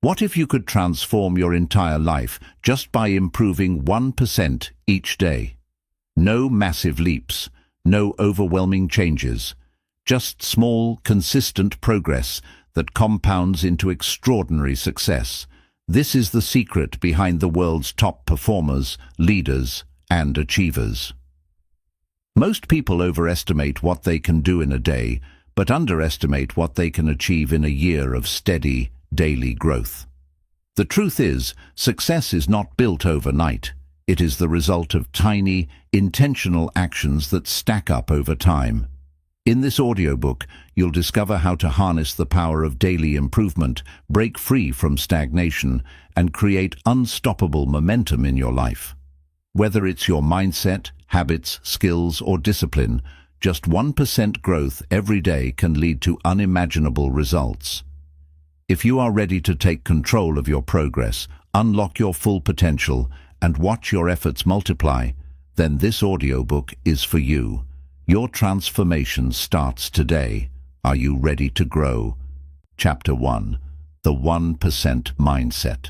What if you could transform your entire life just by improving 1% each day? No massive leaps, no overwhelming changes, just small, consistent progress that compounds into extraordinary success. This is the secret behind the world's top performers, leaders, and achievers. Most people overestimate what they can do in a day, but underestimate what they can achieve in a year of steady, daily growth. The truth is, success is not built overnight. It is the result of tiny, intentional actions that stack up over time. In this audiobook, you'll discover how to harness the power of daily improvement, break free from stagnation, and create unstoppable momentum in your life. Whether it's your mindset, habits, skills, or discipline, just 1% growth every day can lead to unimaginable results. If you are ready to take control of your progress, unlock your full potential, and watch your efforts multiply, then this audiobook is for you. Your transformation starts today. Are you ready to grow? Chapter 1. The 1% Mindset.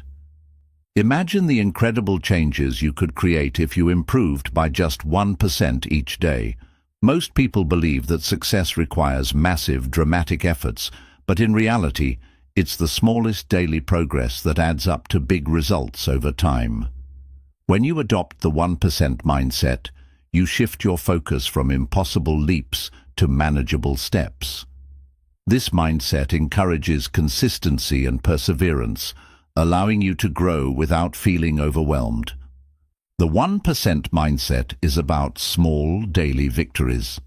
Imagine the incredible changes you could create if you improved by just 1% each day. Most people believe that success requires massive, dramatic efforts, but in reality, it's the smallest daily progress that adds up to big results over time. When you adopt the 1% mindset, you shift your focus from impossible leaps to manageable steps. This mindset encourages consistency and perseverance, allowing you to grow without feeling overwhelmed. The 1% mindset is about small daily victories.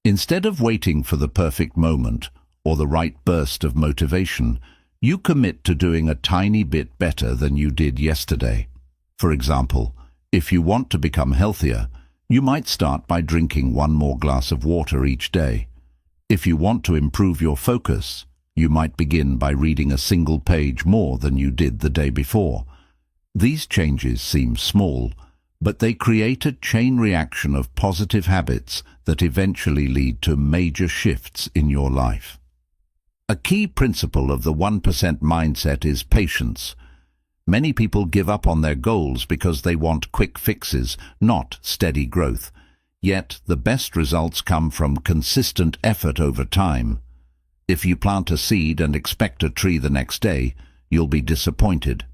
Instead of waiting for the perfect moment or the right burst of motivation, you commit to doing a tiny bit better than you did yesterday. For example, if you want to become healthier, you might start by drinking 1 more glass of water each day. If you want to improve your focus, you might begin by reading a single page more than you did the day before. These changes seem small, but they create a chain reaction of positive habits that eventually lead to major shifts in your life. A key principle of the 1% mindset is patience. Many people give up on their goals because they want quick fixes, not steady growth. Yet, the best results come from consistent effort over time. If you plant a seed and expect a tree the next day, you'll be disappointed.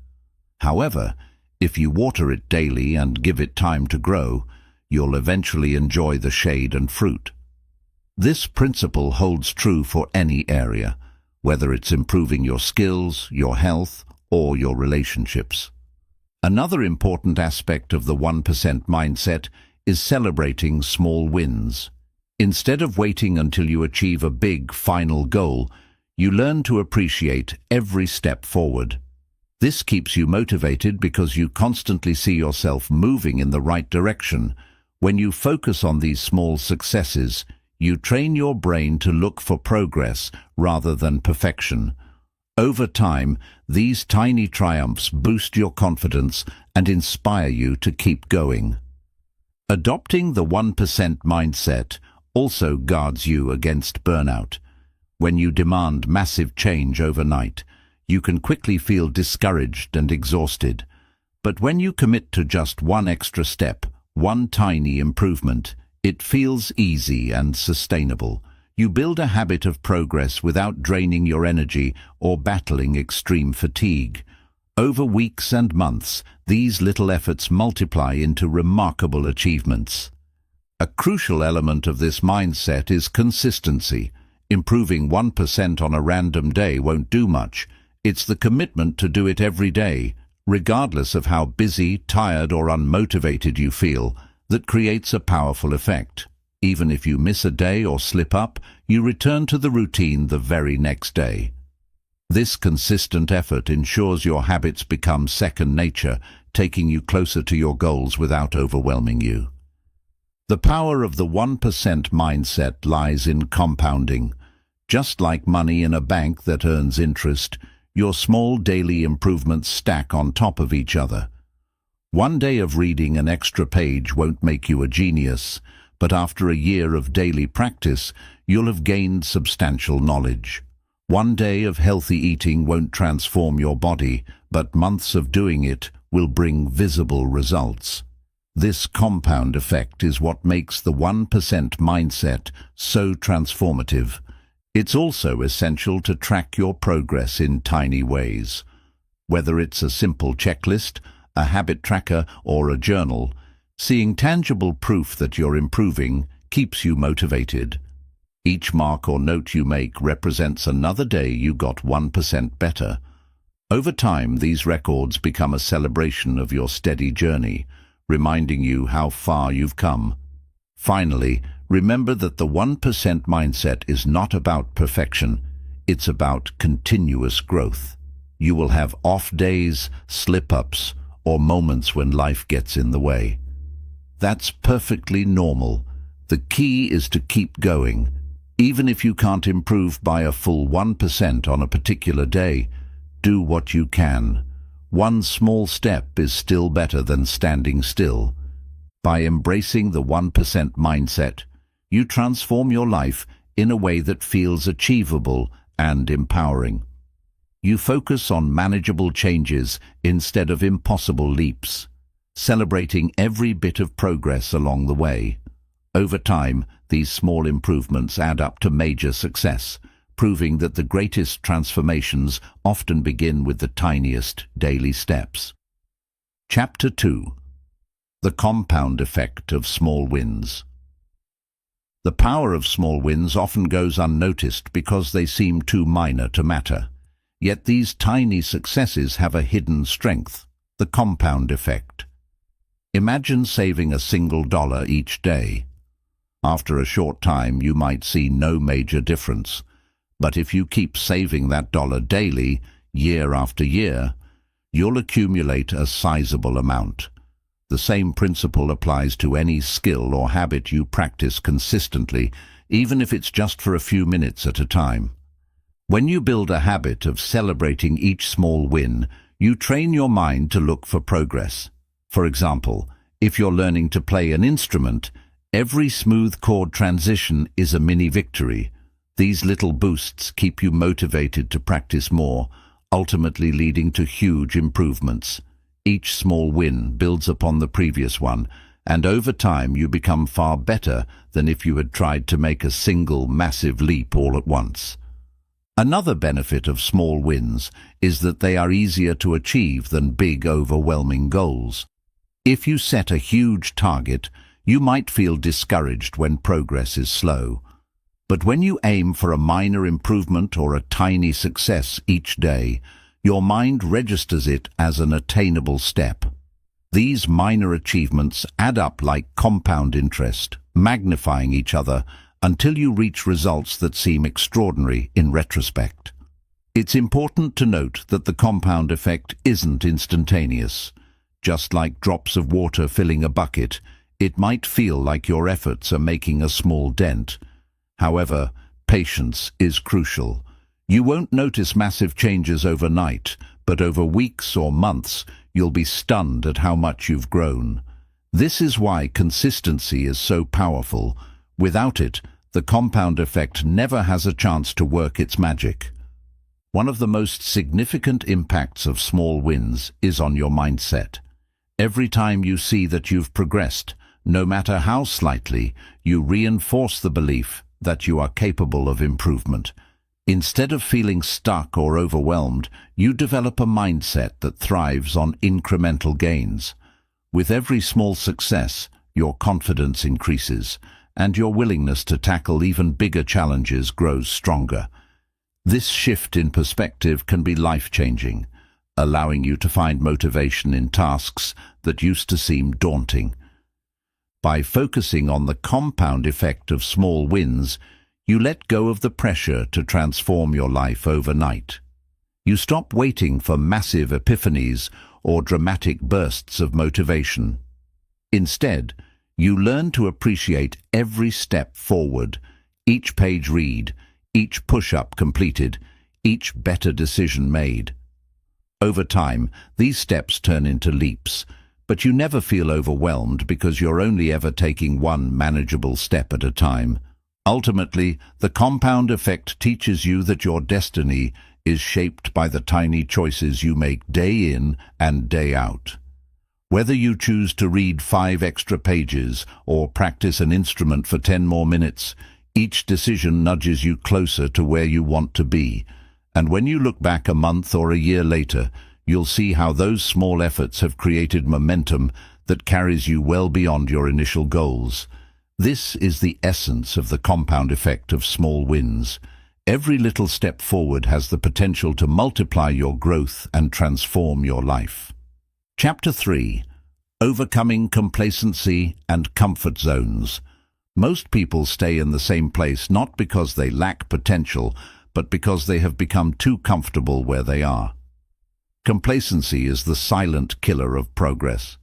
However, if you water it daily and give it time to grow, you'll eventually enjoy the shade and fruit. This principle holds true for any area, whether it's improving your skills, your health, or your relationships. Another important aspect of the 1% mindset is celebrating small wins. Instead of waiting until you achieve a big final goal, you learn to appreciate every step forward. This keeps you motivated because you constantly see yourself moving in the right direction. When you focus on these small successes, you train your brain to look for progress rather than perfection. Over time, these tiny triumphs boost your confidence and inspire you to keep going. Adopting the 1% mindset also guards you against burnout. When you demand massive change overnight, you can quickly feel discouraged and exhausted. But when you commit to just one extra step, one tiny improvement, it feels easy and sustainable. You build a habit of progress without draining your energy or battling extreme fatigue. Over weeks and months, these little efforts multiply into remarkable achievements. A crucial element of this mindset is consistency. Improving 1% on a random day won't do much. It's the commitment to do it every day, regardless of how busy, tired, or unmotivated you feel, that creates a powerful effect. Even if you miss a day or slip up, you return to the routine the very next day. This consistent effort ensures your habits become second nature, taking you closer to your goals without overwhelming you. The power of the 1% mindset lies in compounding. Just like money in a bank that earns interest, your small daily improvements stack on top of each other. One day of reading an extra page won't make you a genius, but after a year of daily practice, you'll have gained substantial knowledge. One day of healthy eating won't transform your body, but months of doing it will bring visible results. This compound effect is what makes the 1% mindset so transformative. It's also essential to track your progress in tiny ways. Whether it's a simple checklist, a habit tracker, or a journal, seeing tangible proof that you're improving keeps you motivated. Each mark or note you make represents another day you got 1% better. Over time, these records become a celebration of your steady journey, reminding you how far you've come. Finally, remember that the 1% mindset is not about perfection, it's about continuous growth. You will have off days, slip-ups, or moments when life gets in the way. That's perfectly normal. The key is to keep going. Even if you can't improve by a full 1% on a particular day, do what you can. One small step is still better than standing still. By embracing the 1% mindset, you transform your life in a way that feels achievable and empowering. You focus on manageable changes instead of impossible leaps, celebrating every bit of progress along the way. Over time, these small improvements add up to major success, proving that the greatest transformations often begin with the tiniest daily steps. Chapter 2. The compound effect of small wins. The power of small wins often goes unnoticed because they seem too minor to matter. Yet these tiny successes have a hidden strength, the compound effect. Imagine saving a single dollar each day. After a short time, you might see no major difference. But if you keep saving that dollar daily, year after year, you'll accumulate a sizable amount. The same principle applies to any skill or habit you practice consistently, even if it's just for a few minutes at a time. When you build a habit of celebrating each small win, you train your mind to look for progress. For example, if you're learning to play an instrument, every smooth chord transition is a mini victory. These little boosts keep you motivated to practice more, ultimately leading to huge improvements. Each small win builds upon the previous one, and over time you become far better than if you had tried to make a single massive leap all at once. Another benefit of small wins is that they are easier to achieve than big, overwhelming goals. If you set a huge target, you might feel discouraged when progress is slow. But when you aim for a minor improvement or a tiny success each day, your mind registers it as an attainable step. These minor achievements add up like compound interest, magnifying each other until you reach results that seem extraordinary in retrospect. It's important to note that the compound effect isn't instantaneous. Just like drops of water filling a bucket, it might feel like your efforts are making a small dent. However, patience is crucial. You won't notice massive changes overnight, but over weeks or months, you'll be stunned at how much you've grown. This is why consistency is so powerful. Without it, the compound effect never has a chance to work its magic. One of the most significant impacts of small wins is on your mindset. Every time you see that you've progressed, no matter how slightly, you reinforce the belief that you are capable of improvement. Instead of feeling stuck or overwhelmed, you develop a mindset that thrives on incremental gains. With every small success, your confidence increases, and your willingness to tackle even bigger challenges grows stronger. This shift in perspective can be life-changing, allowing you to find motivation in tasks that used to seem daunting. By focusing on the compound effect of small wins, you let go of the pressure to transform your life overnight. You stop waiting for massive epiphanies or dramatic bursts of motivation. Instead, you learn to appreciate every step forward, each page read, each push-up completed, each better decision made. Over time, these steps turn into leaps, but you never feel overwhelmed because you're only ever taking one manageable step at a time. Ultimately, the compound effect teaches you that your destiny is shaped by the tiny choices you make day in and day out. Whether you choose to read 5 extra pages or practice an instrument for 10 more minutes, each decision nudges you closer to where you want to be. And when you look back a month or a year later, you'll see how those small efforts have created momentum that carries you well beyond your initial goals. This is the essence of the compound effect of small wins. Every little step forward has the potential to multiply your growth and transform your life. Chapter 3. Overcoming complacency and comfort zones. Most people stay in the same place not because they lack potential, but because they have become too comfortable where they are. Complacency is the silent killer of progress.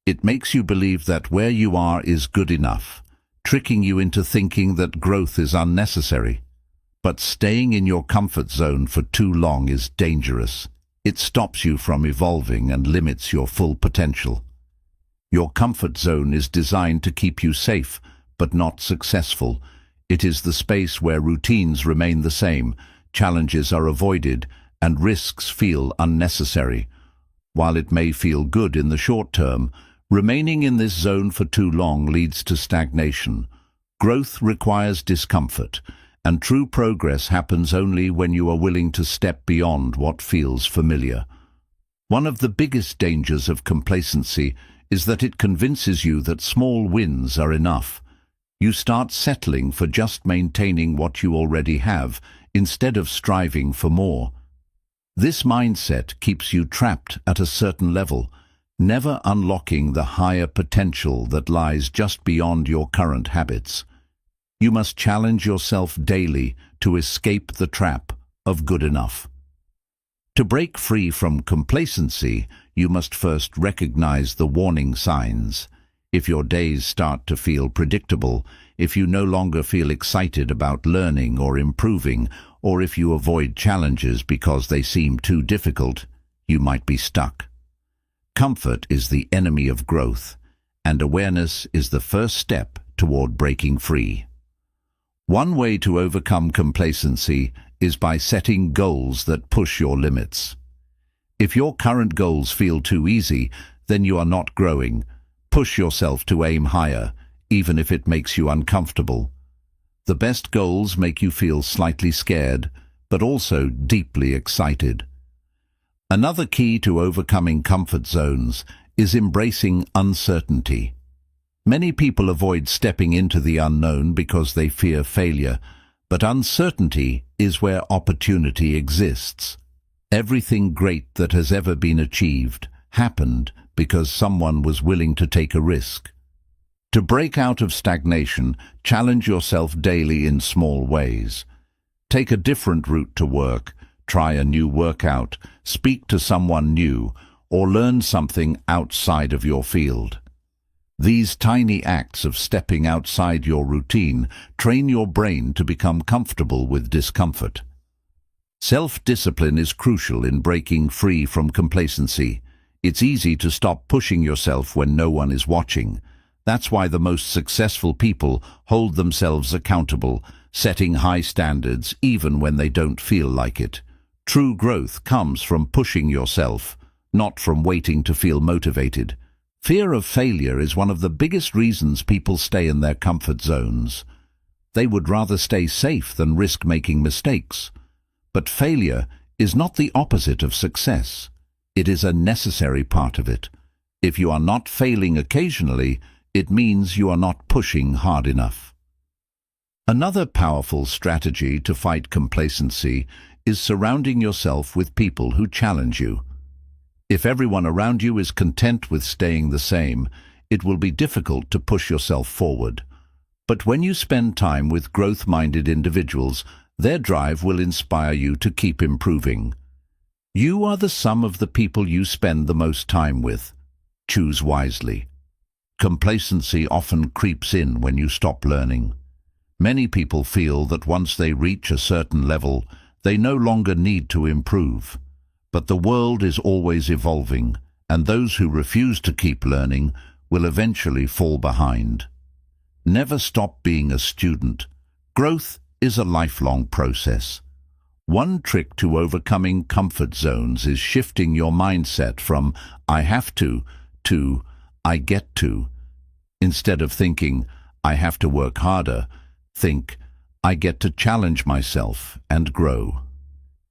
It makes you believe that where you are is good enough, tricking you into thinking that growth is unnecessary. But staying in your comfort zone for too long is dangerous. It stops you from evolving and limits your full potential. Your comfort zone is designed to keep you safe, but not successful. It is the space where routines remain the same, challenges are avoided, and risks feel unnecessary. While it may feel good in the short term, remaining in this zone for too long leads to stagnation. Growth requires discomfort, and true progress happens only when you are willing to step beyond what feels familiar. One of the biggest dangers of complacency is that it convinces you that small wins are enough. You start settling for just maintaining what you already have, instead of striving for more. This mindset keeps you trapped at a certain level, never unlocking the higher potential that lies just beyond your current habits. You must challenge yourself daily to escape the trap of good enough. To break free from complacency, you must first recognize the warning signs. If your days start to feel predictable, if you no longer feel excited about learning or improving, or if you avoid challenges because they seem too difficult, you might be stuck. Comfort is the enemy of growth, and awareness is the first step toward breaking free. One way to overcome complacency is by setting goals that push your limits. If your current goals feel too easy, then you are not growing. Push yourself to aim higher, even if it makes you uncomfortable. The best goals make you feel slightly scared, but also deeply excited. Another key to overcoming comfort zones is embracing uncertainty. Many people avoid stepping into the unknown because they fear failure, but uncertainty is where opportunity exists. Everything great that has ever been achieved happened because someone was willing to take a risk. To break out of stagnation, challenge yourself daily in small ways. Take a different route to work, try a new workout, speak to someone new, or learn something outside of your field. These tiny acts of stepping outside your routine train your brain to become comfortable with discomfort. Self-discipline is crucial in breaking free from complacency. It's easy to stop pushing yourself when no one is watching. That's why the most successful people hold themselves accountable, setting high standards even when they don't feel like it. True growth comes from pushing yourself, not from waiting to feel motivated. Fear of failure is one of the biggest reasons people stay in their comfort zones. They would rather stay safe than risk making mistakes. But failure is not the opposite of success. It is a necessary part of it. If you are not failing occasionally, it means you are not pushing hard enough. Another powerful strategy to fight complacency is surrounding yourself with people who challenge you. If everyone around you is content with staying the same, it will be difficult to push yourself forward. But when you spend time with growth-minded individuals, their drive will inspire you to keep improving. You are the sum of the people you spend the most time with. Choose wisely. Complacency often creeps in when you stop learning. Many people feel that once they reach a certain level, they no longer need to improve. But the world is always evolving, and those who refuse to keep learning will eventually fall behind. Never stop being a student. Growth is a lifelong process. One trick to overcoming comfort zones is shifting your mindset from "I have to" "I get to." Instead of thinking "I have to work harder," think "I get to challenge myself and grow."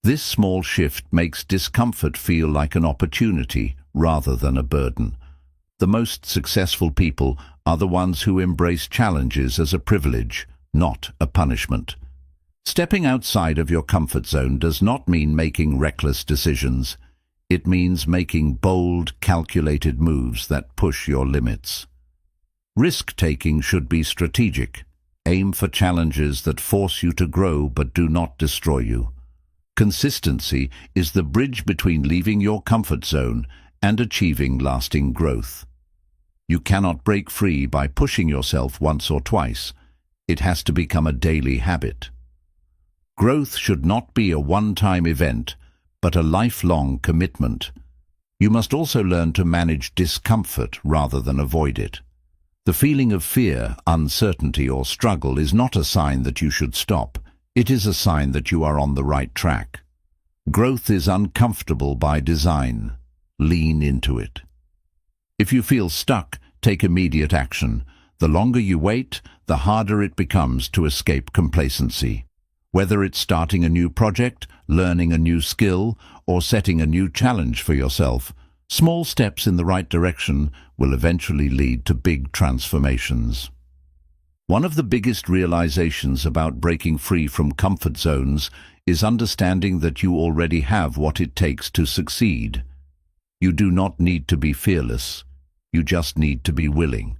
This small shift makes discomfort feel like an opportunity rather than a burden. The most successful people are the ones who embrace challenges as a privilege, not a punishment. Stepping outside of your comfort zone does not mean making reckless decisions. It means making bold, calculated moves that push your limits. Risk-taking should be strategic. Aim for challenges that force you to grow but do not destroy you. Consistency is the bridge between leaving your comfort zone and achieving lasting growth. You cannot break free by pushing yourself once or twice. It has to become a daily habit. Growth should not be a one-time event, but a lifelong commitment. You must also learn to manage discomfort rather than avoid it. The feeling of fear, uncertainty, or struggle is not a sign that you should stop. It is a sign that you are on the right track. Growth is uncomfortable by design. Lean into it. If you feel stuck, take immediate action. The longer you wait, the harder it becomes to escape complacency. Whether it's starting a new project, learning a new skill, or setting a new challenge for yourself, small steps in the right direction will eventually lead to big transformations. One of the biggest realizations about breaking free from comfort zones is understanding that you already have what it takes to succeed. You do not need to be fearless. You just need to be willing.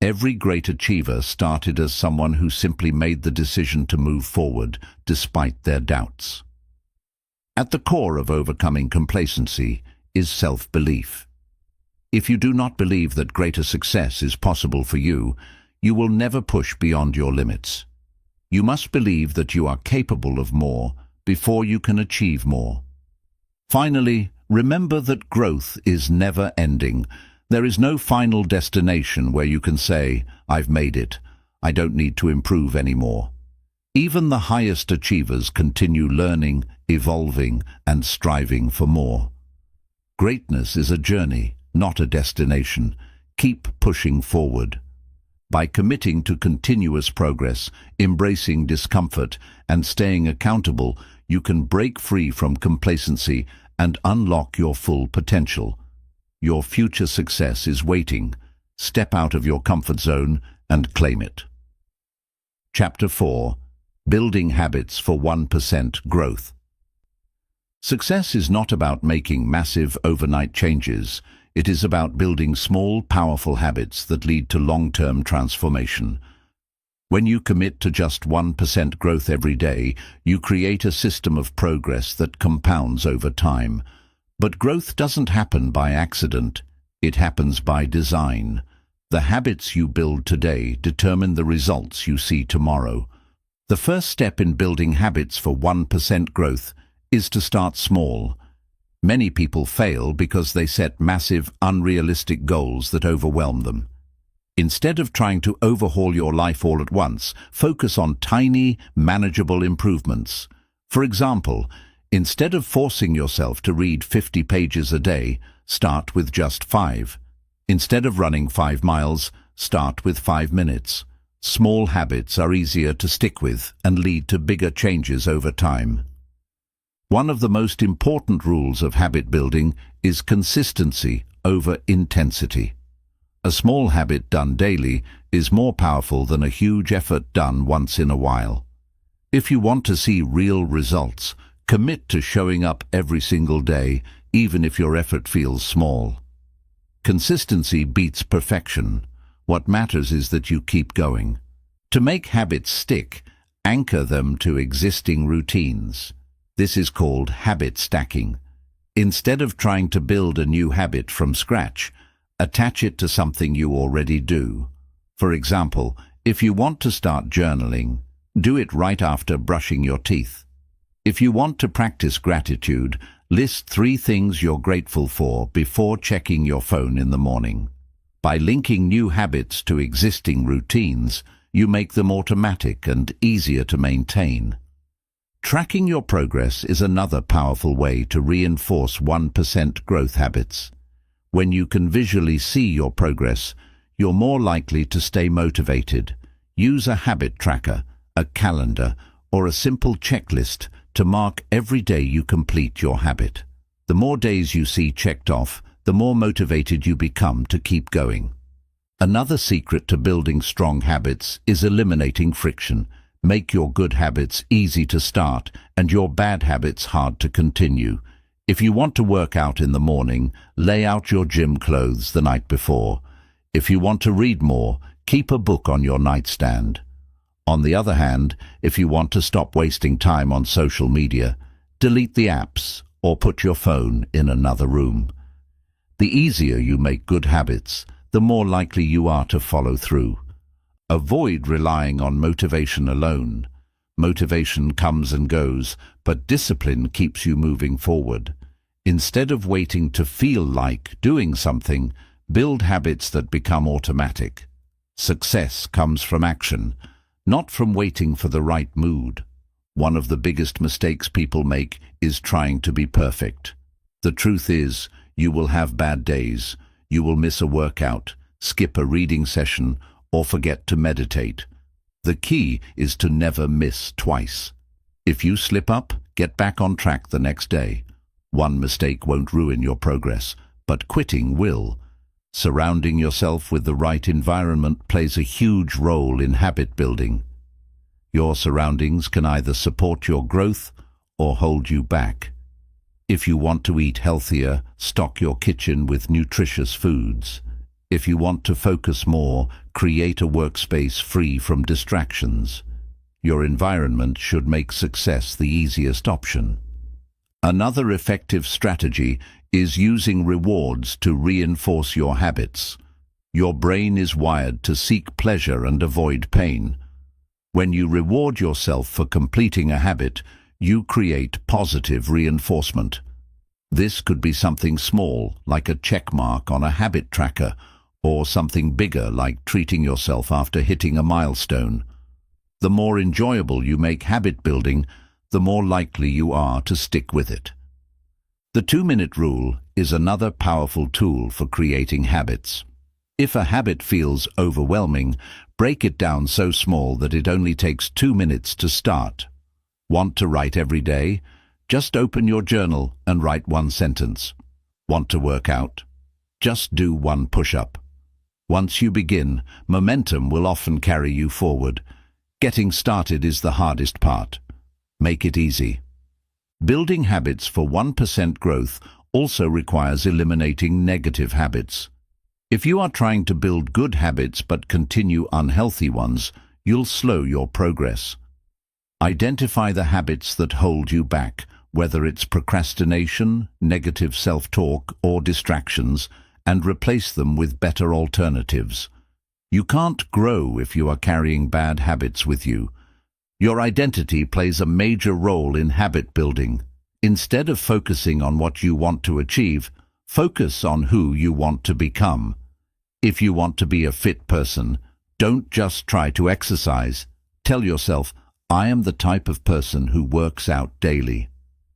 Every great achiever started as someone who simply made the decision to move forward despite their doubts. At the core of overcoming complacency is self-belief. If you do not believe that greater success is possible for you, you will never push beyond your limits. You must believe that you are capable of more before you can achieve more. Finally, remember that growth is never ending. There is no final destination where you can say, "I've made it. I don't need to improve anymore." Even the highest achievers continue learning, evolving, and striving for more. Greatness is a journey, not a destination. Keep pushing forward. By committing to continuous progress, embracing discomfort, and staying accountable, you can break free from complacency and unlock your full potential. Your future success is waiting. Step out of your comfort zone and claim it. Chapter 4. Building Habits for 1% Growth. Success is not about making massive overnight changes. It is about building small, powerful habits that lead to long-term transformation. When you commit to just 1% growth every day, you create a system of progress that compounds over time. But growth doesn't happen by accident. It happens by design. The habits you build today determine the results you see tomorrow. The first step in building habits for 1% growth is to start small. Many people fail because they set massive, unrealistic goals that overwhelm them. Instead of trying to overhaul your life all at once, focus on tiny, manageable improvements. For example, instead of forcing yourself to read 50 pages a day, start with just 5. Instead of running 5 miles, start with 5 minutes. Small habits are easier to stick with and lead to bigger changes over time. One of the most important rules of habit building is consistency over intensity. A small habit done daily is more powerful than a huge effort done once in a while. If you want to see real results, commit to showing up every single day, even if your effort feels small. Consistency beats perfection. What matters is that you keep going. To make habits stick, anchor them to existing routines. This is called habit stacking. Instead of trying to build a new habit from scratch, attach it to something you already do. For example, if you want to start journaling, do it right after brushing your teeth. If you want to practice gratitude, list 3 things you're grateful for before checking your phone in the morning. By linking new habits to existing routines, you make them automatic and easier to maintain. Tracking your progress is another powerful way to reinforce 1% growth habits. When you can visually see your progress, you're more likely to stay motivated. Use a habit tracker, a calendar, or a simple checklist to mark every day you complete your habit. The more days you see checked off, the more motivated you become to keep going. Another secret to building strong habits is eliminating friction. Make your good habits easy to start and your bad habits hard to continue. If you want to work out in the morning, lay out your gym clothes the night before. If you want to read more, keep a book on your nightstand. On the other hand, if you want to stop wasting time on social media, delete the apps or put your phone in another room. The easier you make good habits, the more likely you are to follow through. Avoid relying on motivation alone. Motivation comes and goes, but discipline keeps you moving forward. Instead of waiting to feel like doing something, build habits that become automatic. Success comes from action, not from waiting for the right mood. One of the biggest mistakes people make is trying to be perfect. The truth is, you will have bad days. You will miss a workout, skip a reading session, or forget to meditate. The key is to never miss twice. If you slip up, get back on track the next day. One mistake won't ruin your progress, but quitting will. Surrounding yourself with the right environment plays a huge role in habit building. Your surroundings can either support your growth or hold you back. If you want to eat healthier, stock your kitchen with nutritious foods. If you want to focus more, create a workspace free from distractions. Your environment should make success the easiest option. Another effective strategy is using rewards to reinforce your habits. Your brain is wired to seek pleasure and avoid pain. When you reward yourself for completing a habit, you create positive reinforcement. This could be something small, like a check mark on a habit tracker, or something bigger like treating yourself after hitting a milestone. The more enjoyable you make habit building, the more likely you are to stick with it. The 2-minute rule is another powerful tool for creating habits. If a habit feels overwhelming, break it down so small that it only takes 2 minutes to start. Want to write every day? Just open your journal and write 1 sentence. Want to work out? Just do 1 push-up. Once you begin, momentum will often carry you forward. Getting started is the hardest part. Make it easy. Building habits for 1% growth also requires eliminating negative habits. If you are trying to build good habits but continue unhealthy ones, you'll slow your progress. Identify the habits that hold you back, whether it's procrastination, negative self-talk, or distractions, and replace them with better alternatives. You can't grow if you are carrying bad habits with you. Your identity plays a major role in habit building. Instead of focusing on what you want to achieve, focus on who you want to become. If you want to be a fit person, don't just try to exercise. Tell yourself, I am the type of person who works out daily.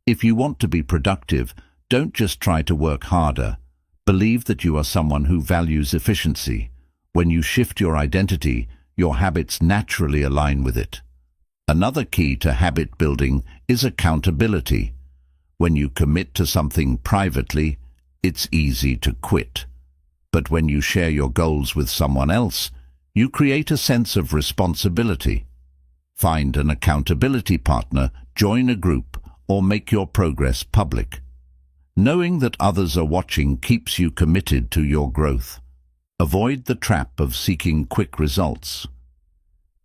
If you want to be productive, don't just try to work harder. Believe that you are someone who values efficiency. When you shift your identity, your habits naturally align with it. Another key to habit building is accountability. When you commit to something privately, it's easy to quit. But when you share your goals with someone else, you create a sense of responsibility. Find an accountability partner, join a group, or make your progress public. Knowing that others are watching keeps you committed to your growth. Avoid the trap of seeking quick results.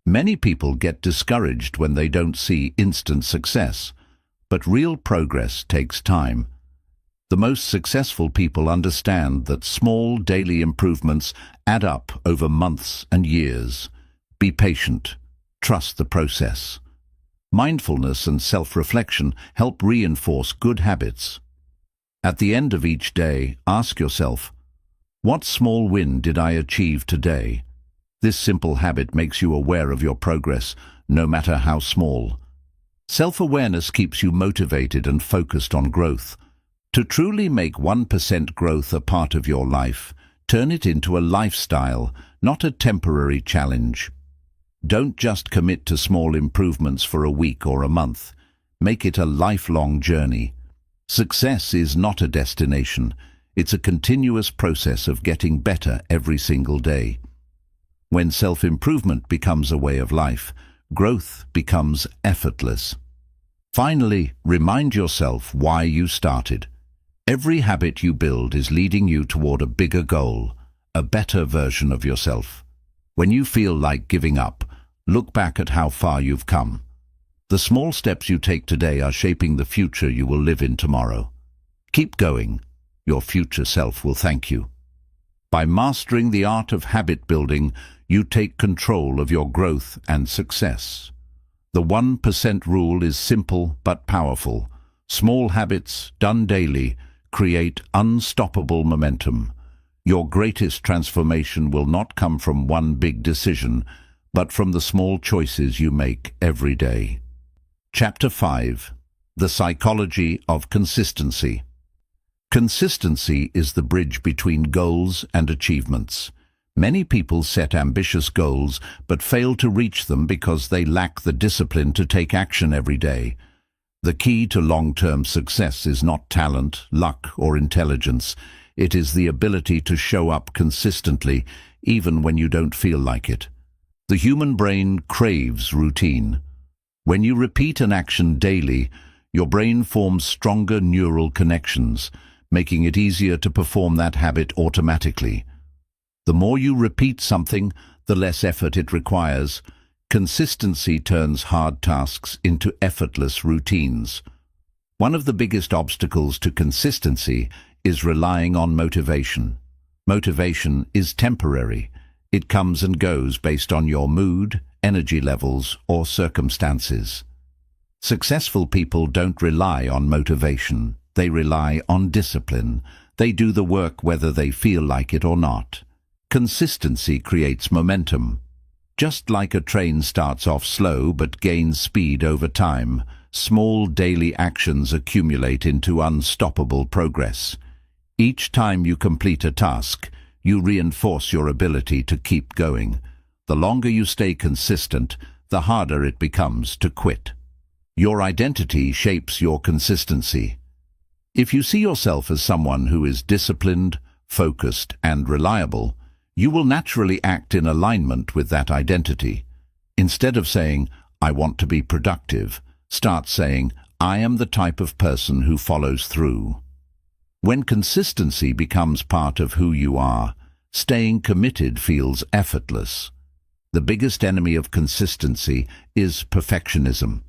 Many people get discouraged when they don't see instant success, but real progress takes time. The most successful people understand that small daily improvements add up over months and years. Be patient. Trust the process. Mindfulness and self-reflection help reinforce good habits. At the end of each day, ask yourself, what small win did I achieve today? This simple habit makes you aware of your progress, no matter how small. Self-awareness keeps you motivated and focused on growth. To truly make 1% growth a part of your life, turn it into a lifestyle, not a temporary challenge. Don't just commit to small improvements for a week or a month. Make it a lifelong journey. Success is not a destination. It's a continuous process of getting better every single day. When self-improvement becomes a way of life, growth becomes effortless. Finally, remind yourself why you started. Every habit you build is leading you toward a bigger goal, a better version of yourself. When you feel like giving up, look back at how far you've come. The small steps you take today are shaping the future you will live in tomorrow. Keep going. Your future self will thank you. By mastering the art of habit building, you take control of your growth and success. The 1% rule is simple but powerful. Small habits, done daily, create unstoppable momentum. Your greatest transformation will not come from one big decision, but from the small choices you make every day. Chapter 5. The Psychology of Consistency. Consistency is the bridge between goals and achievements. Many people set ambitious goals but fail to reach them because they lack the discipline to take action every day. The key to long-term success is not talent, luck, or intelligence. It is the ability to show up consistently, even when you don't feel like it. The human brain craves routine. When you repeat an action daily, your brain forms stronger neural connections, making it easier to perform that habit automatically. The more you repeat something, the less effort it requires. Consistency turns hard tasks into effortless routines. One of the biggest obstacles to consistency is relying on motivation. Motivation is temporary. It comes and goes based on your mood, energy levels, or circumstances. Successful people don't rely on motivation. They rely on discipline. They do the work whether they feel like it or not. Consistency creates momentum. Just like a train starts off slow but gains speed over time, small daily actions accumulate into unstoppable progress. Each time you complete a task, you reinforce your ability to keep going. The longer you stay consistent, the harder it becomes to quit. Your identity shapes your consistency. If you see yourself as someone who is disciplined, focused, and reliable, you will naturally act in alignment with that identity. Instead of saying, "I want to be productive," start saying, "I am the type of person who follows through." When consistency becomes part of who you are, staying committed feels effortless. The biggest enemy of consistency is perfectionism.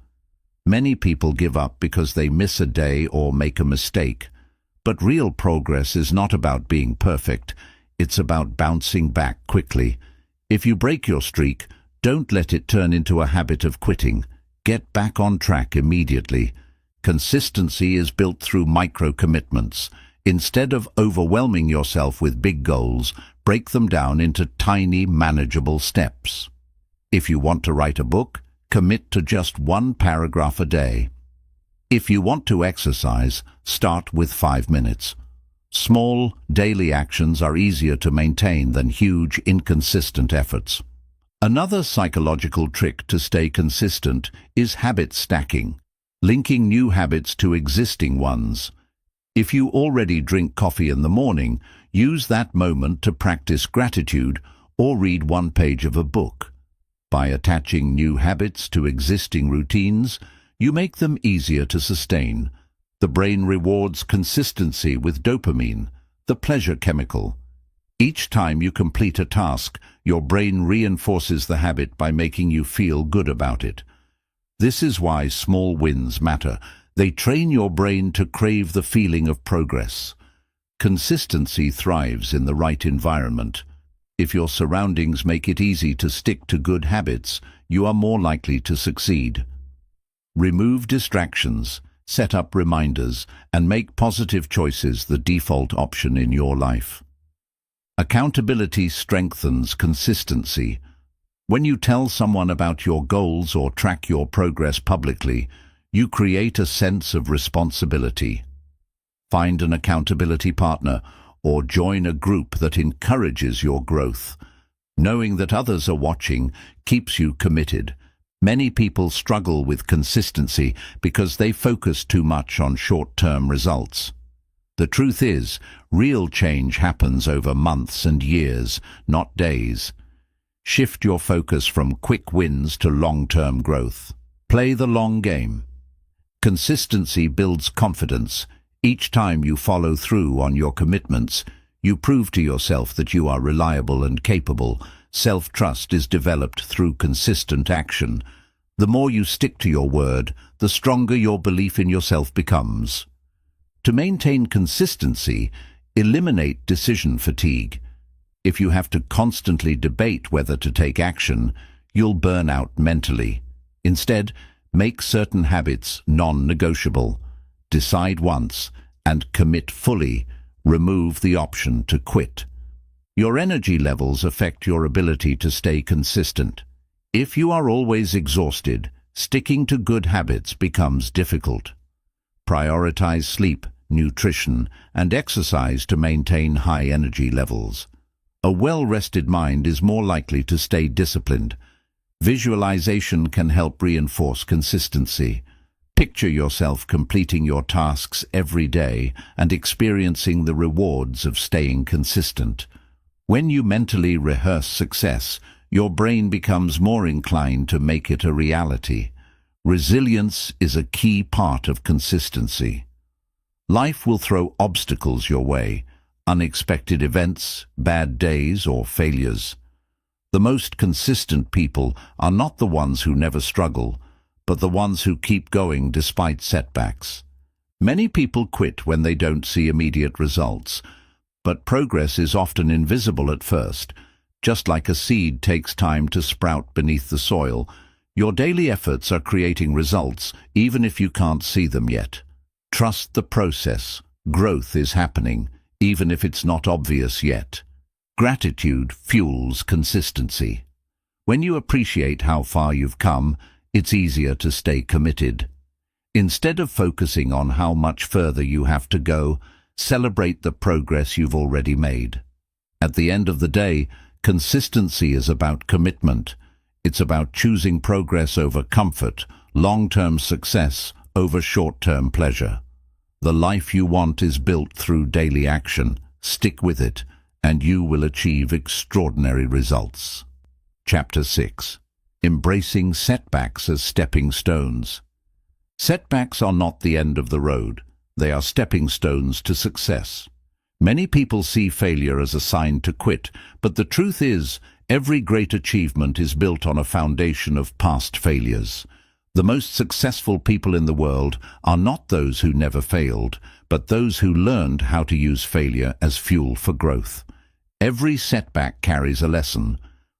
Many people give up because they miss a day or make a mistake. But real progress is not about being perfect. It's about bouncing back quickly. If you break your streak, don't let it turn into a habit of quitting. Get back on track immediately. Consistency is built through micro-commitments. Instead of overwhelming yourself with big goals, break them down into tiny, manageable steps. If you want to write a book, commit to just 1 paragraph a day. If you want to exercise, start with 5 minutes. Small, daily actions are easier to maintain than huge, inconsistent efforts. Another psychological trick to stay consistent is habit stacking, linking new habits to existing ones. If you already drink coffee in the morning, use that moment to practice gratitude or read 1 page of a book. By attaching new habits to existing routines, you make them easier to sustain. The brain rewards consistency with dopamine, the pleasure chemical. Each time you complete a task, your brain reinforces the habit by making you feel good about it. This is why small wins matter. They train your brain to crave the feeling of progress. Consistency thrives in the right environment. If your surroundings make it easy to stick to good habits, you are more likely to succeed. Remove distractions, set up reminders, and make positive choices the default option in your life. Accountability strengthens consistency. When you tell someone about your goals or track your progress publicly, you create a sense of responsibility. Find an accountability partner or join a group that encourages your growth. Knowing that others are watching keeps you committed. Many people struggle with consistency because they focus too much on short-term results. The truth is, real change happens over months and years, not days. Shift your focus from quick wins to long-term growth. Play the long game. Consistency builds confidence. Each time you follow through on your commitments, you prove to yourself that you are reliable and capable. Self-trust is developed through consistent action. The more you stick to your word, the stronger your belief in yourself becomes. To maintain consistency, eliminate decision fatigue. If you have to constantly debate whether to take action, you'll burn out mentally. Instead, make certain habits non-negotiable. Decide once and commit fully. Remove the option to quit. Your energy levels affect your ability to stay consistent. If you are always exhausted, sticking to good habits becomes difficult. Prioritize sleep, nutrition, and exercise to maintain high energy levels. A well-rested mind is more likely to stay disciplined. Visualization can help reinforce consistency. Picture yourself completing your tasks every day and experiencing the rewards of staying consistent. When you mentally rehearse success, your brain becomes more inclined to make it a reality. Resilience is a key part of consistency. Life will throw obstacles your way, unexpected events, bad days, or failures. The most consistent people are not the ones who never struggle, but the ones who keep going despite setbacks. Many people quit when they don't see immediate results, but progress is often invisible at first. Just like a seed takes time to sprout beneath the soil, your daily efforts are creating results even if you can't see them yet. Trust the process. Growth is happening, even if it's not obvious yet. Gratitude fuels consistency. When you appreciate how far you've come, it's easier to stay committed. Instead of focusing on how much further you have to go, celebrate the progress you've already made. At the end of the day, consistency is about commitment. It's about choosing progress over comfort, long-term success over short-term pleasure. The life you want is built through daily action. Stick with it, and you will achieve extraordinary results. Chapter 6. Embracing setbacks as stepping stones. Setbacks are not the end of the road. They are stepping stones to success. Many people see failure as a sign to quit, but the truth is, every great achievement is built on a foundation of past failures. The most successful people in the world are not those who never failed, but those who learned how to use failure as fuel for growth. Every setback carries a lesson.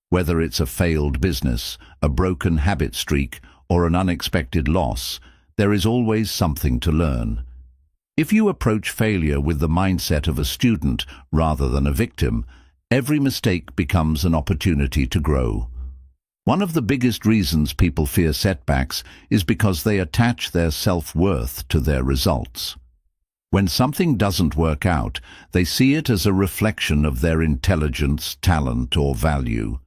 Whether it's a failed business, a broken habit streak, or an unexpected loss, there is always something to learn. If you approach failure with the mindset of a student rather than a victim, every mistake becomes an opportunity to grow. One of the biggest reasons people fear setbacks is because they attach their self-worth to their results. When something doesn't work out, they see it as a reflection of their intelligence, talent, or value.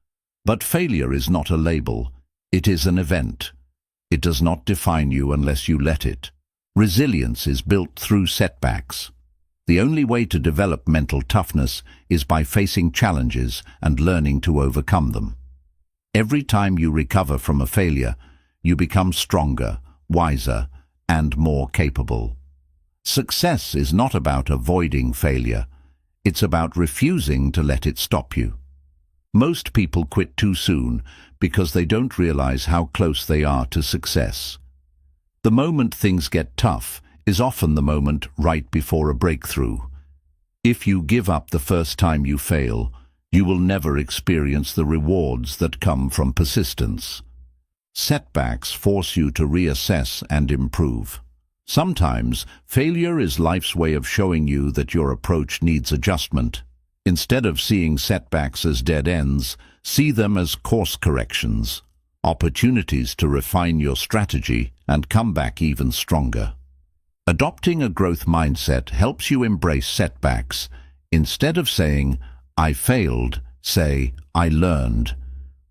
But failure is not a label. It is an event. It does not define you unless you let it. Resilience is built through setbacks. The only way to develop mental toughness is by facing challenges and learning to overcome them. Every time you recover from a failure, you become stronger, wiser, and more capable. Success is not about avoiding failure. It's about refusing to let it stop you. Most people quit too soon because they don't realize how close they are to success. The moment things get tough is often the moment right before a breakthrough. If you give up the first time you fail, you will never experience the rewards that come from persistence. Setbacks force you to reassess and improve. Sometimes, failure is life's way of showing you that your approach needs adjustment. Instead of seeing setbacks as dead ends, see them as course corrections, opportunities to refine your strategy and come back even stronger. Adopting a growth mindset helps you embrace setbacks. Instead of saying, "I failed," say, "I learned."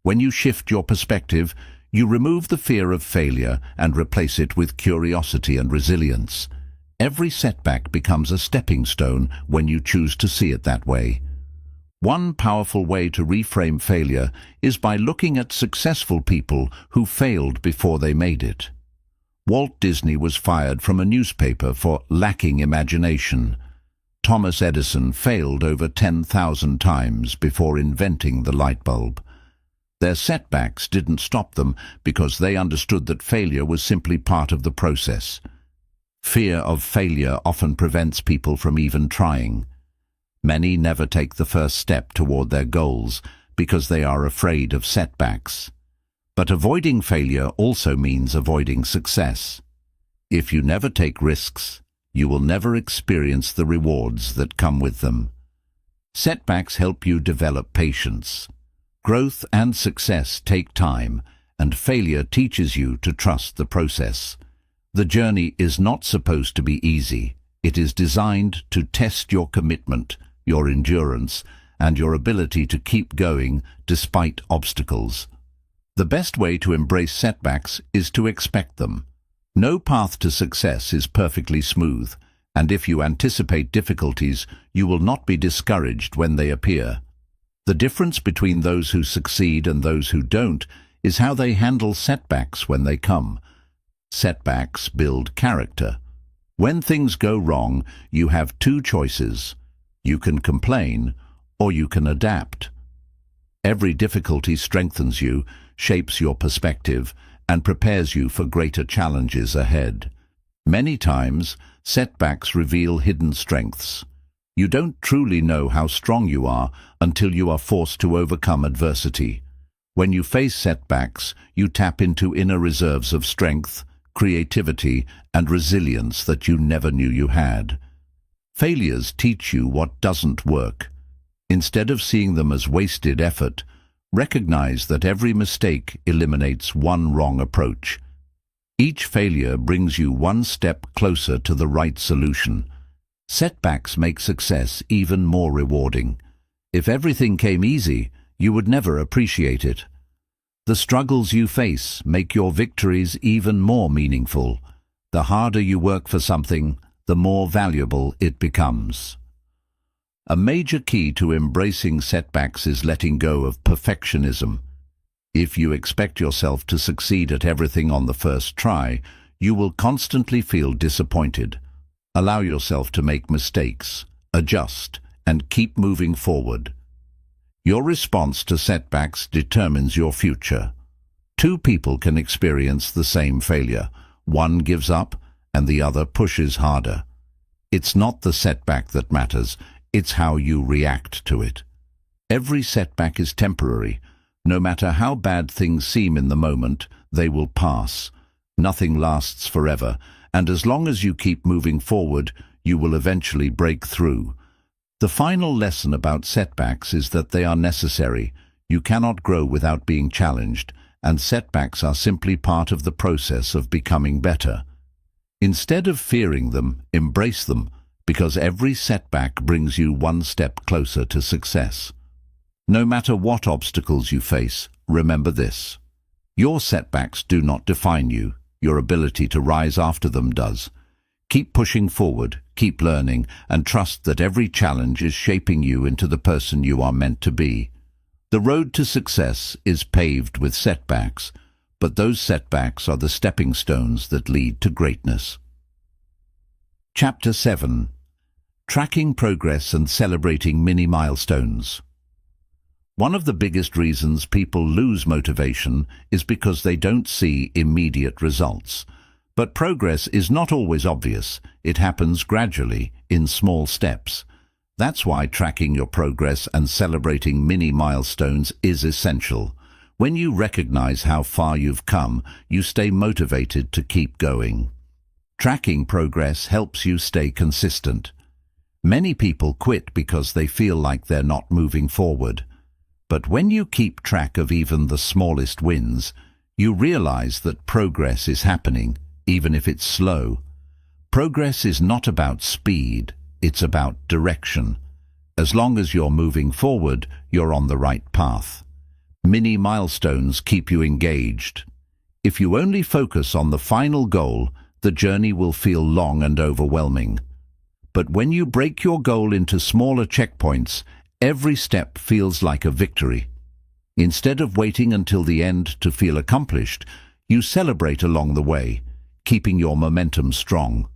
When you shift your perspective, you remove the fear of failure and replace it with curiosity and resilience. Every setback becomes a stepping stone when you choose to see it that way. One powerful way to reframe failure is by looking at successful people who failed before they made it. Walt Disney was fired from a newspaper for lacking imagination. Thomas Edison failed over 10,000 times before inventing the light bulb. Their setbacks didn't stop them because they understood that failure was simply part of the process. Fear of failure often prevents people from even trying. Many never take the first step toward their goals because they are afraid of setbacks. But avoiding failure also means avoiding success. If you never take risks, you will never experience the rewards that come with them. Setbacks help you develop patience. Growth and success take time, and failure teaches you to trust the process. The journey is not supposed to be easy. It is designed to test your commitment, your endurance, and your ability to keep going despite obstacles. The best way to embrace setbacks is to expect them. No path to success is perfectly smooth, and if you anticipate difficulties, you will not be discouraged when they appear. The difference between those who succeed and those who don't is how they handle setbacks when they come. Setbacks build character. When things go wrong, you have two choices. You can complain, or you can adapt. Every difficulty strengthens you, shapes your perspective, and prepares you for greater challenges ahead. Many times, setbacks reveal hidden strengths. You don't truly know how strong you are until you are forced to overcome adversity. When you face setbacks, you tap into inner reserves of strength, creativity, and resilience that you never knew you had. Failures teach you what doesn't work. Instead of seeing them as wasted effort, recognize that every mistake eliminates one wrong approach. Each failure brings you one step closer to the right solution. Setbacks make success even more rewarding. If everything came easy, you would never appreciate it. The struggles you face make your victories even more meaningful. The harder you work for something, the more valuable it becomes. A major key to embracing setbacks is letting go of perfectionism. If you expect yourself to succeed at everything on the first try, you will constantly feel disappointed. Allow yourself to make mistakes, adjust, and keep moving forward. Your response to setbacks determines your future. Two people can experience the same failure. One gives up, and the other pushes harder. It's not the setback that matters. It's how you react to it. Every setback is temporary. No matter how bad things seem in the moment, they will pass. Nothing lasts forever, and as long as you keep moving forward, you will eventually break through. The final lesson about setbacks is that they are necessary. You cannot grow without being challenged, and setbacks are simply part of the process of becoming better. Instead of fearing them, embrace them, because every setback brings you one step closer to success. No matter what obstacles you face, remember this. Your setbacks do not define you. Your ability to rise after them does. Keep pushing forward, keep learning, and trust that every challenge is shaping you into the person you are meant to be. The road to success is paved with setbacks, but those setbacks are the stepping stones that lead to greatness. Chapter 7. Tracking progress and celebrating mini milestones. One of the biggest reasons people lose motivation is because they don't see immediate results. But progress is not always obvious. It happens gradually, in small steps. That's why tracking your progress and celebrating mini milestones is essential. When you recognize how far you've come, you stay motivated to keep going. Tracking progress helps you stay consistent. Many people quit because they feel like they're not moving forward. But when you keep track of even the smallest wins, you realize that progress is happening, even if it's slow. Progress is not about speed, it's about direction. As long as you're moving forward, you're on the right path. Mini milestones keep you engaged. If you only focus on the final goal, the journey will feel long and overwhelming. But when you break your goal into smaller checkpoints, every step feels like a victory. Instead of waiting until the end to feel accomplished, you celebrate along the way, keeping your momentum strong.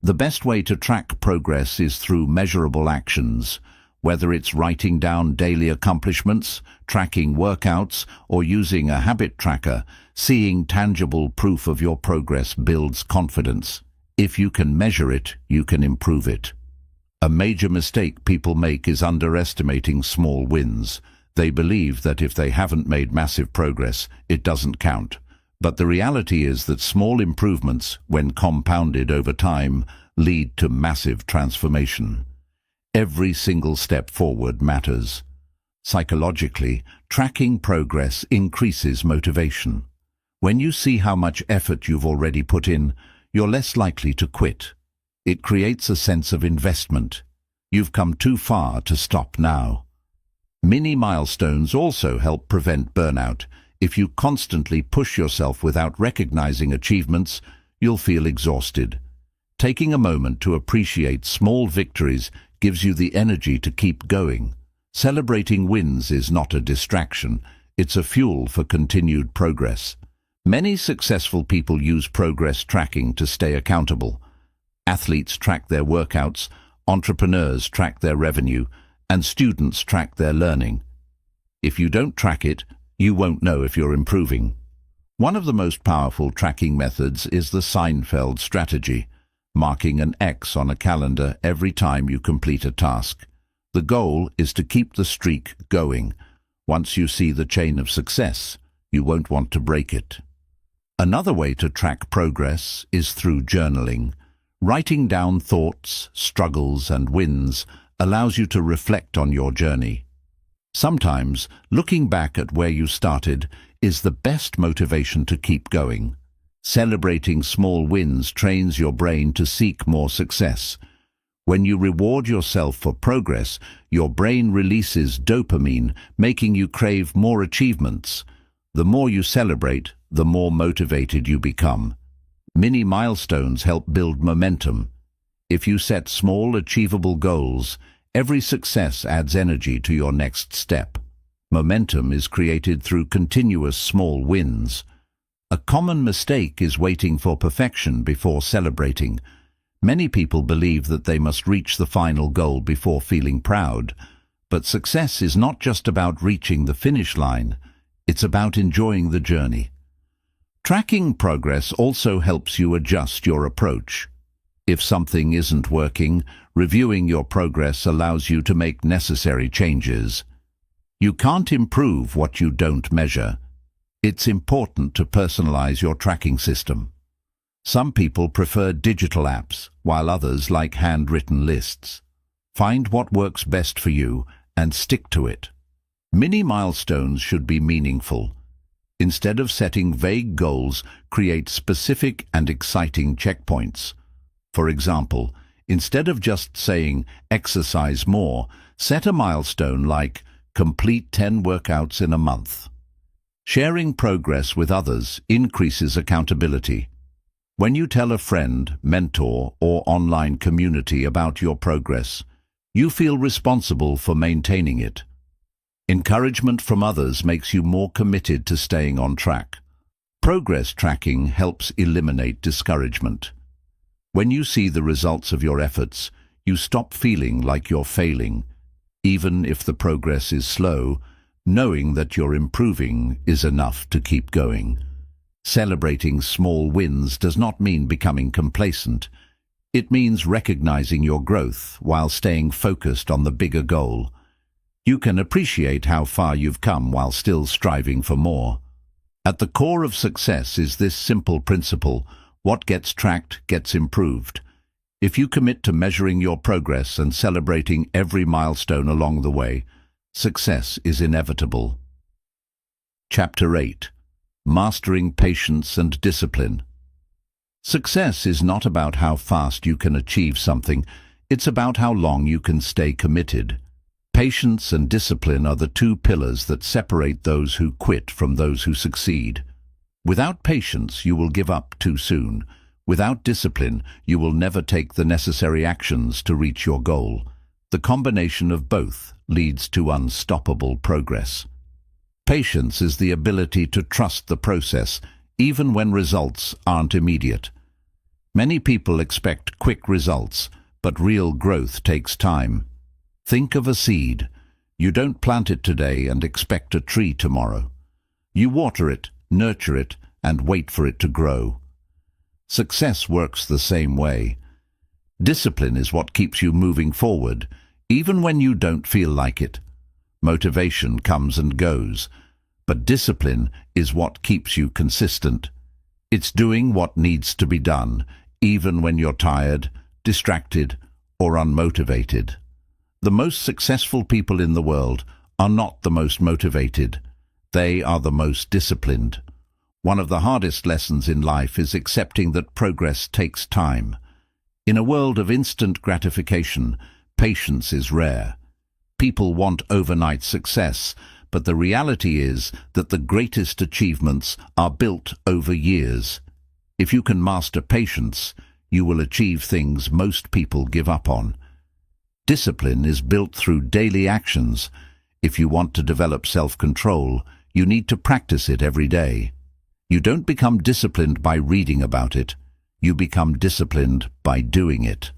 The best way to track progress is through measurable actions. Whether it's writing down daily accomplishments, tracking workouts, or using a habit tracker, seeing tangible proof of your progress builds confidence. If you can measure it, you can improve it. A major mistake people make is underestimating small wins. They believe that if they haven't made massive progress, it doesn't count. But the reality is that small improvements, when compounded over time, lead to massive transformation. Every single step forward matters. Psychologically, tracking progress increases motivation. When you see how much effort you've already put in, you're less likely to quit. It creates a sense of investment. You've come too far to stop now. Mini milestones also help prevent burnout. If you constantly push yourself without recognizing achievements, you'll feel exhausted. Taking a moment to appreciate small victories gives you the energy to keep going. Celebrating wins is not a distraction, it's a fuel for continued progress. Many successful people use progress tracking to stay accountable. Athletes track their workouts, entrepreneurs track their revenue, and students track their learning. If you don't track it, you won't know if you're improving. One of the most powerful tracking methods is the Seinfeld strategy, marking an X on a calendar every time you complete a task. The goal is to keep the streak going. Once you see the chain of success, you won't want to break it. Another way to track progress is through journaling. Writing down thoughts, struggles, and wins allows you to reflect on your journey. Sometimes, looking back at where you started is the best motivation to keep going. Celebrating small wins trains your brain to seek more success. When you reward yourself for progress, your brain releases dopamine, making you crave more achievements. The more you celebrate, the more motivated you become. Mini milestones help build momentum. If you set small, achievable goals, every success adds energy to your next step. Momentum is created through continuous small wins. A common mistake is waiting for perfection before celebrating. Many people believe that they must reach the final goal before feeling proud. But success is not just about reaching the finish line. It's about enjoying the journey. Tracking progress also helps you adjust your approach. If something isn't working, reviewing your progress allows you to make necessary changes. You can't improve what you don't measure. It's important to personalize your tracking system. Some people prefer digital apps, while others like handwritten lists. Find what works best for you and stick to it. Mini milestones should be meaningful. Instead of setting vague goals, create specific and exciting checkpoints. For example, instead of just saying, exercise more, set a milestone like, complete 10 workouts in a month. Sharing progress with others increases accountability. When you tell a friend, mentor, or online community about your progress, you feel responsible for maintaining it. Encouragement from others makes you more committed to staying on track. Progress tracking helps eliminate discouragement. When you see the results of your efforts, you stop feeling like you're failing. Even if the progress is slow, knowing that you're improving is enough to keep going. Celebrating small wins does not mean becoming complacent. It means recognizing your growth while staying focused on the bigger goal. You can appreciate how far you've come while still striving for more. At the core of success is this simple principle: what gets tracked gets improved. If you commit to measuring your progress and celebrating every milestone along the way, success is inevitable. Chapter 8. Mastering Patience and Discipline. Success is not about how fast you can achieve something, it's about how long you can stay committed. Patience and discipline are the two pillars that separate those who quit from those who succeed. Without patience, you will give up too soon. Without discipline, you will never take the necessary actions to reach your goal. The combination of both leads to unstoppable progress. Patience is the ability to trust the process, even when results aren't immediate. Many people expect quick results, but real growth takes time. Think of a seed. You don't plant it today and expect a tree tomorrow. You water it, nurture it, and wait for it to grow. Success works the same way. Discipline is what keeps you moving forward, even when you don't feel like it. Motivation comes and goes, but discipline is what keeps you consistent. It's doing what needs to be done, even when you're tired, distracted, or unmotivated. The most successful people in the world are not the most motivated. They are the most disciplined. One of the hardest lessons in life is accepting that progress takes time. In a world of instant gratification, patience is rare. People want overnight success, but the reality is that the greatest achievements are built over years. If you can master patience, you will achieve things most people give up on. Discipline is built through daily actions. If you want to develop self-control, you need to practice it every day. You don't become disciplined by reading about it. You become disciplined by doing it.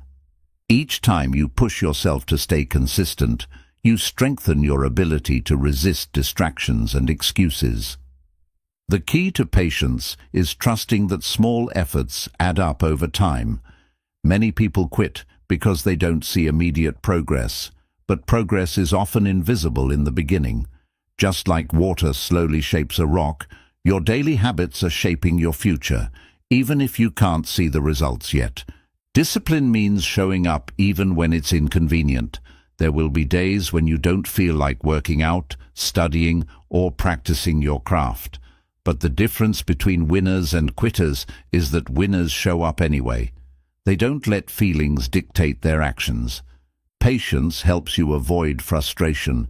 Each time you push yourself to stay consistent, you strengthen your ability to resist distractions and excuses. The key to patience is trusting that small efforts add up over time. Many people quit because they don't see immediate progress, but progress is often invisible in the beginning. Just like water slowly shapes a rock, your daily habits are shaping your future, even if you can't see the results yet. Discipline means showing up even when it's inconvenient. There will be days when you don't feel like working out, studying, or practicing your craft. But the difference between winners and quitters is that winners show up anyway. They don't let feelings dictate their actions. Patience helps you avoid frustration.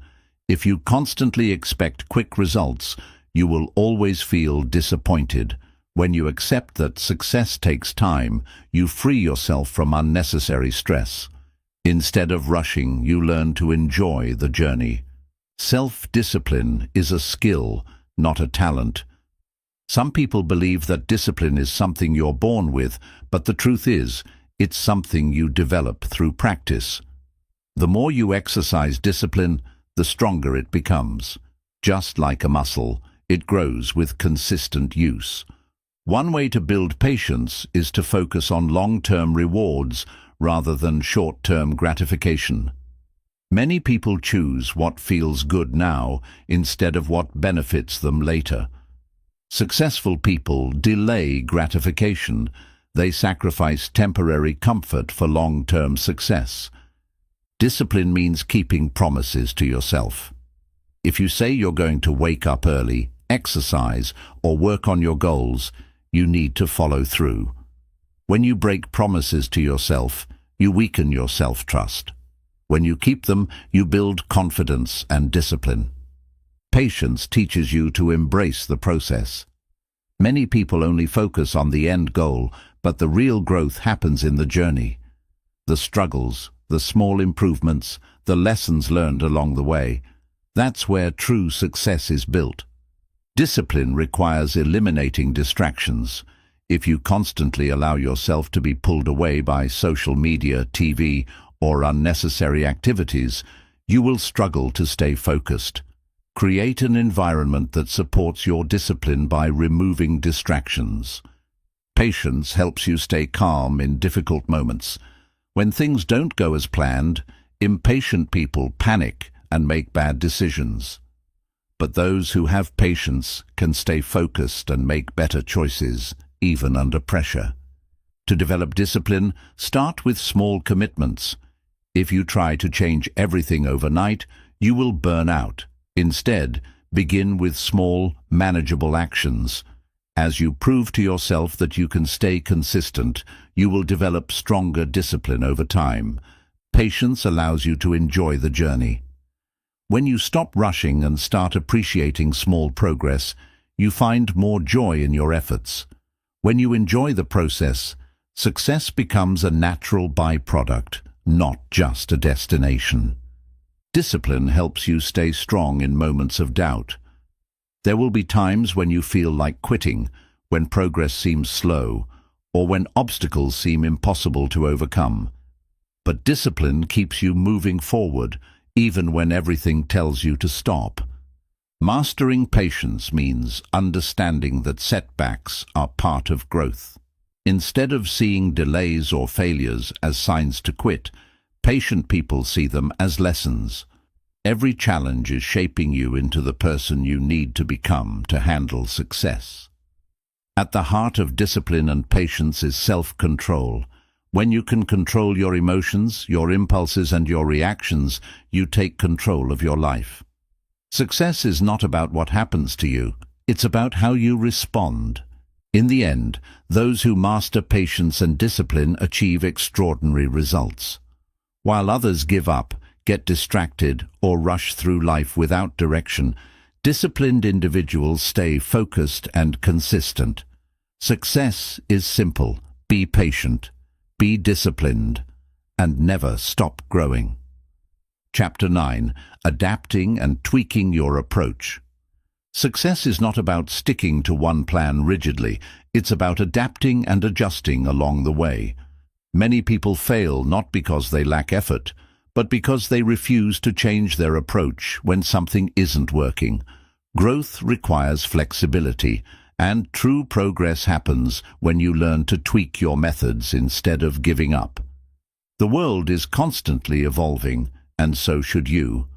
If you constantly expect quick results, you will always feel disappointed. When you accept that success takes time, you free yourself from unnecessary stress. Instead of rushing, you learn to enjoy the journey. Self-discipline is a skill, not a talent. Some people believe that discipline is something you're born with, but the truth is, it's something you develop through practice. The more you exercise discipline, the stronger it becomes. Just like a muscle, it grows with consistent use. One way to build patience is to focus on long-term rewards rather than short-term gratification. Many people choose what feels good now instead of what benefits them later. Successful people delay gratification. They sacrifice temporary comfort for long-term success. Discipline means keeping promises to yourself. If you say you're going to wake up early, exercise, or work on your goals, you need to follow through. When you break promises to yourself, you weaken your self-trust. When you keep them, you build confidence and discipline. Patience teaches you to embrace the process. Many people only focus on the end goal, but the real growth happens in the journey. The struggles, the small improvements, the lessons learned along the way. That's where true success is built. Discipline requires eliminating distractions. If you constantly allow yourself to be pulled away by social media, TV, or unnecessary activities, you will struggle to stay focused. Create an environment that supports your discipline by removing distractions. Patience helps you stay calm in difficult moments. When things don't go as planned, impatient people panic and make bad decisions. But those who have patience can stay focused and make better choices, even under pressure. To develop discipline, start with small commitments. If you try to change everything overnight, you will burn out. Instead, begin with small, manageable actions. As you prove to yourself that you can stay consistent, you will develop stronger discipline over time. Patience allows you to enjoy the journey. When you stop rushing and start appreciating small progress, you find more joy in your efforts. When you enjoy the process, success becomes a natural byproduct, not just a destination. Discipline helps you stay strong in moments of doubt. There will be times when you feel like quitting, when progress seems slow, or when obstacles seem impossible to overcome. But discipline keeps you moving forward, even when everything tells you to stop. Mastering patience means understanding that setbacks are part of growth. Instead of seeing delays or failures as signs to quit, patient people see them as lessons. Every challenge is shaping you into the person you need to become to handle success. At the heart of discipline and patience is self-control. When you can control your emotions, your impulses, and your reactions, you take control of your life. Success is not about what happens to you, it's about how you respond. In the end, those who master patience and discipline achieve extraordinary results. While others give up, get distracted, or rush through life without direction, disciplined individuals stay focused and consistent. Success is simple: be patient, be disciplined, and never stop growing. Chapter 9. Adapting and tweaking your approach. Success is not about sticking to one plan rigidly, it's about adapting and adjusting along the way. Many people fail not because they lack effort, but because they refuse to change their approach when something isn't working. Growth requires flexibility, and true progress happens when you learn to tweak your methods instead of giving up. The world is constantly evolving, and so should you.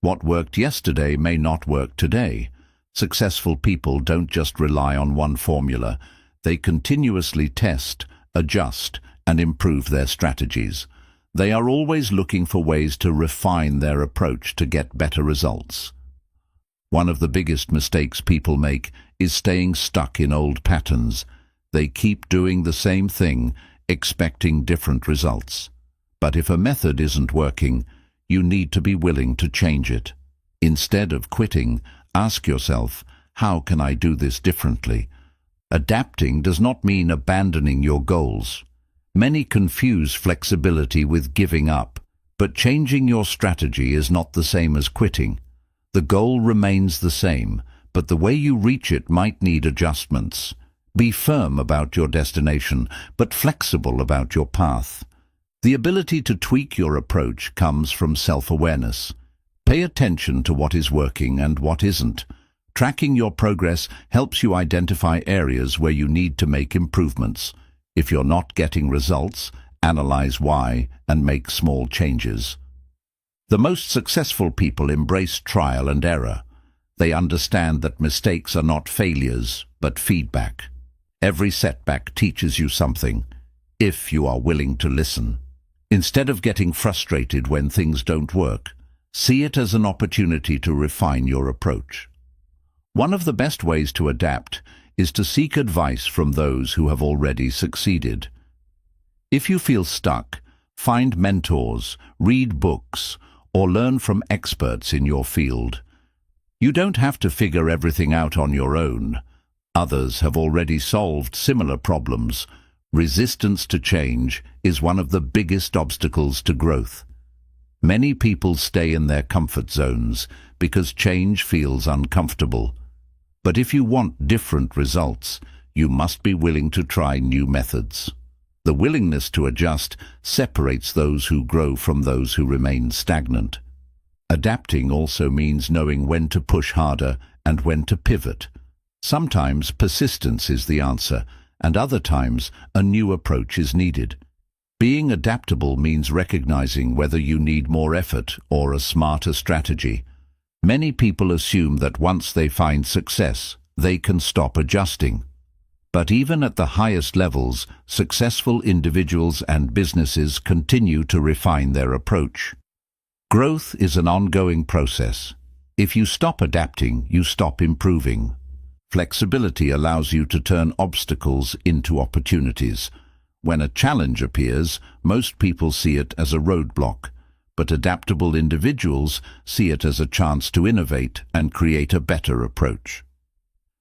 What worked yesterday may not work today. Successful people don't just rely on one formula. They continuously test, adjust, and improve their strategies. They are always looking for ways to refine their approach to get better results. One of the biggest mistakes people make is staying stuck in old patterns. They keep doing the same thing, expecting different results. But if a method isn't working, you need to be willing to change it. Instead of quitting, ask yourself, how can I do this differently? Adapting does not mean abandoning your goals. Many confuse flexibility with giving up, but changing your strategy is not the same as quitting. The goal remains the same, but the way you reach it might need adjustments. Be firm about your destination, but flexible about your path. The ability to tweak your approach comes from self-awareness. Pay attention to what is working and what isn't. Tracking your progress helps you identify areas where you need to make improvements. If you're not getting results, analyze why and make small changes. The most successful people embrace trial and error. They understand that mistakes are not failures, but feedback. Every setback teaches you something, if you are willing to listen. Instead of getting frustrated when things don't work, see it as an opportunity to refine your approach. One of the best ways to adapt is to seek advice from those who have already succeeded. If you feel stuck, find mentors, read books, or learn from experts in your field. You don't have to figure everything out on your own. Others have already solved similar problems. Resistance to change is one of the biggest obstacles to growth. Many people stay in their comfort zones because change feels uncomfortable. But if you want different results, you must be willing to try new methods. The willingness to adjust separates those who grow from those who remain stagnant. Adapting also means knowing when to push harder and when to pivot. Sometimes persistence is the answer, and other times a new approach is needed. Being adaptable means recognizing whether you need more effort or a smarter strategy. Many people assume that once they find success, they can stop adjusting. But even at the highest levels, successful individuals and businesses continue to refine their approach. Growth is an ongoing process. If you stop adapting, you stop improving. Flexibility allows you to turn obstacles into opportunities. When a challenge appears, most people see it as a roadblock, but adaptable individuals see it as a chance to innovate and create a better approach.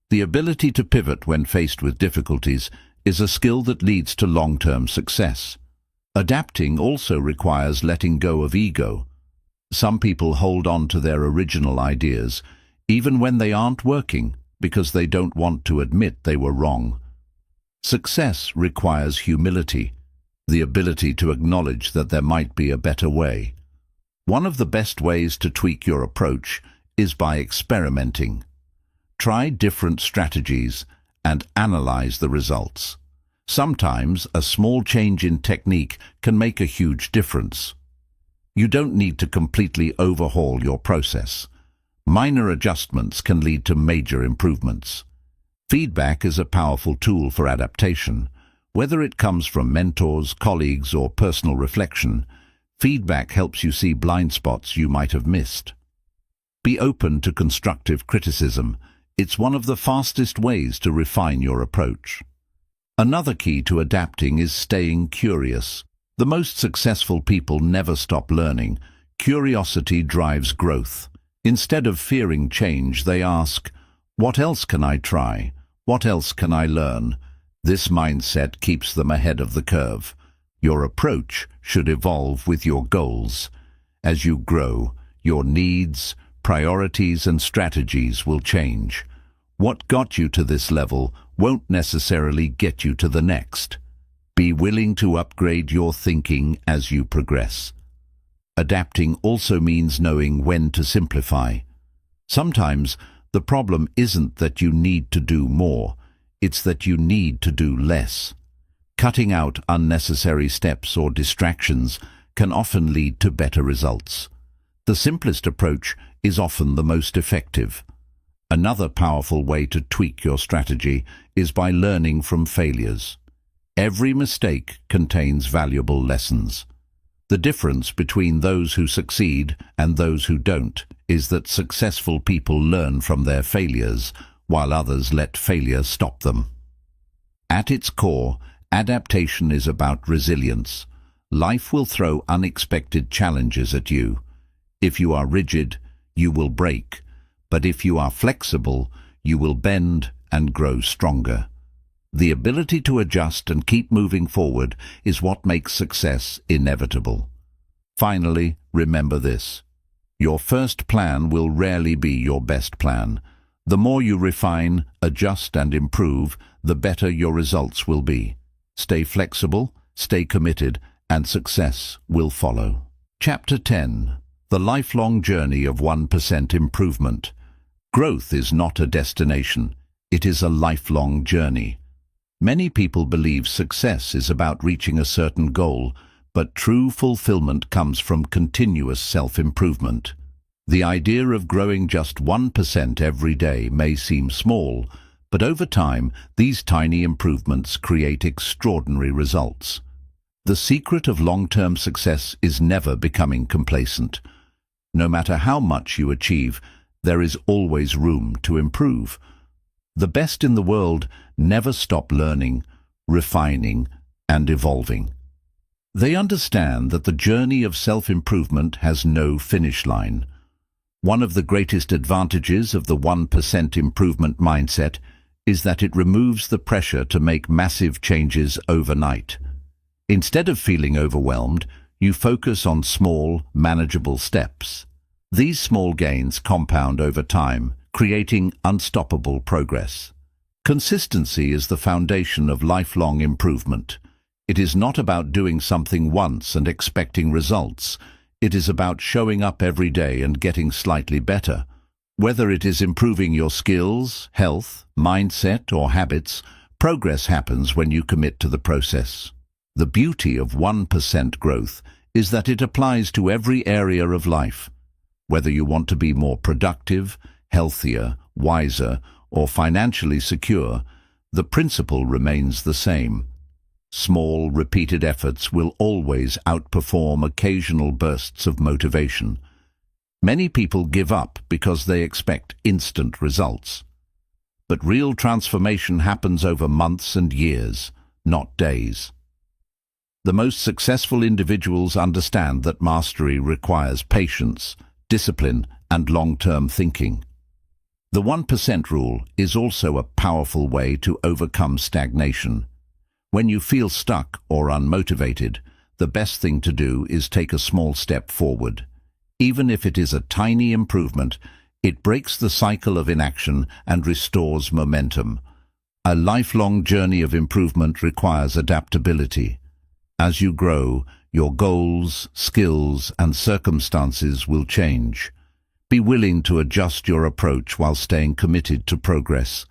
The ability to pivot when faced with difficulties is a skill that leads to long-term success. Adapting also requires letting go of ego. Some people hold on to their original ideas, even when they aren't working, because they don't want to admit they were wrong. Success requires humility, the ability to acknowledge that there might be a better way. One of the best ways to tweak your approach is by experimenting. Try different strategies and analyze the results. Sometimes a small change in technique can make a huge difference. You don't need to completely overhaul your process. Minor adjustments can lead to major improvements. Feedback is a powerful tool for adaptation. Whether it comes from mentors, colleagues, or personal reflection, feedback helps you see blind spots you might have missed. Be open to constructive criticism. It's one of the fastest ways to refine your approach. Another key to adapting is staying curious. The most successful people never stop learning. Curiosity drives growth. Instead of fearing change, they ask, "What else can I try? What else can I learn?" This mindset keeps them ahead of the curve. Your approach should evolve with your goals. As you grow, your needs, priorities, and strategies will change. What got you to this level won't necessarily get you to the next. Be willing to upgrade your thinking as you progress. Adapting also means knowing when to simplify. Sometimes the problem isn't that you need to do more, it's that you need to do less. Cutting out unnecessary steps or distractions can often lead to better results. The simplest approach is often the most effective. Another powerful way to tweak your strategy is by learning from failures. Every mistake contains valuable lessons. The difference between those who succeed and those who don't is that successful people learn from their failures, while others let failure stop them. At its core, adaptation is about resilience. Life will throw unexpected challenges at you. If you are rigid, you will break, but if you are flexible, you will bend and grow stronger. The ability to adjust and keep moving forward is what makes success inevitable. Finally, remember this. Your first plan will rarely be your best plan. The more you refine, adjust, and improve, the better your results will be. Stay flexible, stay committed, and success will follow. Chapter 10. The Lifelong Journey of 1% Improvement. Growth is not a destination. It is a lifelong journey. Many people believe success is about reaching a certain goal, but true fulfillment comes from continuous self-improvement. The idea of growing just 1% every day may seem small, but over time, these tiny improvements create extraordinary results. The secret of long-term success is never becoming complacent. No matter how much you achieve, there is always room to improve. The best in the world never stop learning, refining, and evolving. They understand that the journey of self-improvement has no finish line. One of the greatest advantages of the 1% improvement mindset is that it removes the pressure to make massive changes overnight. Instead of feeling overwhelmed, you focus on small, manageable steps. These small gains compound over time, creating unstoppable progress. Consistency is the foundation of lifelong improvement. It is not about doing something once and expecting results. It is about showing up every day and getting slightly better. Whether it is improving your skills, health, mindset, or habits, progress happens when you commit to the process. The beauty of 1% growth is that it applies to every area of life. Whether you want to be more productive, healthier, wiser, or financially secure, The principle remains the same. Small, repeated efforts will always outperform occasional bursts of motivation. Many people give up because they expect instant results. But real transformation happens over months and years, not days. The most successful individuals understand that mastery requires patience, discipline, and long-term thinking. The 1% rule is also a powerful way to overcome stagnation. When you feel stuck or unmotivated, the best thing to do is take a small step forward. Even if it is a tiny improvement, it breaks the cycle of inaction and restores momentum. A lifelong journey of improvement requires adaptability. As you grow, your goals, skills, and circumstances will change. Be willing to adjust your approach while staying committed to progress.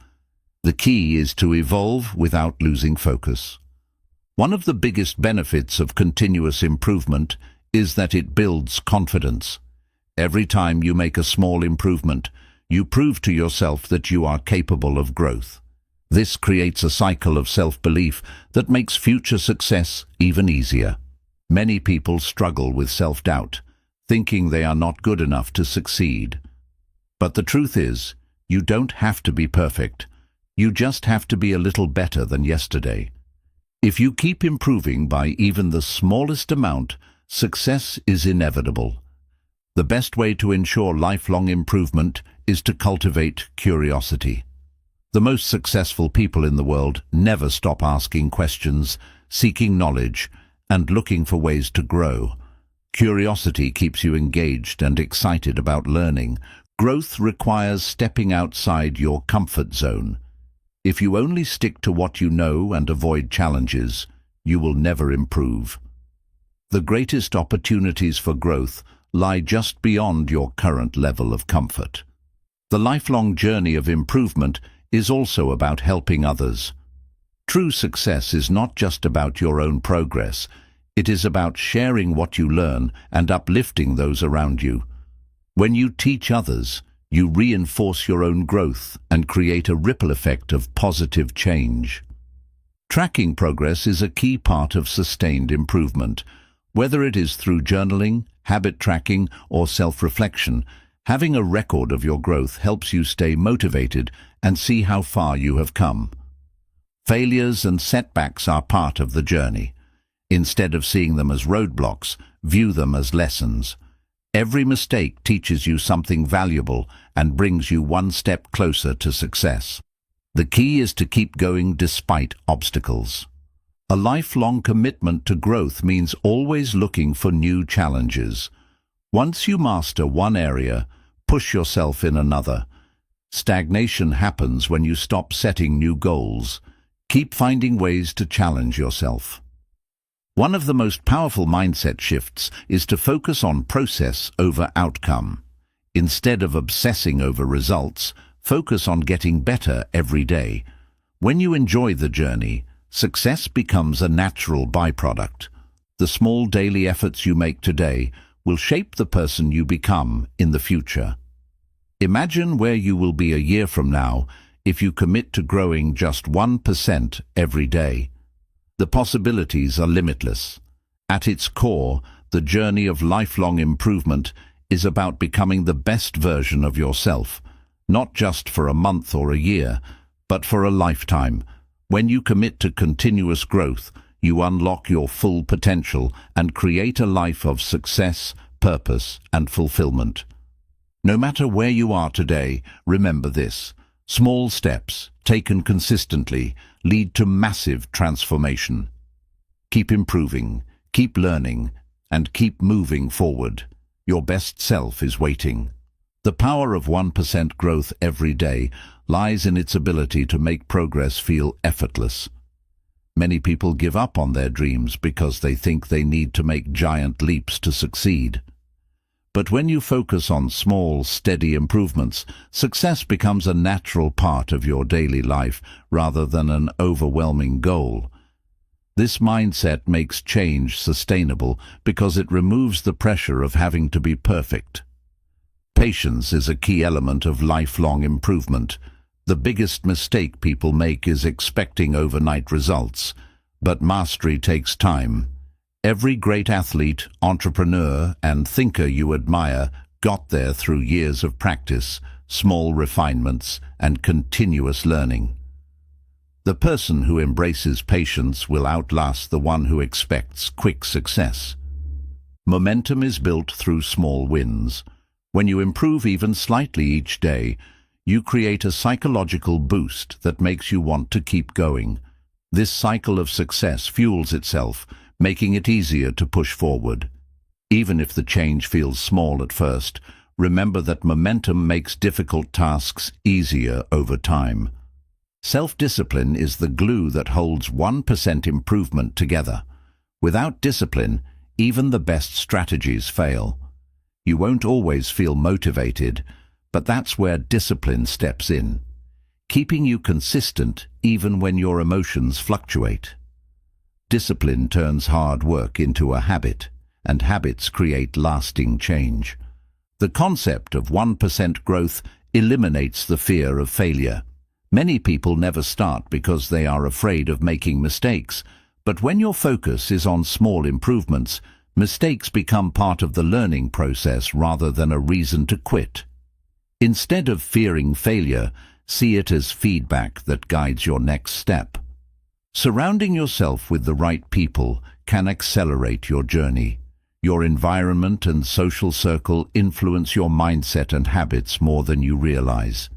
The key is to evolve without losing focus. One of the biggest benefits of continuous improvement is that it builds confidence. Every time you make a small improvement, you prove to yourself that you are capable of growth. This creates a cycle of self-belief that makes future success even easier. Many people struggle with self-doubt, thinking they are not good enough to succeed. But the truth is, you don't have to be perfect. You just have to be a little better than yesterday. If you keep improving by even the smallest amount, success is inevitable. The best way to ensure lifelong improvement is to cultivate curiosity. The most successful people in the world never stop asking questions, seeking knowledge, and looking for ways to grow. Curiosity keeps you engaged and excited about learning. Growth requires stepping outside your comfort zone. If you only stick to what you know and avoid challenges, you will never improve. The greatest opportunities for growth lie just beyond your current level of comfort. The lifelong journey of improvement is also about helping others. True success is not just about your own progress. It is about sharing what you learn and uplifting those around you. When you teach others, you reinforce your own growth and create a ripple effect of positive change. Tracking progress is a key part of sustained improvement. Whether it is through journaling, habit tracking, or self-reflection, having a record of your growth helps you stay motivated and see how far you have come. Failures and setbacks are part of the journey. Instead of seeing them as roadblocks, view them as lessons. Every mistake teaches you something valuable and brings you one step closer to success. The key is to keep going despite obstacles. A lifelong commitment to growth means always looking for new challenges. Once you master one area, push yourself in another. Stagnation happens when you stop setting new goals. Keep finding ways to challenge yourself. One of the most powerful mindset shifts is to focus on process over outcome. Instead of obsessing over results, focus on getting better every day. When you enjoy the journey, success becomes a natural byproduct. The small daily efforts you make today will shape the person you become in the future. Imagine where you will be a year from now if you commit to growing just 1% every day. The possibilities are limitless. At its core, the journey of lifelong improvement is about becoming the best version of yourself, not just for a month or a year, but for a lifetime. When you commit to continuous growth, you unlock your full potential and create a life of success, purpose, and fulfillment. No matter where you are today, remember this: small steps, taken consistently, lead to massive transformation. Keep improving, keep learning, and keep moving forward. Your best self is waiting. The power of 1% growth every day lies in its ability to make progress feel effortless. Many people give up on their dreams because they think they need to make giant leaps to succeed. But when you focus on small, steady improvements, success becomes a natural part of your daily life rather than an overwhelming goal. This mindset makes change sustainable because it removes the pressure of having to be perfect. Patience is a key element of lifelong improvement. The biggest mistake people make is expecting overnight results, but mastery takes time. Every great athlete, entrepreneur, and thinker you admire got there through years of practice, small refinements, and continuous learning. The person who embraces patience will outlast the one who expects quick success. Momentum is built through small wins. When you improve even slightly each day, you create a psychological boost that makes you want to keep going. This cycle of success fuels itself, making it easier to push forward. Even if the change feels small at first, remember that momentum makes difficult tasks easier over time. Self-discipline is the glue that holds 1% improvement together. Without discipline, even the best strategies fail. You won't always feel motivated, but that's where discipline steps in, keeping you consistent even when your emotions fluctuate. Discipline turns hard work into a habit, and habits create lasting change. The concept of 1% growth eliminates the fear of failure. Many people never start because they are afraid of making mistakes, but when your focus is on small improvements, mistakes become part of the learning process rather than a reason to quit. Instead of fearing failure, see it as feedback that guides your next step. Surrounding yourself with the right people can accelerate your journey. Your environment and social circle influence your mindset and habits more than you realize.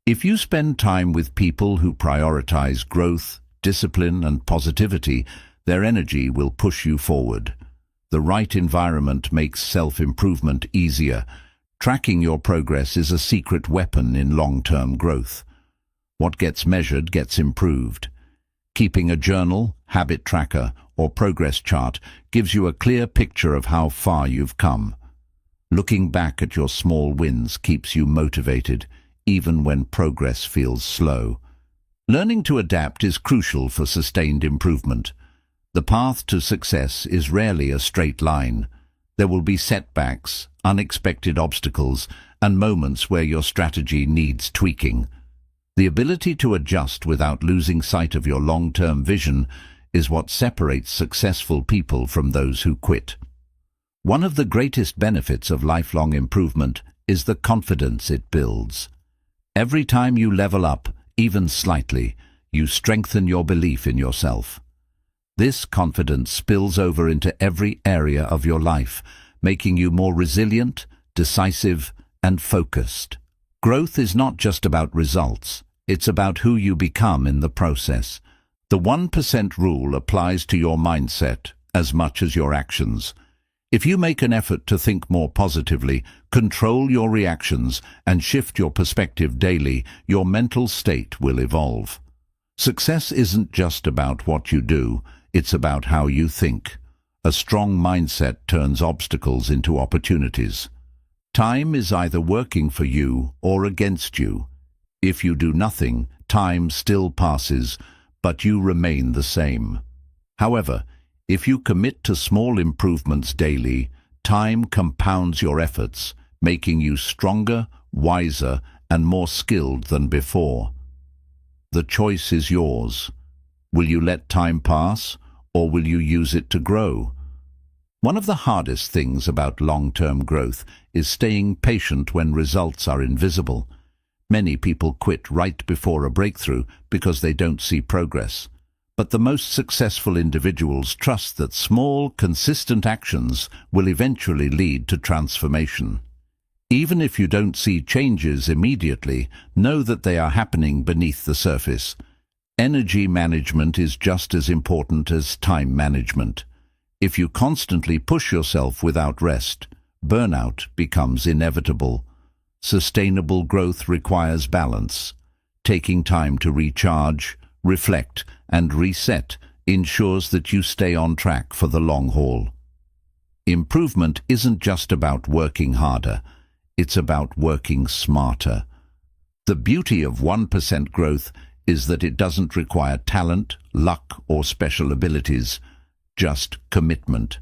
If you spend time with people who prioritize growth, discipline, and positivity, their energy will push you forward. The right environment makes self-improvement easier. Tracking your progress is a secret weapon in long-term growth. What gets measured gets improved. Keeping a journal, habit tracker, or progress chart gives you a clear picture of how far you've come. Looking back at your small wins keeps you motivated, even when progress feels slow. Learning to adapt is crucial for sustained improvement. The path to success is rarely a straight line. There will be setbacks, unexpected obstacles, and moments where your strategy needs tweaking. The ability to adjust without losing sight of your long-term vision is what separates successful people from those who quit. One of the greatest benefits of lifelong improvement is the confidence it builds. Every time you level up, even slightly, you strengthen your belief in yourself. This confidence spills over into every area of your life, making you more resilient, decisive, and focused. Growth is not just about results, it's about who you become in the process. The 1% rule applies to your mindset as much as your actions. If you make an effort to think more positively, control your reactions, and shift your perspective daily, your mental state will evolve. Success isn't just about what you do, it's about how you think. A strong mindset turns obstacles into opportunities. Time is either working for you or against you. If you do nothing, time still passes, but you remain the same. However, if you commit to small improvements daily, time compounds your efforts, making you stronger, wiser, and more skilled than before. The choice is yours. Will you let time pass, or will you use it to grow? One of the hardest things about long-term growth is staying patient when results are invisible. Many people quit right before a breakthrough because they don't see progress. But the most successful individuals trust that small, consistent actions will eventually lead to transformation. Even if you don't see changes immediately, know that they are happening beneath the surface. Energy management is just as important as time management. If you constantly push yourself without rest, burnout becomes inevitable. Sustainable growth requires balance. Taking time to recharge, reflect, and reset ensures that you stay on track for the long haul. Improvement isn't just about working harder, it's about working smarter. The beauty of 1% growth is that it doesn't require talent, luck, or special abilities, just commitment.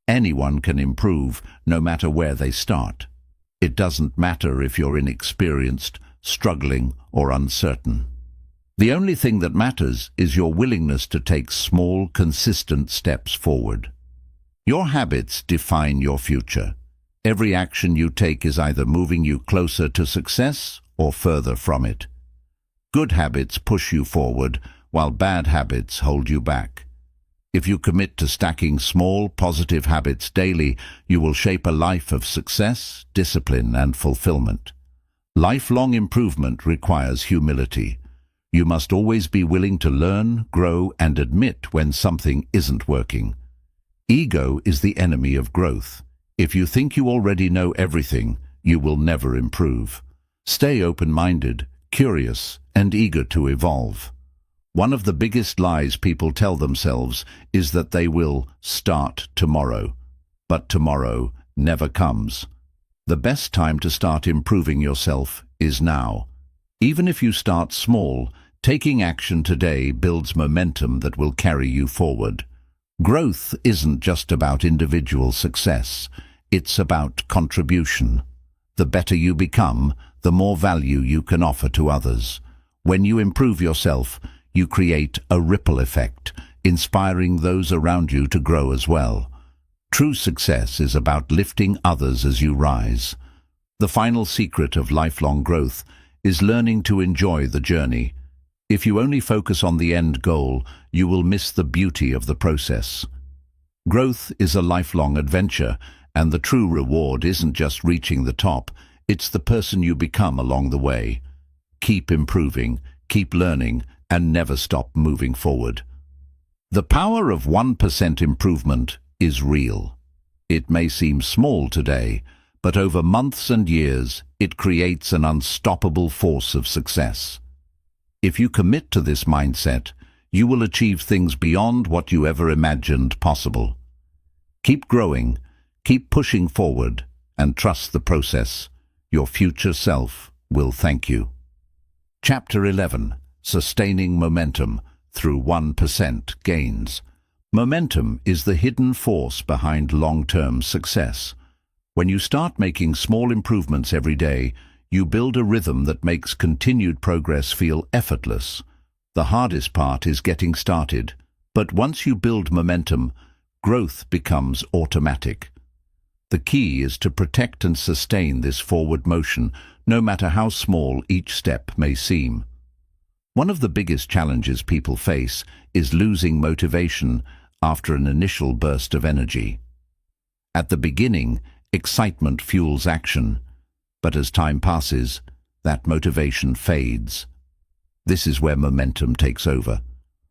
Anyone can improve, no matter where they start. It doesn't matter if you're inexperienced, struggling, or uncertain. The only thing that matters is your willingness to take small, consistent steps forward. Your habits define your future. Every action you take is either moving you closer to success or further from it. Good habits push you forward, while bad habits hold you back. If you commit to stacking small, positive habits daily, you will shape a life of success, discipline, and fulfillment. Lifelong improvement requires humility. You must always be willing to learn, grow, and admit when something isn't working. Ego is the enemy of growth. If you think you already know everything, you will never improve. Stay open-minded, curious, and eager to evolve. One of the biggest lies people tell themselves is that they will start tomorrow. But tomorrow never comes. The best time to start improving yourself is now. Even if you start small, taking action today builds momentum that will carry you forward. Growth isn't just about individual success. It's about contribution. The better you become, the more value you can offer to others. When you improve yourself, you create a ripple effect, inspiring those around you to grow as well. True success is about lifting others as you rise. The final secret of lifelong growth is learning to enjoy the journey. If you only focus on the end goal, you will miss the beauty of the process. Growth is a lifelong adventure, and the true reward isn't just reaching the top, it's the person you become along the way. Keep improving, keep learning, and never stop moving forward. The power of 1% improvement is real. It may seem small today, but over months and years, it creates an unstoppable force of success. If you commit to this mindset, you will achieve things beyond what you ever imagined possible. Keep growing, keep pushing forward, and trust the process. Your future self will thank you. Chapter 11. Sustaining momentum through 1% gains. Momentum is the hidden force behind long-term success. When you start making small improvements every day, you build a rhythm that makes continued progress feel effortless. The hardest part is getting started, but once you build momentum, growth becomes automatic. The key is to protect and sustain this forward motion, no matter how small each step may seem. One of the biggest challenges people face is losing motivation after an initial burst of energy. At the beginning, excitement fuels action, but as time passes, that motivation fades. This is where momentum takes over.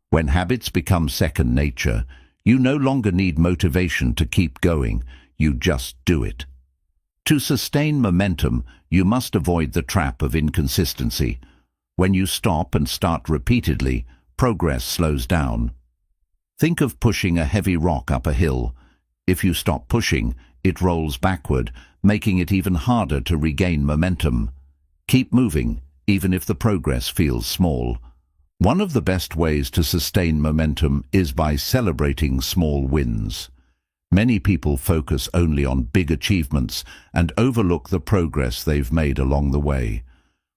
When habits become second nature, you no longer need motivation to keep going, you just do it. To sustain momentum, you must avoid the trap of inconsistency. When you stop and start repeatedly, progress slows down. Think of pushing a heavy rock up a hill. If you stop pushing, it rolls backward, making it even harder to regain momentum. Keep moving, even if the progress feels small. One of the best ways to sustain momentum is by celebrating small wins. Many people focus only on big achievements and overlook the progress they've made along the way.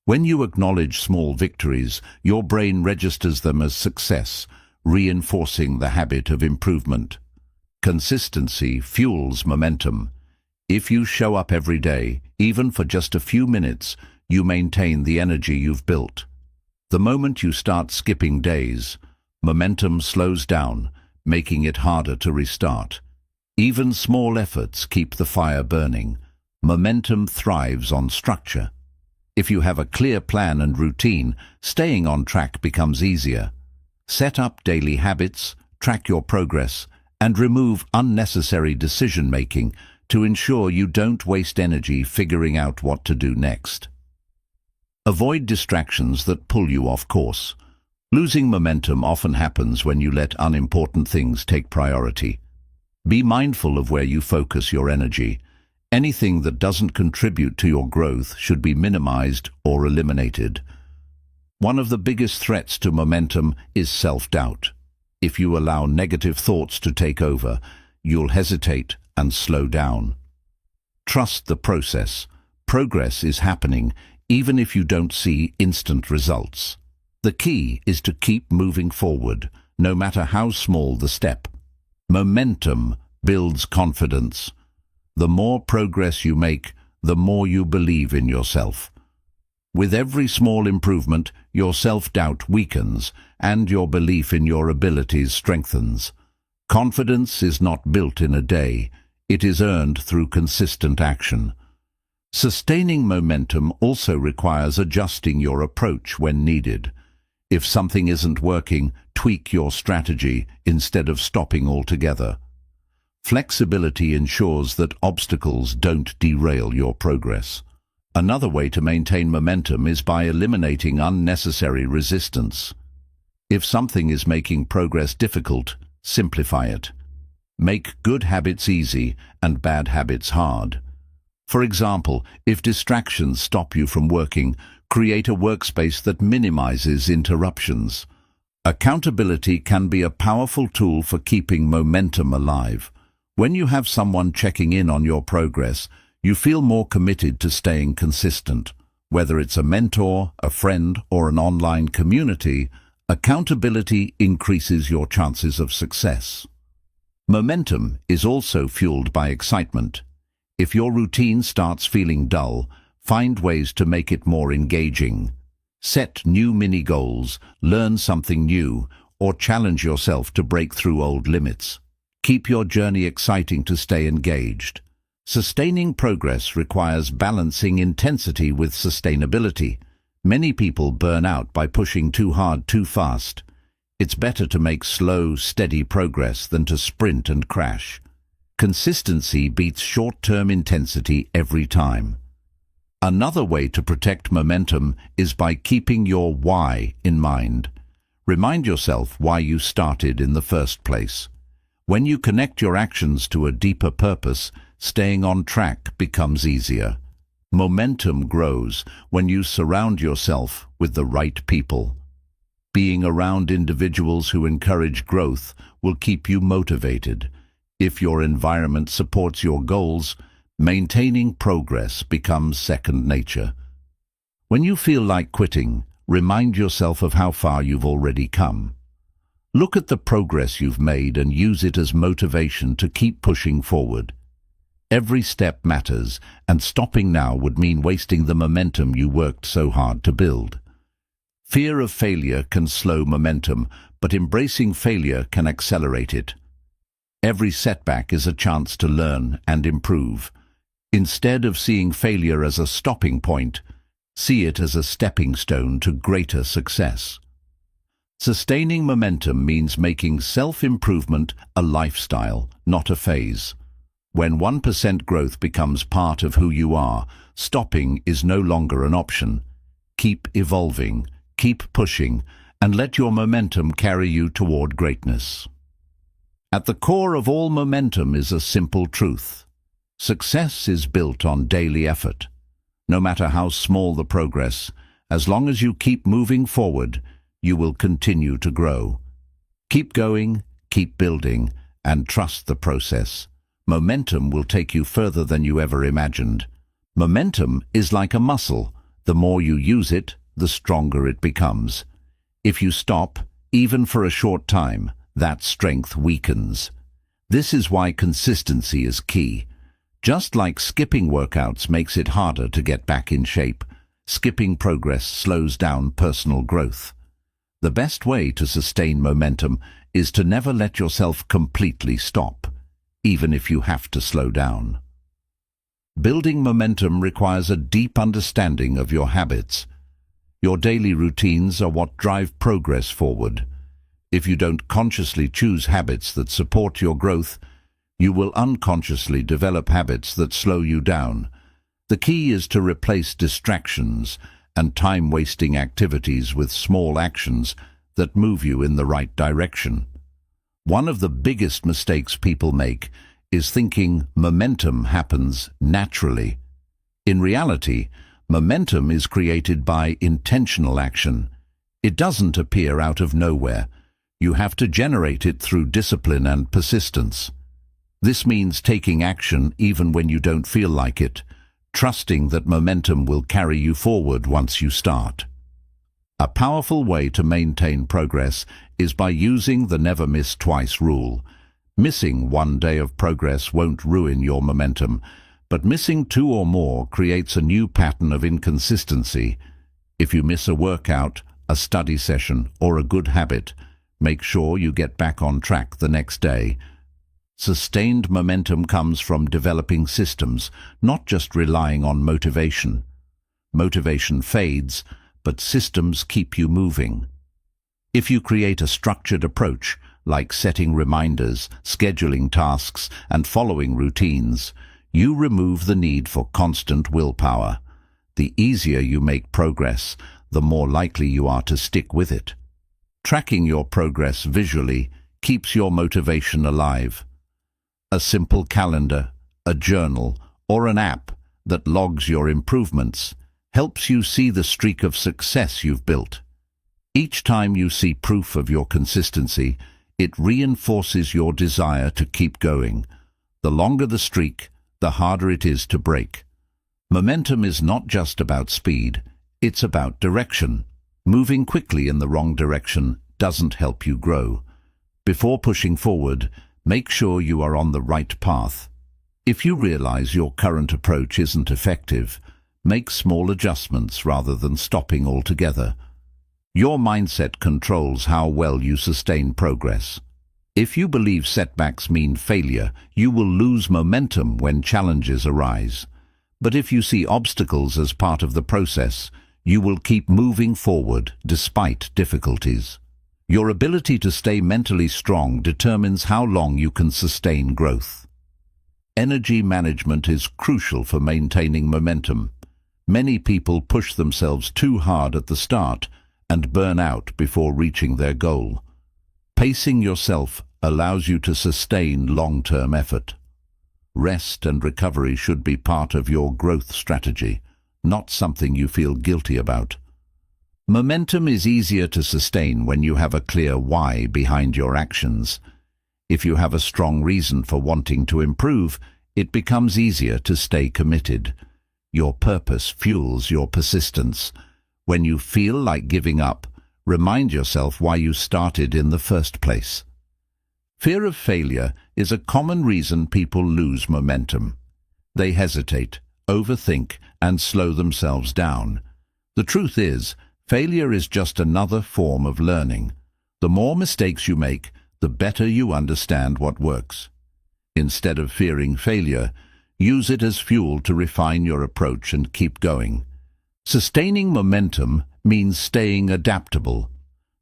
When you acknowledge small victories, your brain registers them as success, reinforcing the habit of improvement. Consistency fuels momentum. If you show up every day, even for just a few minutes, you maintain the energy you've built. The moment you start skipping days, momentum slows down, making it harder to restart. Even small efforts keep the fire burning. Momentum thrives on structure. If you have a clear plan and routine, staying on track becomes easier. Set up daily habits, track your progress, and remove unnecessary decision-making to ensure you don't waste energy figuring out what to do next. Avoid distractions that pull you off course. Losing momentum often happens when you let unimportant things take priority. Be mindful of where you focus your energy. Anything that doesn't contribute to your growth should be minimized or eliminated. One of the biggest threats to momentum is self-doubt. If you allow negative thoughts to take over, you'll hesitate and slow down. Trust the process. Progress is happening even if you don't see instant results. The key is to keep moving forward, no matter how small the step. Momentum builds confidence. The more progress you make, the more you believe in yourself. With every small improvement, your self-doubt weakens and your belief in your abilities strengthens. Confidence is not built in a day. It is earned through consistent action. Sustaining momentum also requires adjusting your approach when needed. If something isn't working, tweak your strategy instead of stopping altogether. Flexibility ensures that obstacles don't derail your progress. Another way to maintain momentum is by eliminating unnecessary resistance. If something is making progress difficult, simplify it. Make good habits easy and bad habits hard. For example, if distractions stop you from working, create a workspace that minimizes interruptions. Accountability can be a powerful tool for keeping momentum alive. When you have someone checking in on your progress, you feel more committed to staying consistent. Whether it's a mentor, a friend, or an online community, accountability increases your chances of success. Momentum is also fueled by excitement. If your routine starts feeling dull, find ways to make it more engaging. Set new mini-goals, learn something new, or challenge yourself to break through old limits. Keep your journey exciting to stay engaged. Sustaining progress requires balancing intensity with sustainability. Many people burn out by pushing too hard too fast. It's better to make slow, steady progress than to sprint and crash. Consistency beats short-term intensity every time. Another way to protect momentum is by keeping your why in mind. Remind yourself why you started in the first place. When you connect your actions to a deeper purpose, staying on track becomes easier. Momentum grows when you surround yourself with the right people. Being around individuals who encourage growth will keep you motivated. If your environment supports your goals, maintaining progress becomes second nature. When you feel like quitting, remind yourself of how far you've already come. Look at the progress you've made and use it as motivation to keep pushing forward. Every step matters, and stopping now would mean wasting the momentum you worked so hard to build. Fear of failure can slow momentum, but embracing failure can accelerate it. Every setback is a chance to learn and improve. Instead of seeing failure as a stopping point, see it as a stepping stone to greater success. Sustaining momentum means making self-improvement a lifestyle, not a phase. When 1% growth becomes part of who you are, stopping is no longer an option. Keep evolving, keep pushing, and let your momentum carry you toward greatness. At the core of all momentum is a simple truth. Success is built on daily effort. No matter how small the progress, as long as you keep moving forward, you will continue to grow. Keep going, keep building, and trust the process. Momentum will take you further than you ever imagined. Momentum is like a muscle. The more you use it, the stronger it becomes. If you stop, even for a short time, that strength weakens. This is why consistency is key. Just like skipping workouts makes it harder to get back in shape, skipping progress slows down personal growth. The best way to sustain momentum is to never let yourself completely stop, even if you have to slow down. Building momentum requires a deep understanding of your habits. Your daily routines are what drive progress forward. If you don't consciously choose habits that support your growth, you will unconsciously develop habits that slow you down. The key is to replace distractions and time-wasting activities with small actions that move you in the right direction. One of the biggest mistakes people make is thinking momentum happens naturally. In reality, momentum is created by intentional action. It doesn't appear out of nowhere. You have to generate it through discipline and persistence. This means taking action even when you don't feel like it, trusting that momentum will carry you forward once you start. A powerful way to maintain progress is by using the never miss twice rule. Missing one day of progress won't ruin your momentum, but missing two or more creates a new pattern of inconsistency. If you miss a workout, a study session, or a good habit, make sure you get back on track the next day. Sustained momentum comes from developing systems, not just relying on motivation. Motivation fades, but systems keep you moving. If you create a structured approach, like setting reminders, scheduling tasks, and following routines, you remove the need for constant willpower. The easier you make progress, the more likely you are to stick with it. Tracking your progress visually keeps your motivation alive. A simple calendar, a journal, or an app that logs your improvements helps you see the streak of success you've built. Each time you see proof of your consistency, it reinforces your desire to keep going. The longer the streak, the harder it is to break. Momentum is not just about speed, it's about direction. Moving quickly in the wrong direction doesn't help you grow. Before pushing forward, make sure you are on the right path. If you realize your current approach isn't effective, make small adjustments rather than stopping altogether. Your mindset controls how well you sustain progress. If you believe setbacks mean failure, you will lose momentum when challenges arise. But if you see obstacles as part of the process, you will keep moving forward despite difficulties. Your ability to stay mentally strong determines how long you can sustain growth. Energy management is crucial for maintaining momentum. Many people push themselves too hard at the start and burn out before reaching their goal. Pacing yourself allows you to sustain long-term effort. Rest and recovery should be part of your growth strategy, not something you feel guilty about. Momentum is easier to sustain when you have a clear why behind your actions. If you have a strong reason for wanting to improve, it becomes easier to stay committed. Your purpose fuels your persistence. When you feel like giving up, remind yourself why you started in the first place. Fear of failure is a common reason people lose momentum. They hesitate, overthink, and slow themselves down. The truth is, failure is just another form of learning. The more mistakes you make, the better you understand what works. Instead of fearing failure, use it as fuel to refine your approach and keep going. Sustaining momentum means staying adaptable.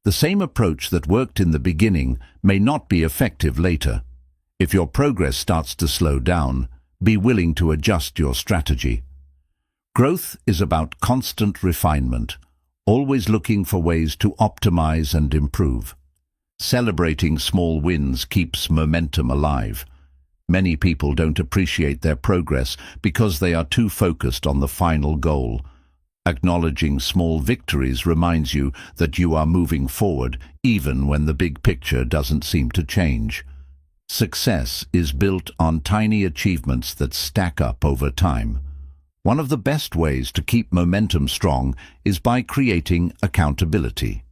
The same approach that worked in the beginning may not be effective later. If your progress starts to slow down, be willing to adjust your strategy. Growth is about constant refinement, always looking for ways to optimize and improve. Celebrating small wins keeps momentum alive. Many people don't appreciate their progress because they are too focused on the final goal. Acknowledging small victories reminds you that you are moving forward even when the big picture doesn't seem to change. Success is built on tiny achievements that stack up over time. One of the best ways to keep momentum strong is by creating accountability.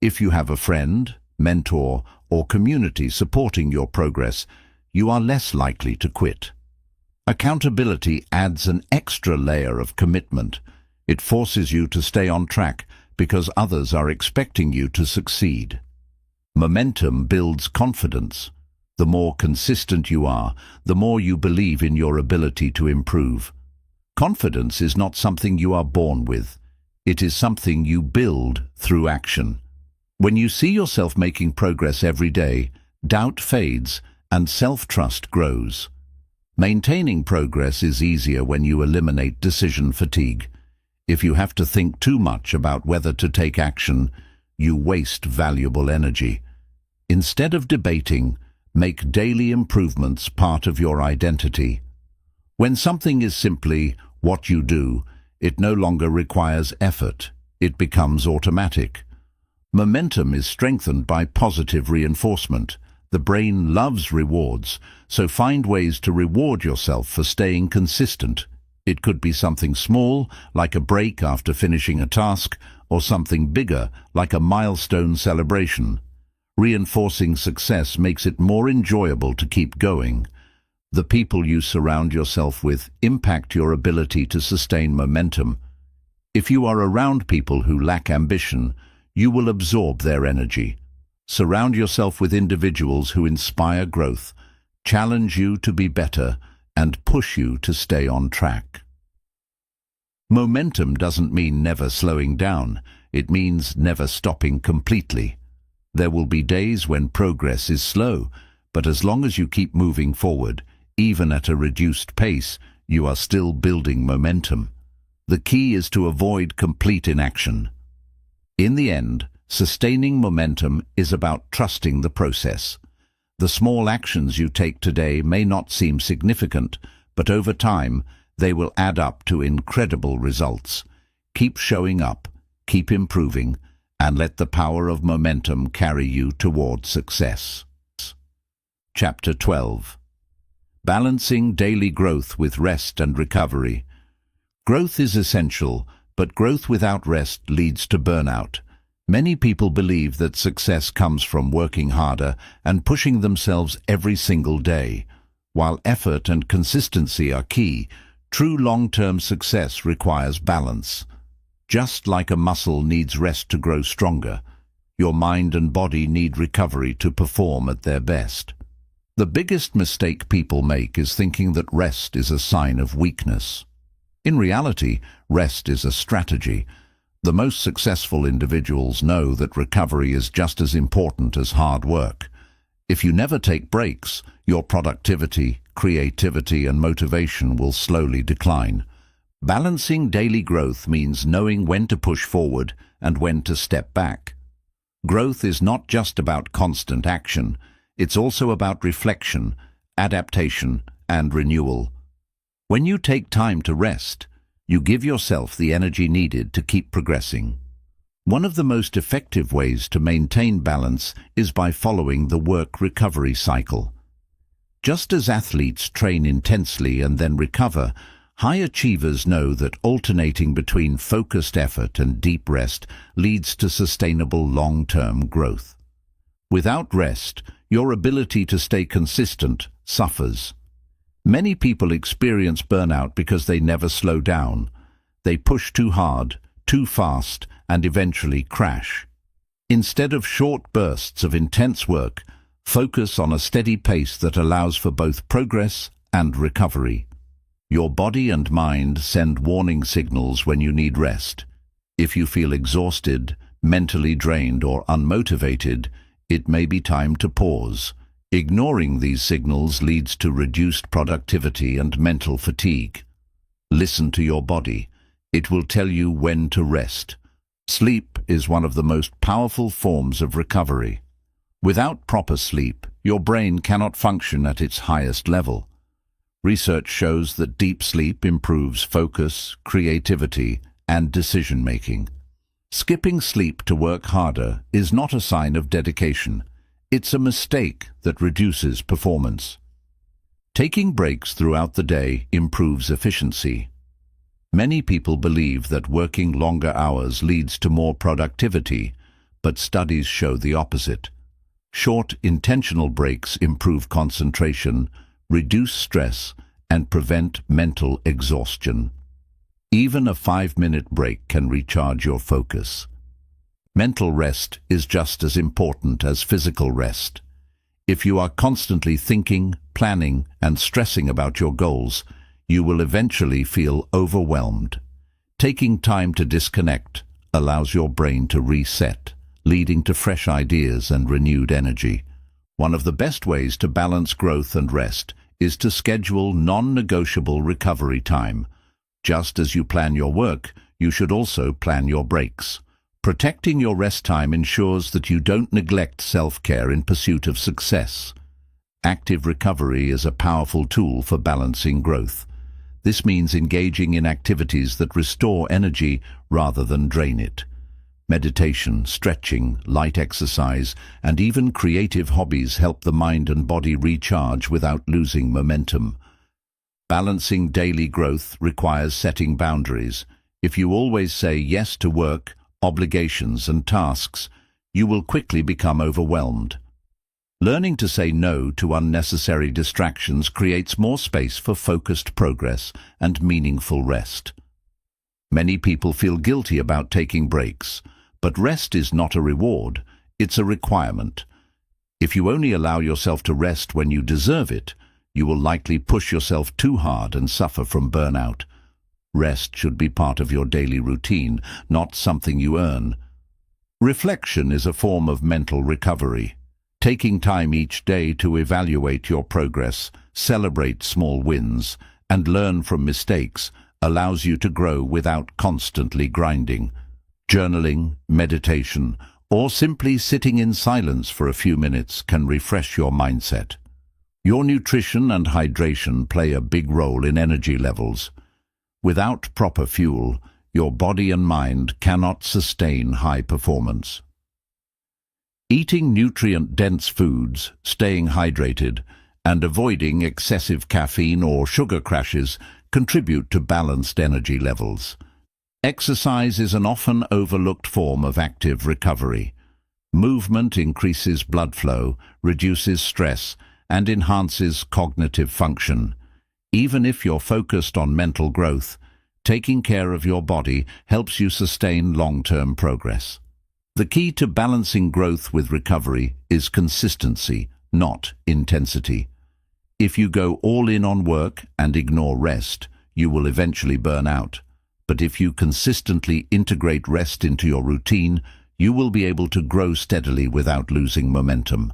If you have a friend, mentor, or community supporting your progress, you are less likely to quit. Accountability adds an extra layer of commitment. It forces you to stay on track because others are expecting you to succeed. Momentum builds confidence. The more consistent you are, the more you believe in your ability to improve. Confidence is not something you are born with. It is something you build through action. When you see yourself making progress every day, doubt fades and self-trust grows. Maintaining progress is easier when you eliminate decision fatigue. If you have to think too much about whether to take action, you waste valuable energy. Instead of debating, make daily improvements part of your identity. When something is simply what you do, it no longer requires effort. It becomes automatic. Momentum is strengthened by positive reinforcement. The brain loves rewards, so find ways to reward yourself for staying consistent. It could be something small, like a break after finishing a task, or something bigger, like a milestone celebration. Reinforcing success makes it more enjoyable to keep going. The people you surround yourself with impact your ability to sustain momentum. If you are around people who lack ambition, you will absorb their energy. Surround yourself with individuals who inspire growth, challenge you to be better, and push you to stay on track. Momentum doesn't mean never slowing down. It means never stopping completely. There will be days when progress is slow, but as long as you keep moving forward, even at a reduced pace, you are still building momentum. The key is to avoid complete inaction. In the end, sustaining momentum is about trusting the process. The small actions you take today may not seem significant, but over time, they will add up to incredible results. Keep showing up, keep improving, and let the power of momentum carry you toward success. Chapter 12. Balancing daily growth with rest and recovery. Growth is essential, but growth without rest leads to burnout. Many people believe that success comes from working harder and pushing themselves every single day. While effort and consistency are key, true long-term success requires balance. Just like a muscle needs rest to grow stronger, your mind and body need recovery to perform at their best. The biggest mistake people make is thinking that rest is a sign of weakness. In reality, rest is a strategy. The most successful individuals know that recovery is just as important as hard work. If you never take breaks, your productivity, creativity, and motivation will slowly decline. Balancing daily growth means knowing when to push forward and when to step back. Growth is not just about constant action. It's also about reflection, adaptation, and renewal. When you take time to rest, you give yourself the energy needed to keep progressing. One of the most effective ways to maintain balance is by following the work-recovery cycle. Just as athletes train intensely and then recover, high achievers know that alternating between focused effort and deep rest leads to sustainable long-term growth. Without rest, your ability to stay consistent suffers. Many people experience burnout because they never slow down. They push too hard, too fast, and eventually crash. Instead of short bursts of intense work, focus on a steady pace that allows for both progress and recovery. Your body and mind send warning signals when you need rest. If you feel exhausted, mentally drained, or unmotivated, it may be time to pause. Ignoring these signals leads to reduced productivity and mental fatigue. Listen to your body. It will tell you when to rest. Sleep is one of the most powerful forms of recovery. Without proper sleep, your brain cannot function at its highest level. Research shows that deep sleep improves focus, creativity, and decision-making. Skipping sleep to work harder is not a sign of dedication. It's a mistake that reduces performance. Taking breaks throughout the day improves efficiency. Many people believe that working longer hours leads to more productivity, but studies show the opposite. Short, intentional breaks improve concentration, reduce stress, and prevent mental exhaustion. Even a 5-minute break can recharge your focus. Mental rest is just as important as physical rest. If you are constantly thinking, planning, and stressing about your goals, you will eventually feel overwhelmed. Taking time to disconnect allows your brain to reset, leading to fresh ideas and renewed energy. One of the best ways to balance growth and rest is to schedule non-negotiable recovery time. Just as you plan your work, you should also plan your breaks. Protecting your rest time ensures that you don't neglect self-care in pursuit of success. Active recovery is a powerful tool for balancing growth. This means engaging in activities that restore energy rather than drain it. Meditation, stretching, light exercise, and even creative hobbies help the mind and body recharge without losing momentum. Balancing daily growth requires setting boundaries. If you always say yes to work, obligations and tasks, you will quickly become overwhelmed. Learning to say no to unnecessary distractions creates more space for focused progress and meaningful rest. Many people feel guilty about taking breaks, but rest is not a reward, it's a requirement. If you only allow yourself to rest when you deserve it, you will likely push yourself too hard and suffer from burnout. Rest should be part of your daily routine, not something you earn. Reflection is a form of mental recovery. Taking time each day to evaluate your progress, celebrate small wins, and learn from mistakes allows you to grow without constantly grinding. Journaling, meditation, or simply sitting in silence for a few minutes can refresh your mindset. Your nutrition and hydration play a big role in energy levels. Without proper fuel, your body and mind cannot sustain high performance. Eating nutrient-dense foods, staying hydrated, and avoiding excessive caffeine or sugar crashes contribute to balanced energy levels. Exercise is an often overlooked form of active recovery. Movement increases blood flow, reduces stress, and enhances cognitive function. Even if you're focused on mental growth, taking care of your body helps you sustain long-term progress. The key to balancing growth with recovery is consistency, not intensity. If you go all in on work and ignore rest, you will eventually burn out. But if you consistently integrate rest into your routine, you will be able to grow steadily without losing momentum.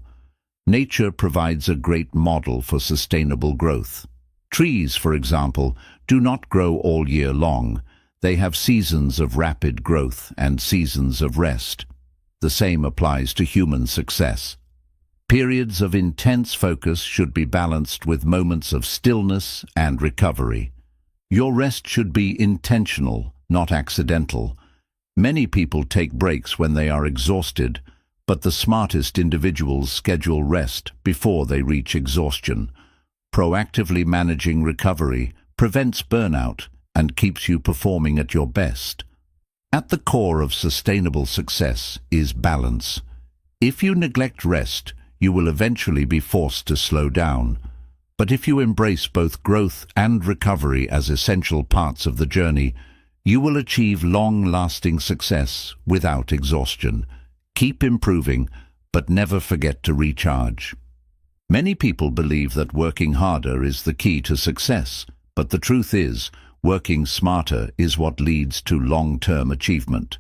Nature provides a great model for sustainable growth. Trees, for example, do not grow all year long. They have seasons of rapid growth and seasons of rest. The same applies to human success. Periods of intense focus should be balanced with moments of stillness and recovery. Your rest should be intentional, not accidental. Many people take breaks when they are exhausted, but the smartest individuals schedule rest before they reach exhaustion. Proactively managing recovery prevents burnout and keeps you performing at your best. At the core of sustainable success is balance. If you neglect rest, you will eventually be forced to slow down. But if you embrace both growth and recovery as essential parts of the journey, you will achieve long-lasting success without exhaustion. Keep improving, but never forget to recharge. Many people believe that working harder is the key to success, but the truth is, working smarter is what leads to long-term achievement.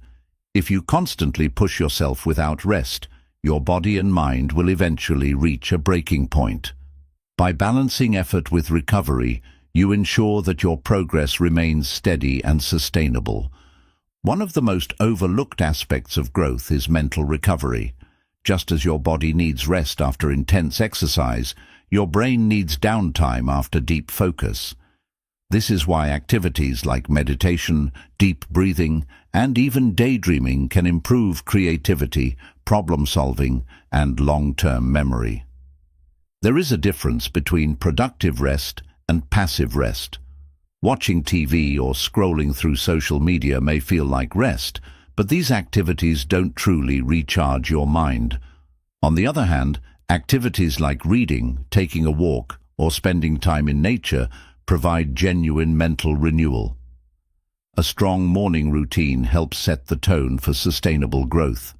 If you constantly push yourself without rest, your body and mind will eventually reach a breaking point. By balancing effort with recovery, you ensure that your progress remains steady and sustainable. One of the most overlooked aspects of growth is mental recovery. Just as your body needs rest after intense exercise, your brain needs downtime after deep focus. This is why activities like meditation, deep breathing, and even daydreaming can improve creativity, problem-solving, and long-term memory. There is a difference between productive rest and passive rest. Watching TV or scrolling through social media may feel like rest, but these activities don't truly recharge your mind. On the other hand, activities like reading, taking a walk, or spending time in nature provide genuine mental renewal. A strong morning routine helps set the tone for sustainable growth.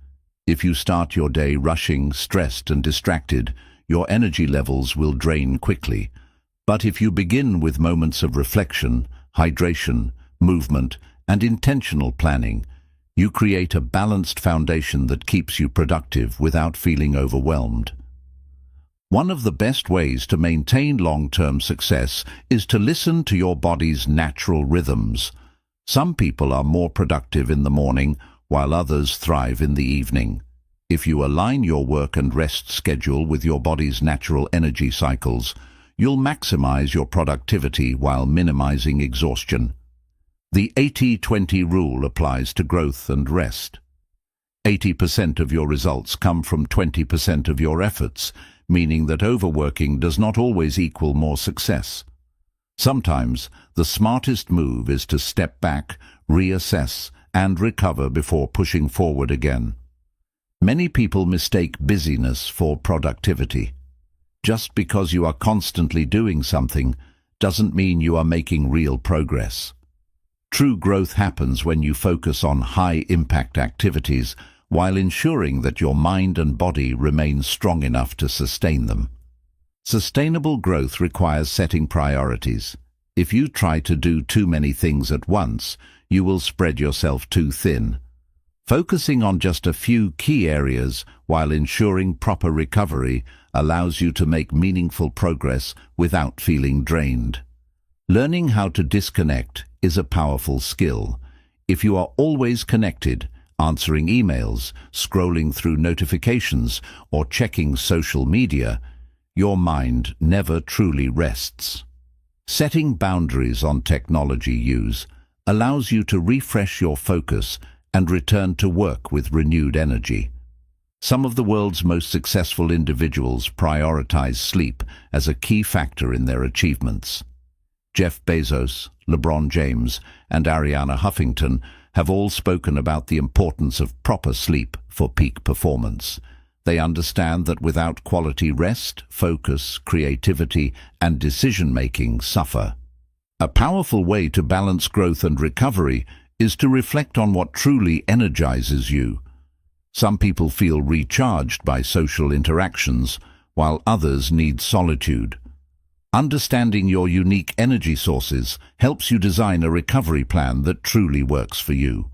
If you start your day rushing, stressed, and distracted, your energy levels will drain quickly. But if you begin with moments of reflection, hydration, movement, and intentional planning, you create a balanced foundation that keeps you productive without feeling overwhelmed. One of the best ways to maintain long-term success is to listen to your body's natural rhythms. Some people are more productive in the morning, while others thrive in the evening. If you align your work and rest schedule with your body's natural energy cycles, you'll maximize your productivity while minimizing exhaustion. The 80-20 rule applies to growth and rest. 80% of your results come from 20% of your efforts, meaning that overworking does not always equal more success. Sometimes the smartest move is to step back, reassess, and recover before pushing forward again. Many people mistake busyness for productivity. Just because you are constantly doing something doesn't mean you are making real progress. True growth happens when you focus on high-impact activities while ensuring that your mind and body remain strong enough to sustain them. Sustainable growth requires setting priorities. If you try to do too many things at once, you will spread yourself too thin. Focusing on just a few key areas while ensuring proper recovery allows you to make meaningful progress without feeling drained. Learning how to disconnect is a powerful skill. If you are always connected, answering emails, scrolling through notifications, or checking social media, your mind never truly rests. Setting boundaries on technology use allows you to refresh your focus and return to work with renewed energy. Some of the world's most successful individuals prioritize sleep as a key factor in their achievements. Jeff Bezos, LeBron James, and Ariana Huffington have all spoken about the importance of proper sleep for peak performance. They understand that without quality rest, focus, creativity, and decision-making suffer. A powerful way to balance growth and recovery is to reflect on what truly energizes you. Some people feel recharged by social interactions, while others need solitude. Understanding your unique energy sources helps you design a recovery plan that truly works for you.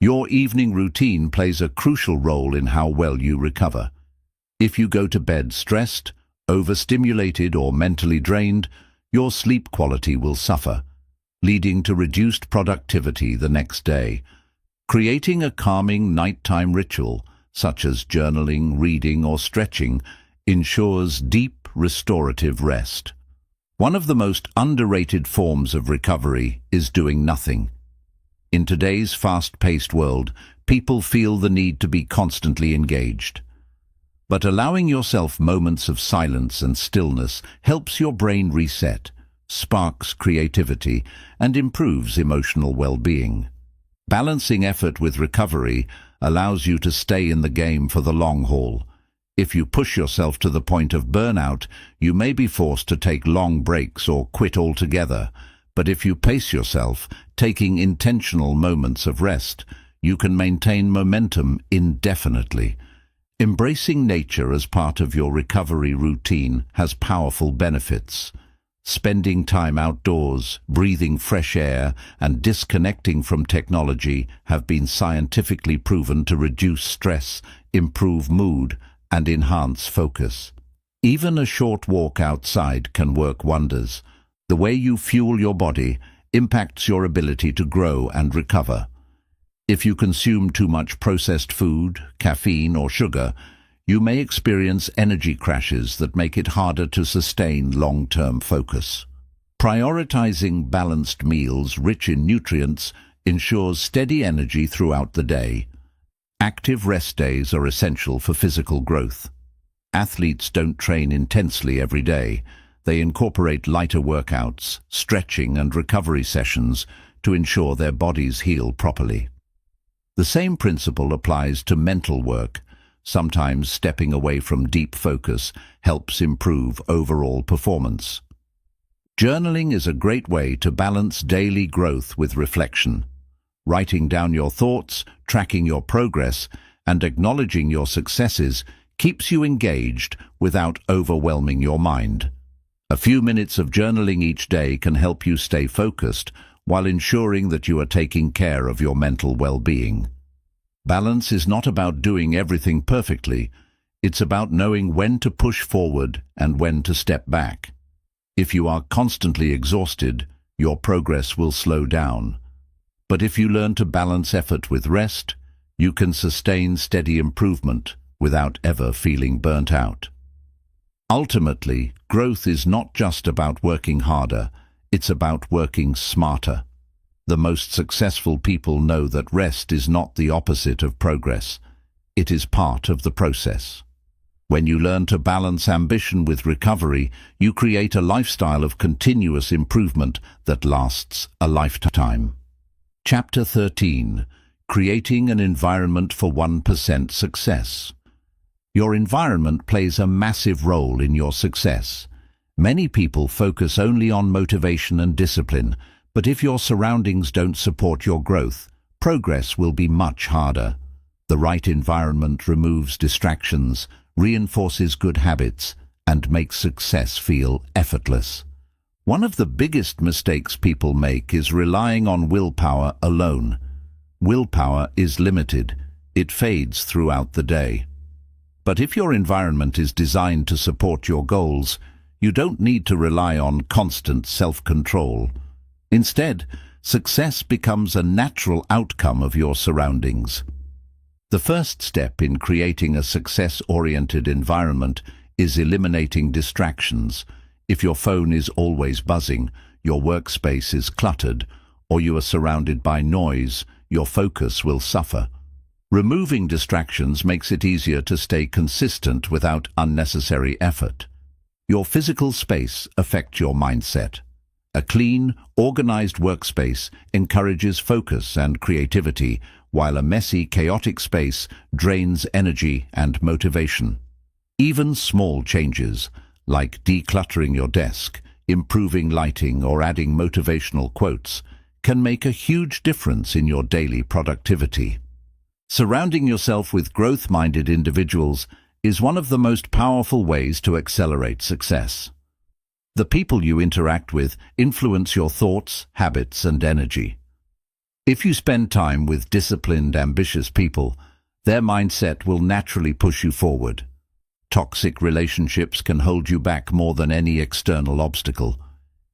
Your evening routine plays a crucial role in how well you recover. If you go to bed stressed, overstimulated, or mentally drained, your sleep quality will suffer, leading to reduced productivity the next day. Creating a calming nighttime ritual, such as journaling, reading, or stretching, ensures deep, restorative rest. One of the most underrated forms of recovery is doing nothing. In today's fast-paced world, people feel the need to be constantly engaged. But allowing yourself moments of silence and stillness helps your brain reset, sparks creativity, and improves emotional well-being. Balancing effort with recovery allows you to stay in the game for the long haul. If you push yourself to the point of burnout, you may be forced to take long breaks or quit altogether. But if you pace yourself, taking intentional moments of rest, you can maintain momentum indefinitely. Embracing nature as part of your recovery routine has powerful benefits. Spending time outdoors, breathing fresh air, and disconnecting from technology have been scientifically proven to reduce stress, improve mood, and enhance focus. Even a short walk outside can work wonders. The way you fuel your body impacts your ability to grow and recover. If you consume too much processed food, caffeine, or sugar, you may experience energy crashes that make it harder to sustain long-term focus. Prioritizing balanced meals rich in nutrients ensures steady energy throughout the day. Active rest days are essential for physical growth. Athletes don't train intensely every day. They incorporate lighter workouts, stretching, and recovery sessions to ensure their bodies heal properly. The same principle applies to mental work. Sometimes stepping away from deep focus helps improve overall performance. Journaling is a great way to balance daily growth with reflection. Writing down your thoughts, tracking your progress, and acknowledging your successes keeps you engaged without overwhelming your mind. A few minutes of journaling each day can help you stay focused while ensuring that you are taking care of your mental well-being. Balance is not about doing everything perfectly. It's about knowing when to push forward and when to step back. If you are constantly exhausted, your progress will slow down. But if you learn to balance effort with rest, you can sustain steady improvement without ever feeling burnt out. Ultimately, growth is not just about working harder, it's about working smarter. The most successful people know that rest is not the opposite of progress. It is part of the process. When you learn to balance ambition with recovery, you create a lifestyle of continuous improvement that lasts a lifetime. Chapter 13. Creating an environment for 1% success. Your environment plays a massive role in your success. Many people focus only on motivation and discipline, but if your surroundings don't support your growth, progress will be much harder. The right environment removes distractions, reinforces good habits, and makes success feel effortless. One of the biggest mistakes people make is relying on willpower alone. Willpower is limited. It fades throughout the day. But if your environment is designed to support your goals, you don't need to rely on constant self-control. Instead, success becomes a natural outcome of your surroundings. The first step in creating a success-oriented environment is eliminating distractions. If your phone is always buzzing, your workspace is cluttered, or you are surrounded by noise, your focus will suffer. Removing distractions makes it easier to stay consistent without unnecessary effort. Your physical space affects your mindset. A clean, organized workspace encourages focus and creativity, while a messy, chaotic space drains energy and motivation. Even small changes, like decluttering your desk, improving lighting, or adding motivational quotes, can make a huge difference in your daily productivity. Surrounding yourself with growth-minded individuals is one of the most powerful ways to accelerate success. The people you interact with influence your thoughts, habits, and energy. If you spend time with disciplined, ambitious people, their mindset will naturally push you forward. Toxic relationships can hold you back more than any external obstacle.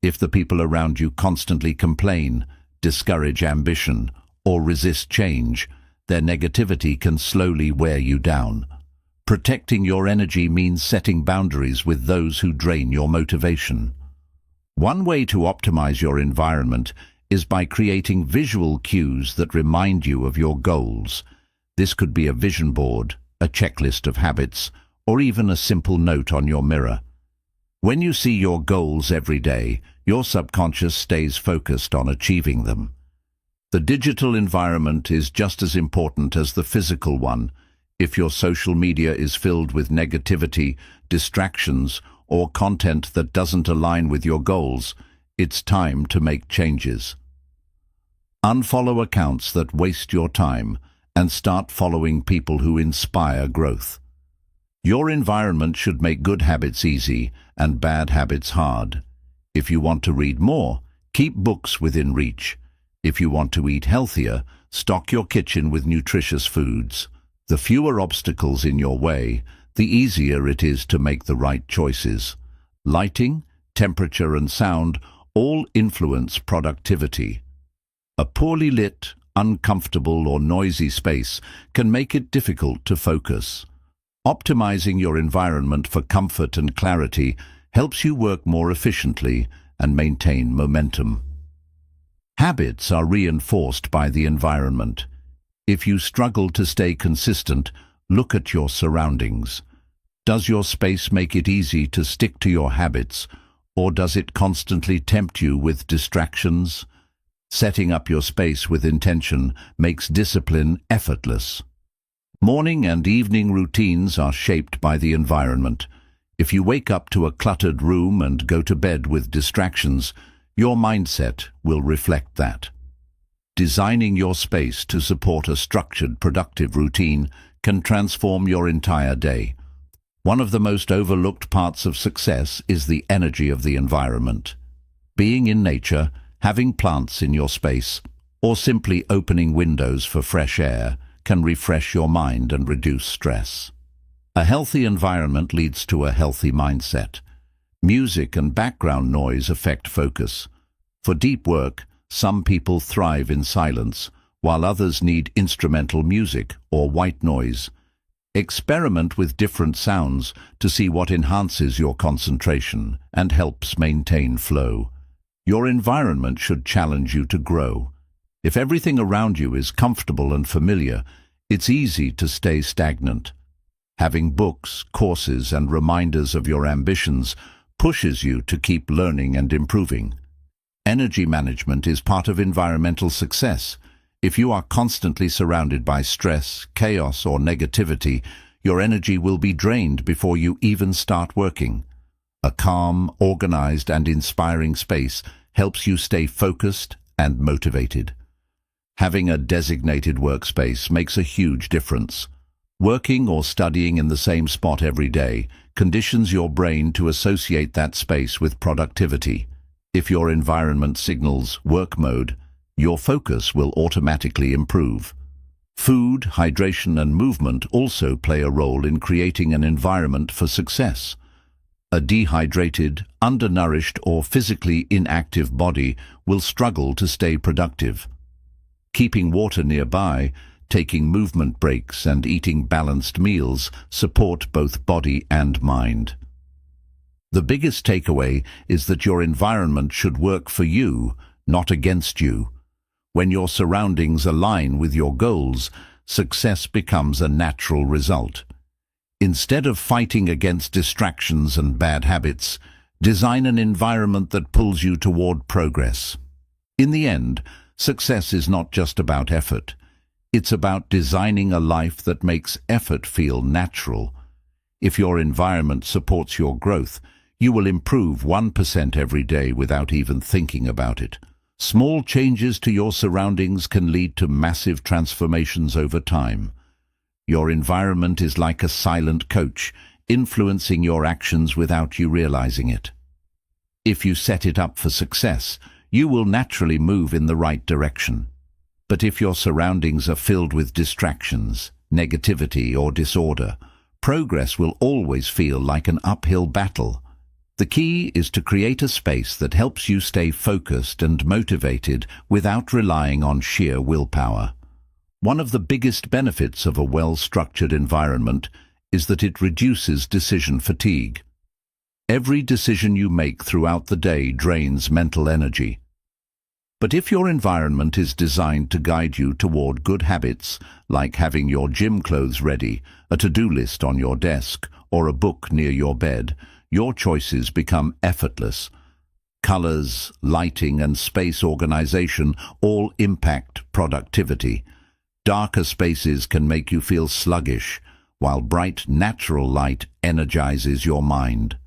If the people around you constantly complain, discourage ambition, or resist change, their negativity can slowly wear you down. Protecting your energy means setting boundaries with those who drain your motivation. One way to optimize your environment is by creating visual cues that remind you of your goals. This could be a vision board, a checklist of habits, or even a simple note on your mirror. When you see your goals every day, your subconscious stays focused on achieving them. The digital environment is just as important as the physical one. If your social media is filled with negativity, distractions, or content that doesn't align with your goals, it's time to make changes. Unfollow accounts that waste your time and start following people who inspire growth. Your environment should make good habits easy and bad habits hard. If you want to read more, keep books within reach. If you want to eat healthier, stock your kitchen with nutritious foods. The fewer obstacles in your way, the easier it is to make the right choices. Lighting, temperature, and sound all influence productivity. A poorly lit, uncomfortable, or noisy space can make it difficult to focus. Optimizing your environment for comfort and clarity helps you work more efficiently and maintain momentum. Habits are reinforced by the environment. If you struggle to stay consistent, look at your surroundings. Does your space make it easy to stick to your habits, or does it constantly tempt you with distractions? Setting up your space with intention makes discipline effortless. Morning and evening routines are shaped by the environment. If you wake up to a cluttered room and go to bed with distractions, your mindset will reflect that. Designing your space to support a structured, productive routine can transform your entire day. One of the most overlooked parts of success is the energy of the environment. Being in nature, having plants in your space, or simply opening windows for fresh air can refresh your mind and reduce stress. A healthy environment leads to a healthy mindset. Music and background noise affect focus. For deep work, some people thrive in silence, while others need instrumental music or white noise. Experiment with different sounds to see what enhances your concentration and helps maintain flow. Your environment should challenge you to grow. If everything around you is comfortable and familiar, it's easy to stay stagnant. Having books, courses, and reminders of your ambitions pushes you to keep learning and improving. Energy management is part of environmental success. If you are constantly surrounded by stress, chaos, or negativity, your energy will be drained before you even start working. A calm, organized, and inspiring space helps you stay focused and motivated. Having a designated workspace makes a huge difference. Working or studying in the same spot every day conditions your brain to associate that space with productivity. If your environment signals work mode, your focus will automatically improve. Food, hydration, and movement also play a role in creating an environment for success. A dehydrated, undernourished, or physically inactive body will struggle to stay productive. Keeping water nearby, taking movement breaks, and eating balanced meals support both body and mind. The biggest takeaway is that your environment should work for you, not against you. When your surroundings align with your goals, success becomes a natural result. Instead of fighting against distractions and bad habits, design an environment that pulls you toward progress. In the end, success is not just about effort. It's about designing a life that makes effort feel natural. If your environment supports your growth, you will improve 1% every day without even thinking about it. Small changes to your surroundings can lead to massive transformations over time. Your environment is like a silent coach, influencing your actions without you realizing it. If you set it up for success, you will naturally move in the right direction. But if your surroundings are filled with distractions, negativity, or disorder, progress will always feel like an uphill battle. The key is to create a space that helps you stay focused and motivated without relying on sheer willpower. One of the biggest benefits of a well-structured environment is that it reduces decision fatigue. Every decision you make throughout the day drains mental energy. But if your environment is designed to guide you toward good habits, like having your gym clothes ready, a to-do list on your desk, or a book near your bed, your choices become effortless. Colors, lighting, and space organization all impact productivity. Darker spaces can make you feel sluggish, while bright, natural light energizes your mind.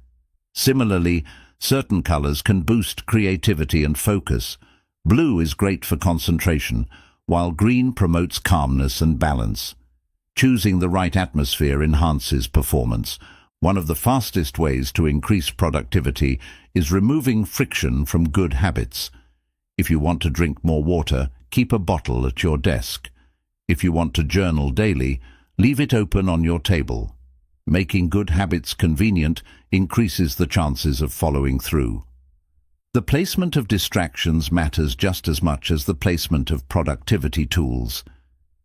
Similarly, certain colors can boost creativity and focus. Blue is great for concentration, while green promotes calmness and balance. Choosing the right atmosphere enhances performance. One of the fastest ways to increase productivity is removing friction from good habits. If you want to drink more water, keep a bottle at your desk. If you want to journal daily, leave it open on your table. Making good habits convenient increases the chances of following through. The placement of distractions matters just as much as the placement of productivity tools.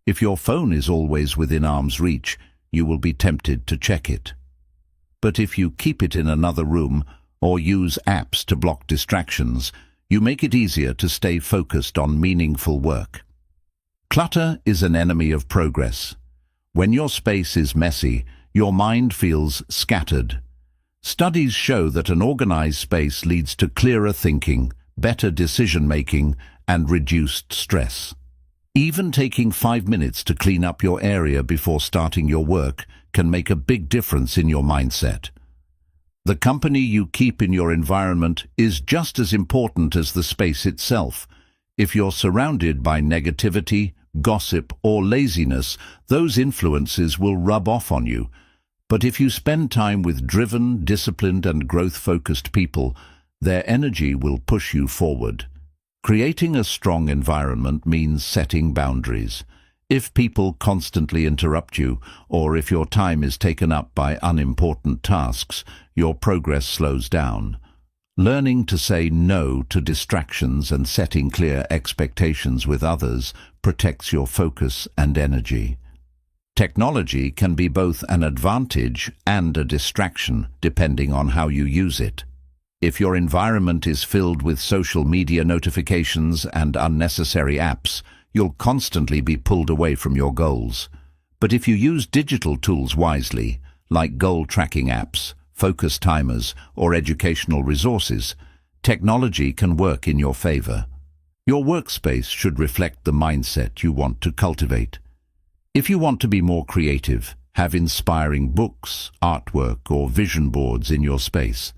If your phone is always within arm's reach, you will be tempted to check it. But if you keep it in another room or use apps to block distractions, you make it easier to stay focused on meaningful work. Clutter is an enemy of progress. When your space is messy, your mind feels scattered. Studies show that an organized space leads to clearer thinking, better decision-making, and reduced stress. Even taking 5 minutes to clean up your area before starting your work can make a big difference in your mindset. The company you keep in your environment is just as important as the space itself. If you're surrounded by negativity, gossip, or laziness, those influences will rub off on you. But if you spend time with driven, disciplined, and growth-focused people, their energy will push you forward. Creating a strong environment means setting boundaries. If people constantly interrupt you, or if your time is taken up by unimportant tasks, your progress slows down. Learning to say no to distractions and setting clear expectations with others protects your focus and energy. Technology can be both an advantage and a distraction, depending on how you use it. If your environment is filled with social media notifications and unnecessary apps, you'll constantly be pulled away from your goals. But if you use digital tools wisely, like goal tracking apps, focus timers, or educational resources, technology can work in your favor. Your workspace should reflect the mindset you want to cultivate. If you want to be more creative, have inspiring books, artwork, or vision boards in your space.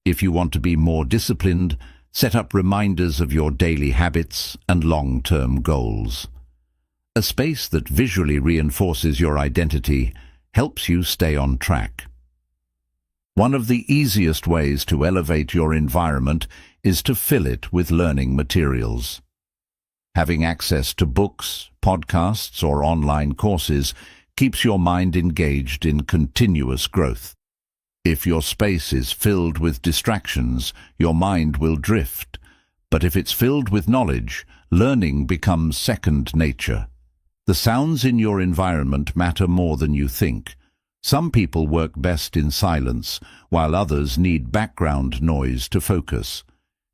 If you want to be more disciplined, set up reminders of your daily habits and long-term goals. A space that visually reinforces your identity helps you stay on track. One of the easiest ways to elevate your environment is to fill it with learning materials. Having access to books, podcasts, or online courses keeps your mind engaged in continuous growth. If your space is filled with distractions, your mind will drift. But if it's filled with knowledge, learning becomes second nature. The sounds in your environment matter more than you think. Some people work best in silence, while others need background noise to focus.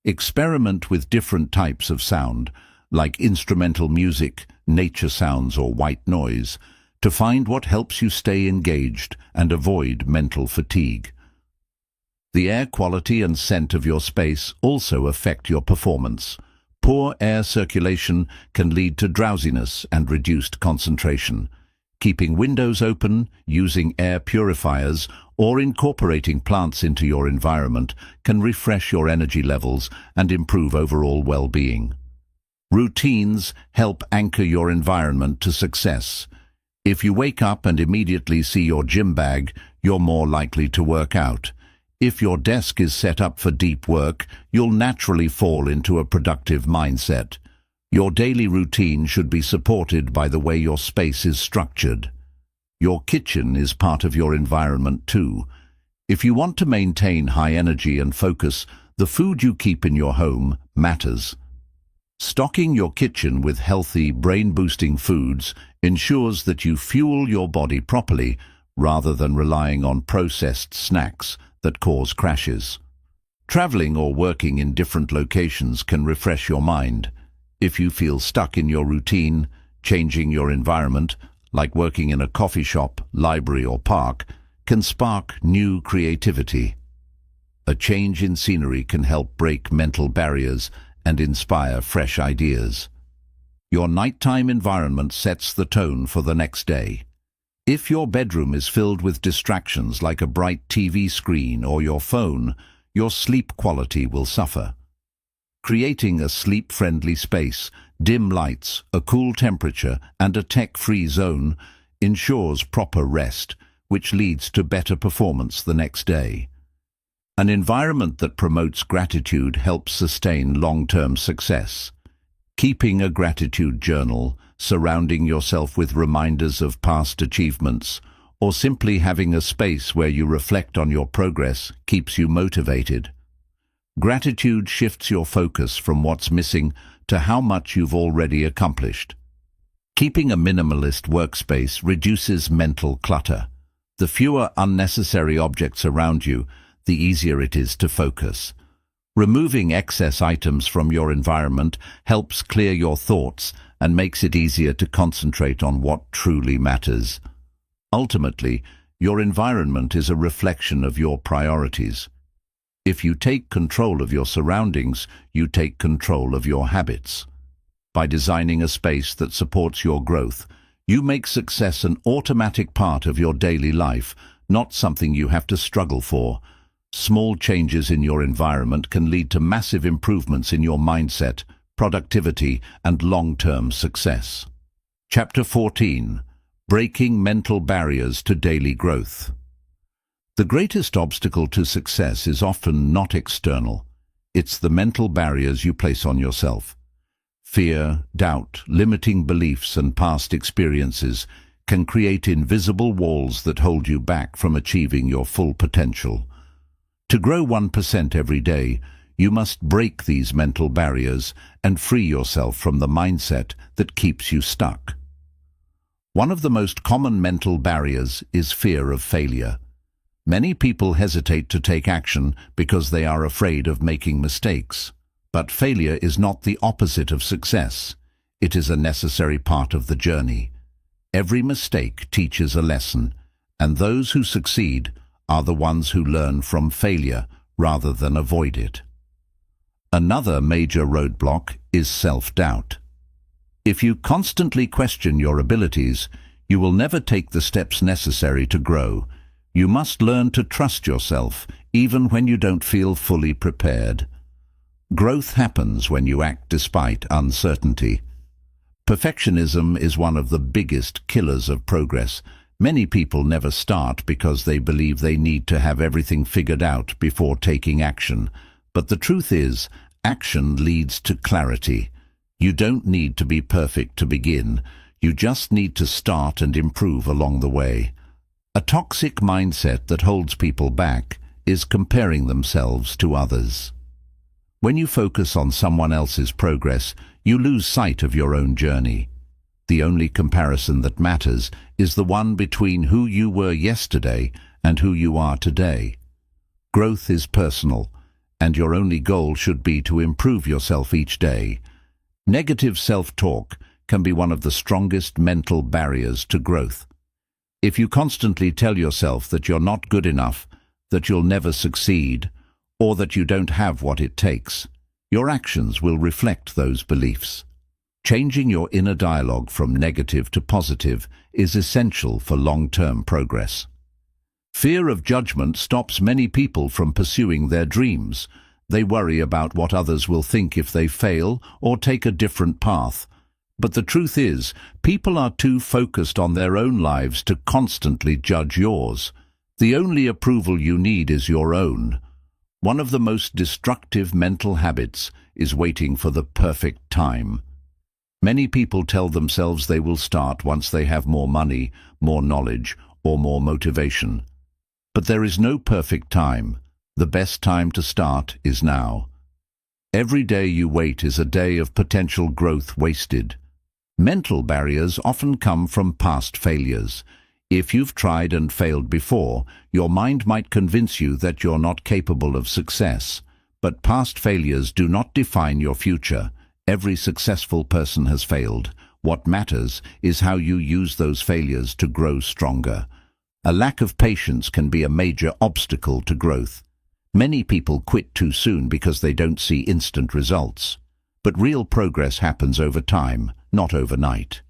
Experiment with different types of sound, like instrumental music, nature sounds, or white noise, to find what helps you stay engaged and avoid mental fatigue. The air quality and scent of your space also affect your performance. Poor air circulation can lead to drowsiness and reduced concentration. Keeping windows open, using air purifiers, or incorporating plants into your environment can refresh your energy levels and improve overall well-being. Routines help anchor your environment to success. If you wake up and immediately see your gym bag, you're more likely to work out. If your desk is set up for deep work, you'll naturally fall into a productive mindset. Your daily routine should be supported by the way your space is structured. Your kitchen is part of your environment too. If you want to maintain high energy and focus, the food you keep in your home matters. Stocking your kitchen with healthy, brain-boosting foods ensures that you fuel your body properly rather than relying on processed snacks that cause crashes. Traveling or working in different locations can refresh your mind. If you feel stuck in your routine, changing your environment, like working in a coffee shop, library, or park, can spark new creativity. A change in scenery can help break mental barriers and inspire fresh ideas. Your nighttime environment sets the tone for the next day. If your bedroom is filled with distractions like a bright TV screen or your phone, your sleep quality will suffer. Creating a sleep-friendly space, dim lights, a cool temperature, and a tech-free zone ensures proper rest, which leads to better performance the next day. An environment that promotes gratitude helps sustain long-term success. Keeping a gratitude journal, surrounding yourself with reminders of past achievements, or simply having a space where you reflect on your progress keeps you motivated. Gratitude shifts your focus from what's missing to how much you've already accomplished. Keeping a minimalist workspace reduces mental clutter. The fewer unnecessary objects around you, the easier it is to focus. Removing excess items from your environment helps clear your thoughts and makes it easier to concentrate on what truly matters. Ultimately, your environment is a reflection of your priorities. If you take control of your surroundings, you take control of your habits. By designing a space that supports your growth, you make success an automatic part of your daily life, not something you have to struggle for. Small changes in your environment can lead to massive improvements in your mindset, productivity, and long-term success. Chapter 14. Breaking Mental Barriers to Daily Growth. The greatest obstacle to success is often not external. It's the mental barriers you place on yourself. Fear, doubt, limiting beliefs, and past experiences can create invisible walls that hold you back from achieving your full potential. To grow 1% every day, you must break these mental barriers and free yourself from the mindset that keeps you stuck. One of the most common mental barriers is fear of failure. Many people hesitate to take action because they are afraid of making mistakes. But failure is not the opposite of success. It is a necessary part of the journey. Every mistake teaches a lesson, and those who succeed are the ones who learn from failure rather than avoid it. Another major roadblock is self-doubt. If you constantly question your abilities, you will never take the steps necessary to grow. You must learn to trust yourself, even when you don't feel fully prepared. Growth happens when you act despite uncertainty. Perfectionism is one of the biggest killers of progress. Many people never start because they believe they need to have everything figured out before taking action. But the truth is, action leads to clarity. You don't need to be perfect to begin. You just need to start and improve along the way. A toxic mindset that holds people back is comparing themselves to others. When you focus on someone else's progress, you lose sight of your own journey. The only comparison that matters is the one between who you were yesterday and who you are today. Growth is personal, and your only goal should be to improve yourself each day. Negative self-talk can be one of the strongest mental barriers to growth. If you constantly tell yourself that you're not good enough, that you'll never succeed, or that you don't have what it takes, your actions will reflect those beliefs. Changing your inner dialogue from negative to positive is essential for long-term progress. Fear of judgment stops many people from pursuing their dreams. They worry about what others will think if they fail or take a different path. But the truth is, people are too focused on their own lives to constantly judge yours. The only approval you need is your own. One of the most destructive mental habits is waiting for the perfect time. Many people tell themselves they will start once they have more money, more knowledge, or more motivation. But there is no perfect time. The best time to start is now. Every day you wait is a day of potential growth wasted. Mental barriers often come from past failures. If you've tried and failed before, your mind might convince you that you're not capable of success. But past failures do not define your future. Every successful person has failed. What matters is how you use those failures to grow stronger. A lack of patience can be a major obstacle to growth. Many people quit too soon because they don't see instant results. But real progress happens over time, not overnight.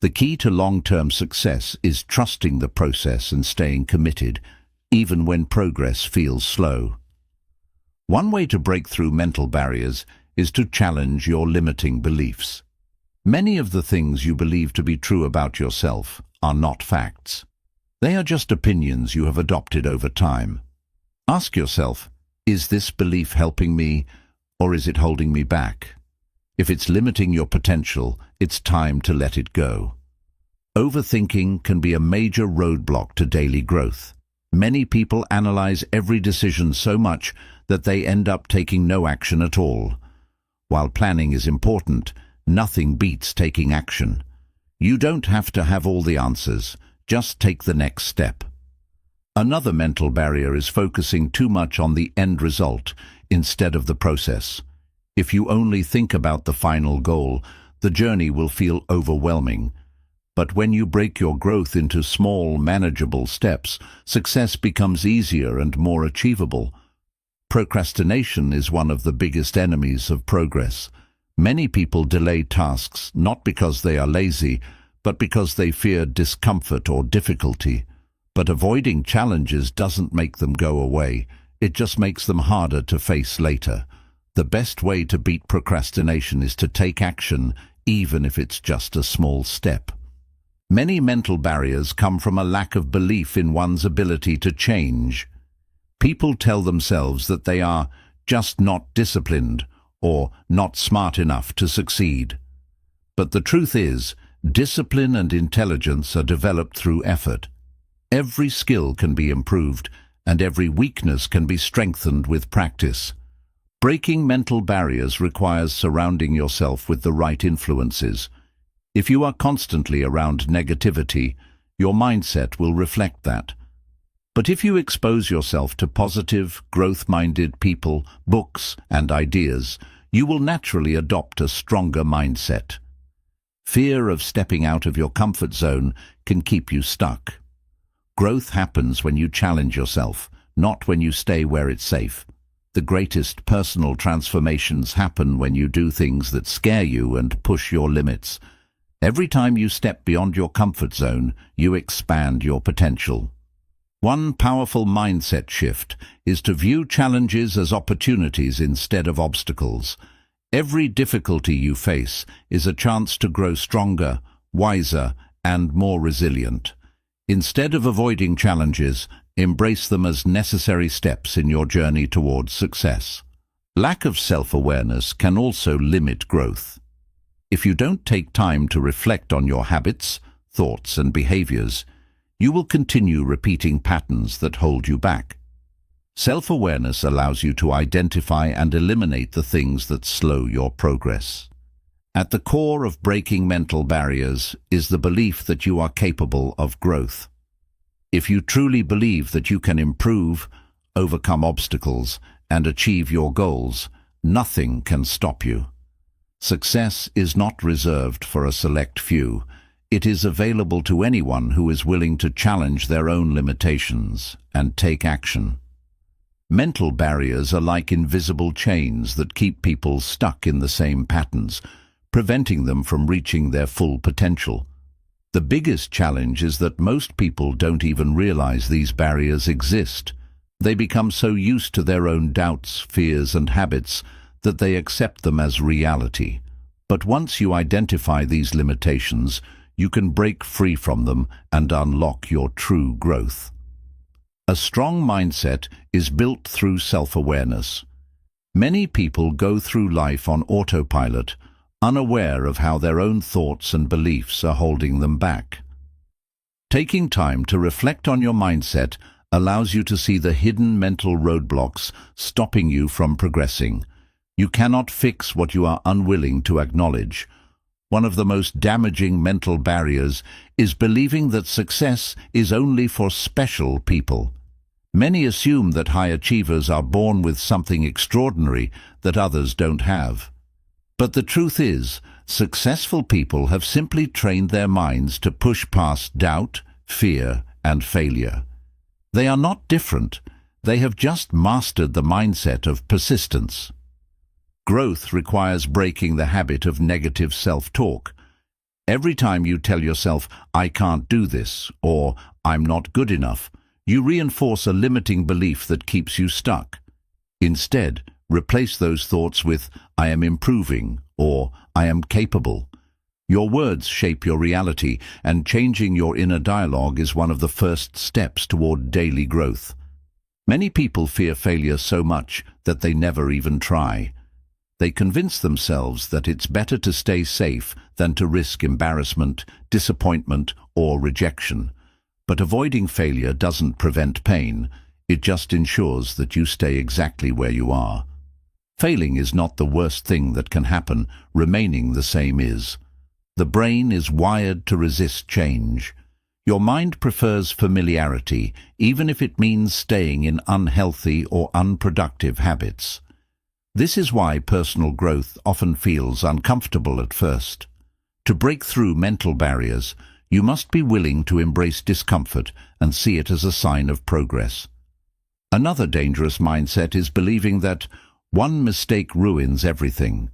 The key to long-term success is trusting the process and staying committed, even when progress feels slow. One way to break through mental barriers is to challenge your limiting beliefs. Many of the things you believe to be true about yourself are not facts. They are just opinions you have adopted over time. Ask yourself, is this belief helping me, or is it holding me back? If it's limiting your potential, it's time to let it go. Overthinking can be a major roadblock to daily growth. Many people analyze every decision so much that they end up taking no action at all. While planning is important, nothing beats taking action. You don't have to have all the answers, just take the next step. Another mental barrier is focusing too much on the end result instead of the process. If you only think about the final goal, the journey will feel overwhelming. But when you break your growth into small, manageable steps, success becomes easier and more achievable. Procrastination is one of the biggest enemies of progress. Many people delay tasks not because they are lazy, but because they fear discomfort or difficulty. But avoiding challenges doesn't make them go away. It just makes them harder to face later. The best way to beat procrastination is to take action, even if it's just a small step. Many mental barriers come from a lack of belief in one's ability to change. People tell themselves that they are just not disciplined or not smart enough to succeed. But the truth is, discipline and intelligence are developed through effort. Every skill can be improved, and every weakness can be strengthened with practice. Breaking mental barriers requires surrounding yourself with the right influences. If you are constantly around negativity, your mindset will reflect that. But if you expose yourself to positive, growth-minded people, books, and ideas, you will naturally adopt a stronger mindset. Fear of stepping out of your comfort zone can keep you stuck. Growth happens when you challenge yourself, not when you stay where it's safe. The greatest personal transformations happen when you do things that scare you and push your limits. Every time you step beyond your comfort zone, you expand your potential. One powerful mindset shift is to view challenges as opportunities instead of obstacles. Every difficulty you face is a chance to grow stronger, wiser, and more resilient. Instead of avoiding challenges, embrace them as necessary steps in your journey towards success. Lack of self-awareness can also limit growth. If you don't take time to reflect on your habits, thoughts, and behaviors, you will continue repeating patterns that hold you back. Self-awareness allows you to identify and eliminate the things that slow your progress. At the core of breaking mental barriers is the belief that you are capable of growth. If you truly believe that you can improve, overcome obstacles, and achieve your goals, nothing can stop you. Success is not reserved for a select few. It is available to anyone who is willing to challenge their own limitations and take action. Mental barriers are like invisible chains that keep people stuck in the same patterns, preventing them from reaching their full potential. The biggest challenge is that most people don't even realize these barriers exist. They become so used to their own doubts, fears, and habits that they accept them as reality. But once you identify these limitations, you can break free from them and unlock your true growth. A strong mindset is built through self-awareness. Many people go through life on autopilot, unaware of how their own thoughts and beliefs are holding them back. Taking time to reflect on your mindset allows you to see the hidden mental roadblocks stopping you from progressing. You cannot fix what you are unwilling to acknowledge. One of the most damaging mental barriers is believing that success is only for special people. Many assume that high achievers are born with something extraordinary that others don't have. But the truth is, successful people have simply trained their minds to push past doubt, fear, and failure. They are not different. They have just mastered the mindset of persistence. Growth requires breaking the habit of negative self-talk. Every time you tell yourself, "I can't do this," or "I'm not good enough," you reinforce a limiting belief that keeps you stuck. Instead, replace those thoughts with, "I am improving," or "I am capable." Your words shape your reality, and changing your inner dialogue is one of the first steps toward daily growth. Many people fear failure so much that they never even try. They convince themselves that it's better to stay safe than to risk embarrassment, disappointment, or rejection. But avoiding failure doesn't prevent pain. It just ensures that you stay exactly where you are. Failing is not the worst thing that can happen. Remaining the same is. The brain is wired to resist change. Your mind prefers familiarity, even if it means staying in unhealthy or unproductive habits. This is why personal growth often feels uncomfortable at first. To break through mental barriers, you must be willing to embrace discomfort and see it as a sign of progress. Another dangerous mindset is believing that one mistake ruins everything.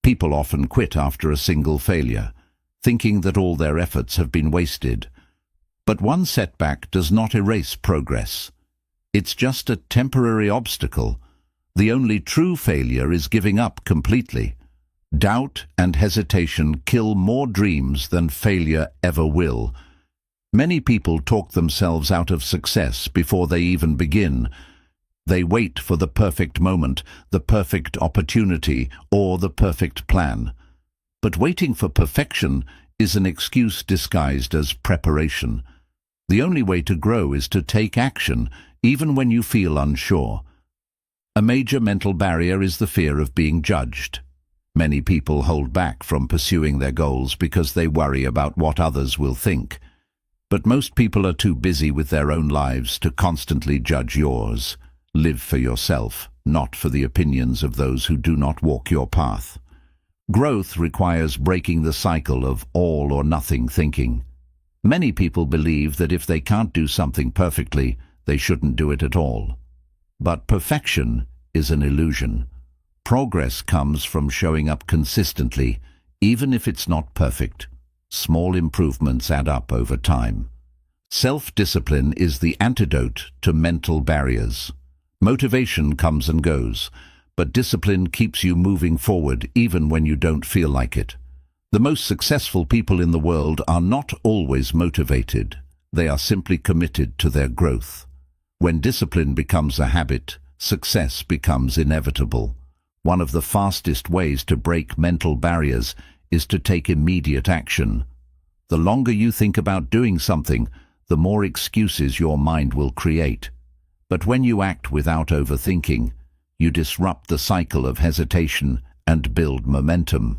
People often quit after a single failure, thinking that all their efforts have been wasted. But one setback does not erase progress. It's just a temporary obstacle. The only true failure is giving up completely. Doubt and hesitation kill more dreams than failure ever will. Many people talk themselves out of success before they even begin. They wait for the perfect moment, the perfect opportunity, or the perfect plan. But waiting for perfection is an excuse disguised as preparation. The only way to grow is to take action, even when you feel unsure. A major mental barrier is the fear of being judged. Many people hold back from pursuing their goals because they worry about what others will think. But most people are too busy with their own lives to constantly judge yours. Live for yourself, not for the opinions of those who do not walk your path. Growth requires breaking the cycle of all or nothing thinking. Many people believe that if they can't do something perfectly, they shouldn't do it at all. But perfection is an illusion. Progress comes from showing up consistently, even if it's not perfect. Small improvements add up over time. Self-discipline is the antidote to mental barriers. Motivation comes and goes, but discipline keeps you moving forward even when you don't feel like it. The most successful people in the world are not always motivated. They are simply committed to their growth. When discipline becomes a habit, success becomes inevitable. One of the fastest ways to break mental barriers is to take immediate action. The longer you think about doing something, the more excuses your mind will create. But when you act without overthinking, you disrupt the cycle of hesitation and build momentum.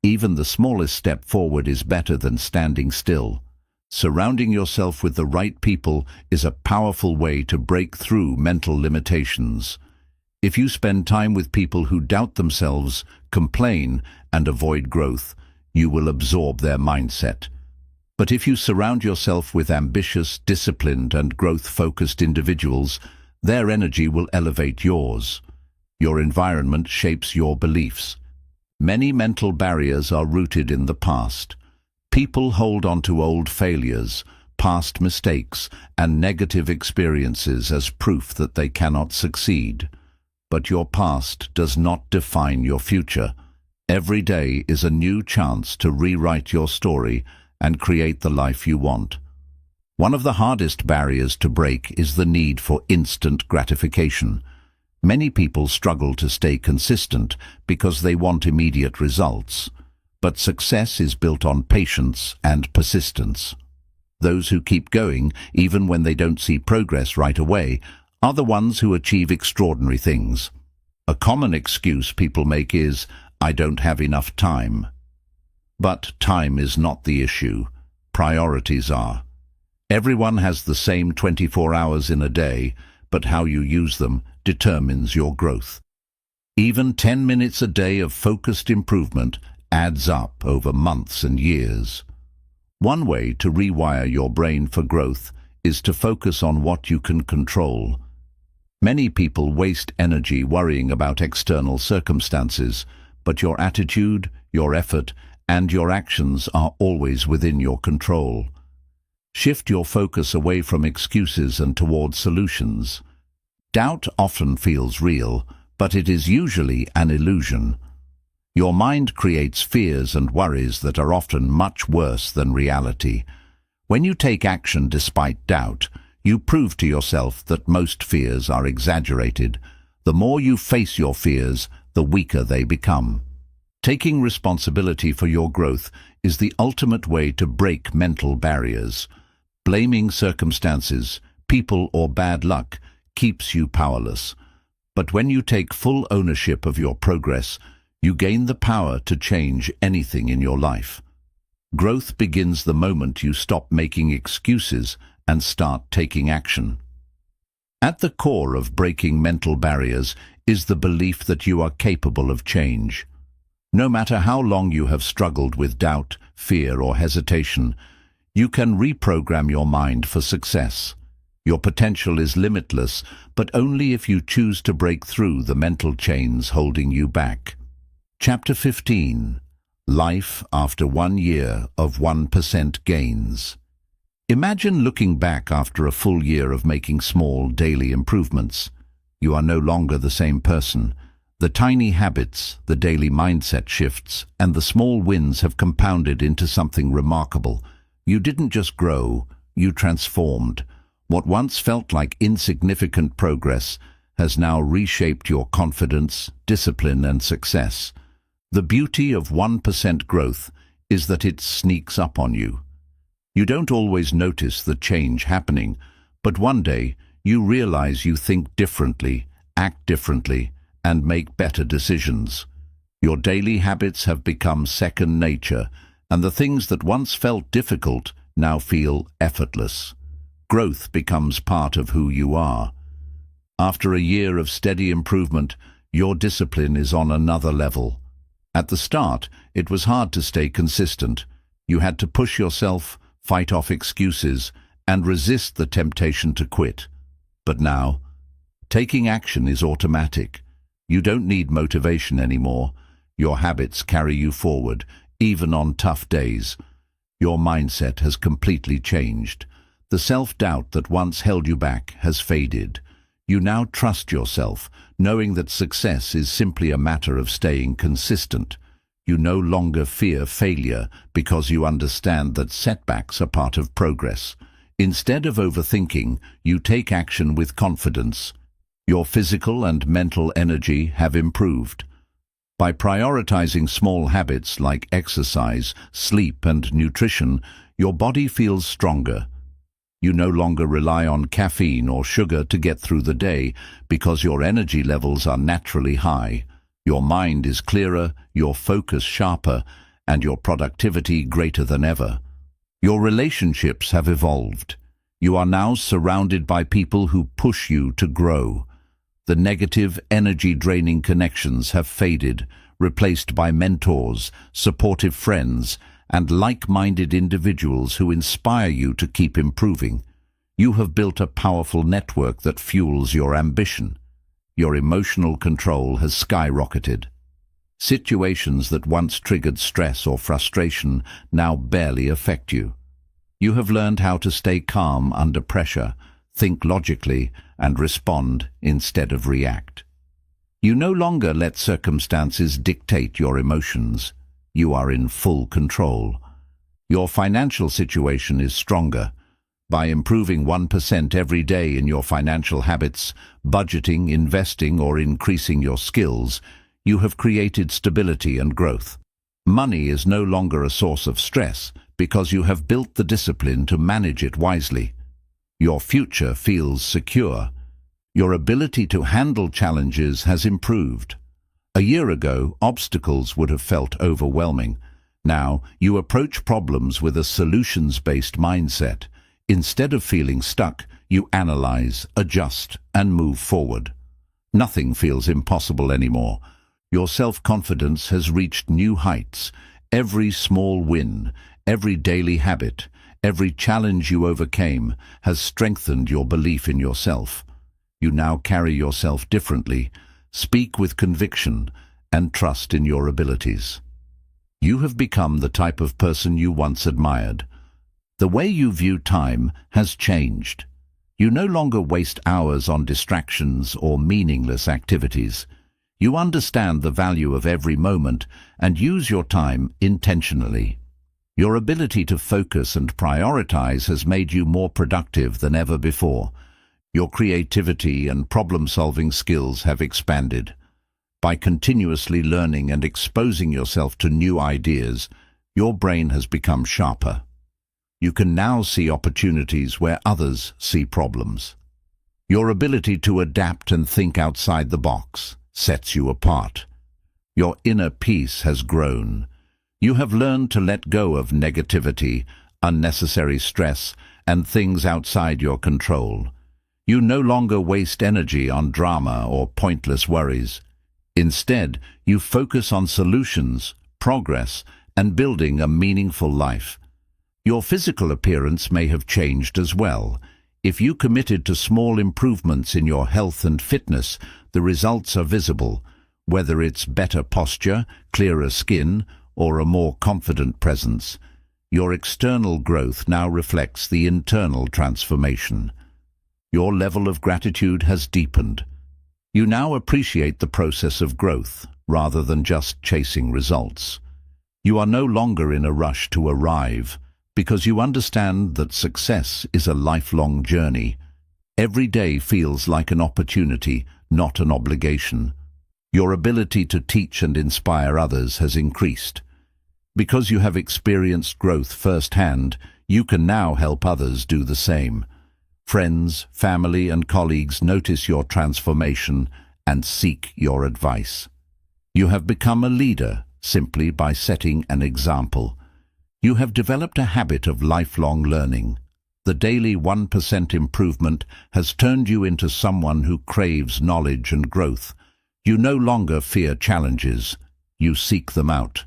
Even the smallest step forward is better than standing still. Surrounding yourself with the right people is a powerful way to break through mental limitations. If you spend time with people who doubt themselves, complain, and avoid growth, you will absorb their mindset. But if you surround yourself with ambitious, disciplined, and growth-focused individuals, their energy will elevate yours. Your environment shapes your beliefs. Many mental barriers are rooted in the past. People hold on to old failures, past mistakes, and negative experiences as proof that they cannot succeed. But your past does not define your future. Every day is a new chance to rewrite your story and create the life you want. One of the hardest barriers to break is the need for instant gratification. Many people struggle to stay consistent because they want immediate results. But success is built on patience and persistence. Those who keep going, even when they don't see progress right away, are the ones who achieve extraordinary things. A common excuse people make is, "I don't have enough time." But time is not the issue. Priorities are. Everyone has the same 24 hours in a day, but how you use them determines your growth. Even 10 minutes a day of focused improvement adds up over months and years. One way to rewire your brain for growth is to focus on what you can control. Many people waste energy worrying about external circumstances, but your attitude, your effort, and your actions are always within your control. Shift your focus away from excuses and towards solutions. Doubt often feels real, but it is usually an illusion. Your mind creates fears and worries that are often much worse than reality. When you take action despite doubt, you prove to yourself that most fears are exaggerated. The more you face your fears, the weaker they become. Taking responsibility for your growth is the ultimate way to break mental barriers. Blaming circumstances, people, or bad luck keeps you powerless. But when you take full ownership of your progress, you gain the power to change anything in your life. Growth begins the moment you stop making excuses and start taking action. At the core of breaking mental barriers is the belief that you are capable of change. No matter how long you have struggled with doubt, fear, or hesitation, you can reprogram your mind for success. Your potential is limitless, but only if you choose to break through the mental chains holding you back. Chapter 15. Life after 1 year of 1% gains. Imagine looking back after a full year of making small daily improvements. You are no longer the same person. The tiny habits, the daily mindset shifts, and the small wins have compounded into something remarkable. You didn't just grow, you transformed. What once felt like insignificant progress has now reshaped your confidence, discipline, and success. The beauty of 1% growth is that it sneaks up on you. You don't always notice the change happening, but one day you realize you think differently, act differently, and make better decisions. Your daily habits have become second nature, and the things that once felt difficult now feel effortless. Growth becomes part of who you are. After a year of steady improvement, your discipline is on another level. At the start, it was hard to stay consistent. You had to push yourself, fight off excuses, and resist the temptation to quit. But now, taking action is automatic. You don't need motivation anymore. Your habits carry you forward, even on tough days. Your mindset has completely changed. The self-doubt that once held you back has faded. You now trust yourself, knowing that success is simply a matter of staying consistent. You no longer fear failure because you understand that setbacks are part of progress. Instead of overthinking, you take action with confidence. Your physical and mental energy have improved. By prioritizing small habits like exercise, sleep, and nutrition, your body feels stronger. You no longer rely on caffeine or sugar to get through the day because your energy levels are naturally high. Your mind is clearer, your focus sharper, and your productivity greater than ever. Your relationships have evolved. You are now surrounded by people who push you to grow. The negative, energy-draining connections have faded, replaced by mentors, supportive friends, and like-minded individuals who inspire you to keep improving. You have built a powerful network that fuels your ambition. Your emotional control has skyrocketed. Situations that once triggered stress or frustration now barely affect you. You have learned how to stay calm under pressure, think logically, and respond instead of react. You no longer let circumstances dictate your emotions. You are in full control. Your financial situation is stronger. By improving 1% every day in your financial habits, budgeting, investing, or increasing your skills, you have created stability and growth. Money is no longer a source of stress because you have built the discipline to manage it wisely. Your future feels secure. Your ability to handle challenges has improved. A year ago, obstacles would have felt overwhelming. Now, you approach problems with a solutions-based mindset. Instead of feeling stuck, you analyze, adjust, and move forward. Nothing feels impossible anymore. Your self-confidence has reached new heights. Every small win, every daily habit, every challenge you overcame has strengthened your belief in yourself. You now carry yourself differently, speak with conviction, and trust in your abilities. You have become the type of person you once admired. The way you view time has changed. You no longer waste hours on distractions or meaningless activities. You understand the value of every moment and use your time intentionally. Your ability to focus and prioritize has made you more productive than ever before. Your creativity and problem-solving skills have expanded. By continuously learning and exposing yourself to new ideas, your brain has become sharper. You can now see opportunities where others see problems. Your ability to adapt and think outside the box sets you apart. Your inner peace has grown. You have learned to let go of negativity, unnecessary stress, and things outside your control. You no longer waste energy on drama or pointless worries. Instead, you focus on solutions, progress, and building a meaningful life. Your physical appearance may have changed as well. If you committed to small improvements in your health and fitness, the results are visible, whether it's better posture, clearer skin, or a more confident presence. Your external growth now reflects the internal transformation. Your level of gratitude has deepened. You now appreciate the process of growth, rather than just chasing results. You are no longer in a rush to arrive, because you understand that success is a lifelong journey. Every day feels like an opportunity, not an obligation. Your ability to teach and inspire others has increased. Because you have experienced growth firsthand, you can now help others do the same. Friends, family, and colleagues notice your transformation and seek your advice. You have become a leader simply by setting an example. You have developed a habit of lifelong learning. The daily 1% improvement has turned you into someone who craves knowledge and growth. You no longer fear challenges. You seek them out.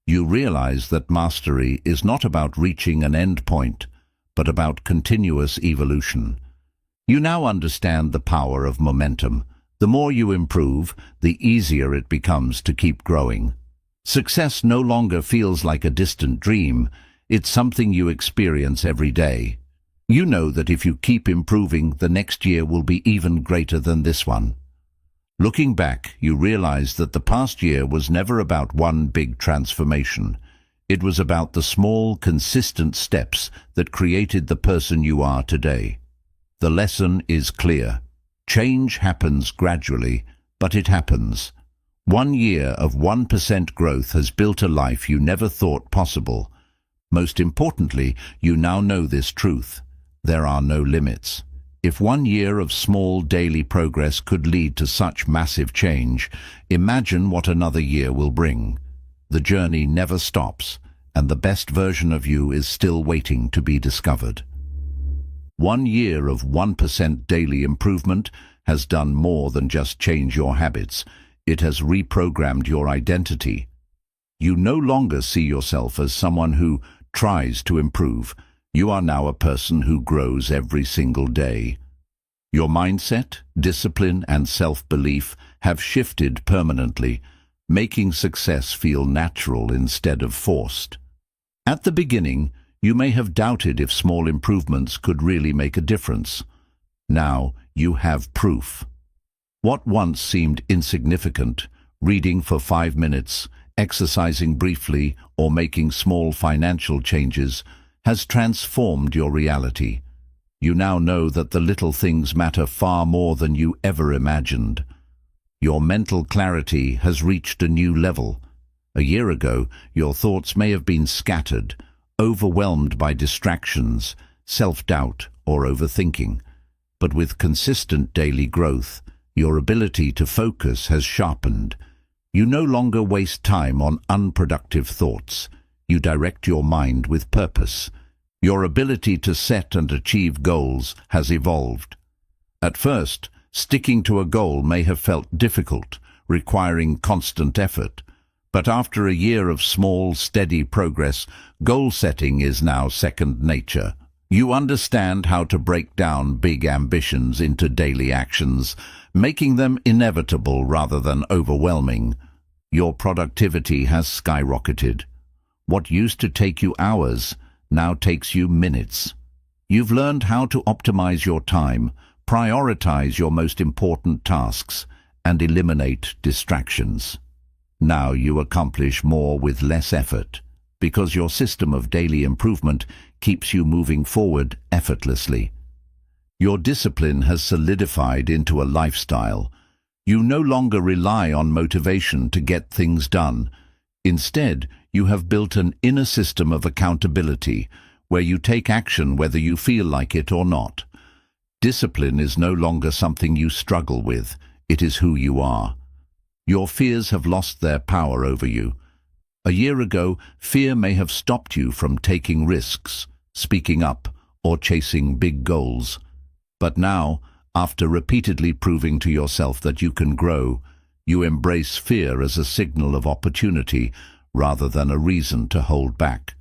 You realize that mastery is not about reaching an end point, but about continuous evolution. You now understand the power of momentum. The more you improve, the easier it becomes to keep growing. Success no longer feels like a distant dream. It's something you experience every day. You know that if you keep improving, the next year will be even greater than this one. Looking back, you realize that the past year was never about one big transformation. It was about the small, consistent steps that created the person you are today. The lesson is clear. Change happens gradually, but it happens. 1 year of 1% growth has built a life you never thought possible. Most importantly, you now know this truth. There are no limits. If 1 year of small daily progress could lead to such massive change, imagine what another year will bring. The journey never stops, and the best version of you is still waiting to be discovered. 1 year of 1% daily improvement has done more than just change your habits. It has reprogrammed your identity. You no longer see yourself as someone who tries to improve. You are now a person who grows every single day. Your mindset, discipline, and self-belief have shifted permanently, making success feel natural instead of forced. At the beginning, you may have doubted if small improvements could really make a difference. Now you have proof. What once seemed insignificant, reading for 5 minutes, exercising briefly, or making small financial changes, has transformed your reality. You now know that the little things matter far more than you ever imagined. Your mental clarity has reached a new level. A year ago, your thoughts may have been scattered, overwhelmed by distractions, self-doubt, or overthinking. But with consistent daily growth, your ability to focus has sharpened. You no longer waste time on unproductive thoughts. You direct your mind with purpose. Your ability to set and achieve goals has evolved. At first, sticking to a goal may have felt difficult, requiring constant effort. But after a year of small, steady progress, goal setting is now second nature. You understand how to break down big ambitions into daily actions, making them inevitable rather than overwhelming. Your productivity has skyrocketed. What used to take you hours now takes you minutes. You've learned how to optimize your time, prioritize your most important tasks, and eliminate distractions. Now you accomplish more with less effort, because your system of daily improvement keeps you moving forward effortlessly. Your discipline has solidified into a lifestyle. You no longer rely on motivation to get things done. Instead, you have built an inner system of accountability, where you take action whether you feel like it or not. Discipline is no longer something you struggle with. It is who you are. Your fears have lost their power over you. A year ago, fear may have stopped you from taking risks, speaking up, or chasing big goals. But now, after repeatedly proving to yourself that you can grow, you embrace fear as a signal of opportunity rather than a reason to hold back.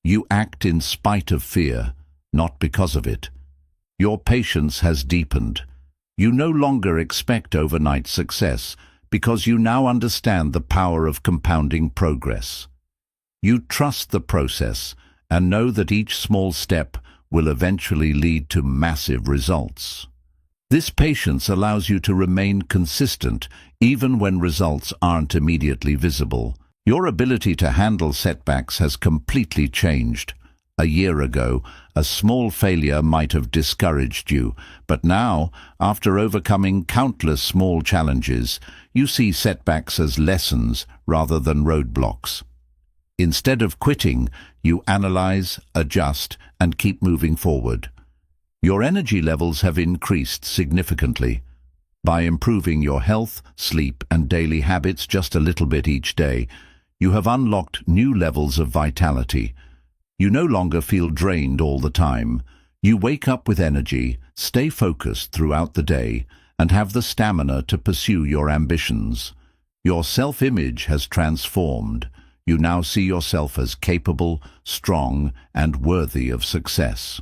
You act in spite of fear, not because of it. Your patience has deepened. You no longer expect overnight success, because you now understand the power of compounding progress. You trust the process and know that each small step will eventually lead to massive results. This patience allows you to remain consistent even when results aren't immediately visible. Your ability to handle setbacks has completely changed. A year ago, a small failure might have discouraged you, but now, after overcoming countless small challenges, you see setbacks as lessons rather than roadblocks. Instead of quitting, you analyze, adjust, and keep moving forward. Your energy levels have increased significantly. By improving your health, sleep, and daily habits just a little bit each day, you have unlocked new levels of vitality. You no longer feel drained all the time. You wake up with energy, stay focused throughout the day, and have the stamina to pursue your ambitions. Your self-image has transformed. You now see yourself as capable, strong, and worthy of success.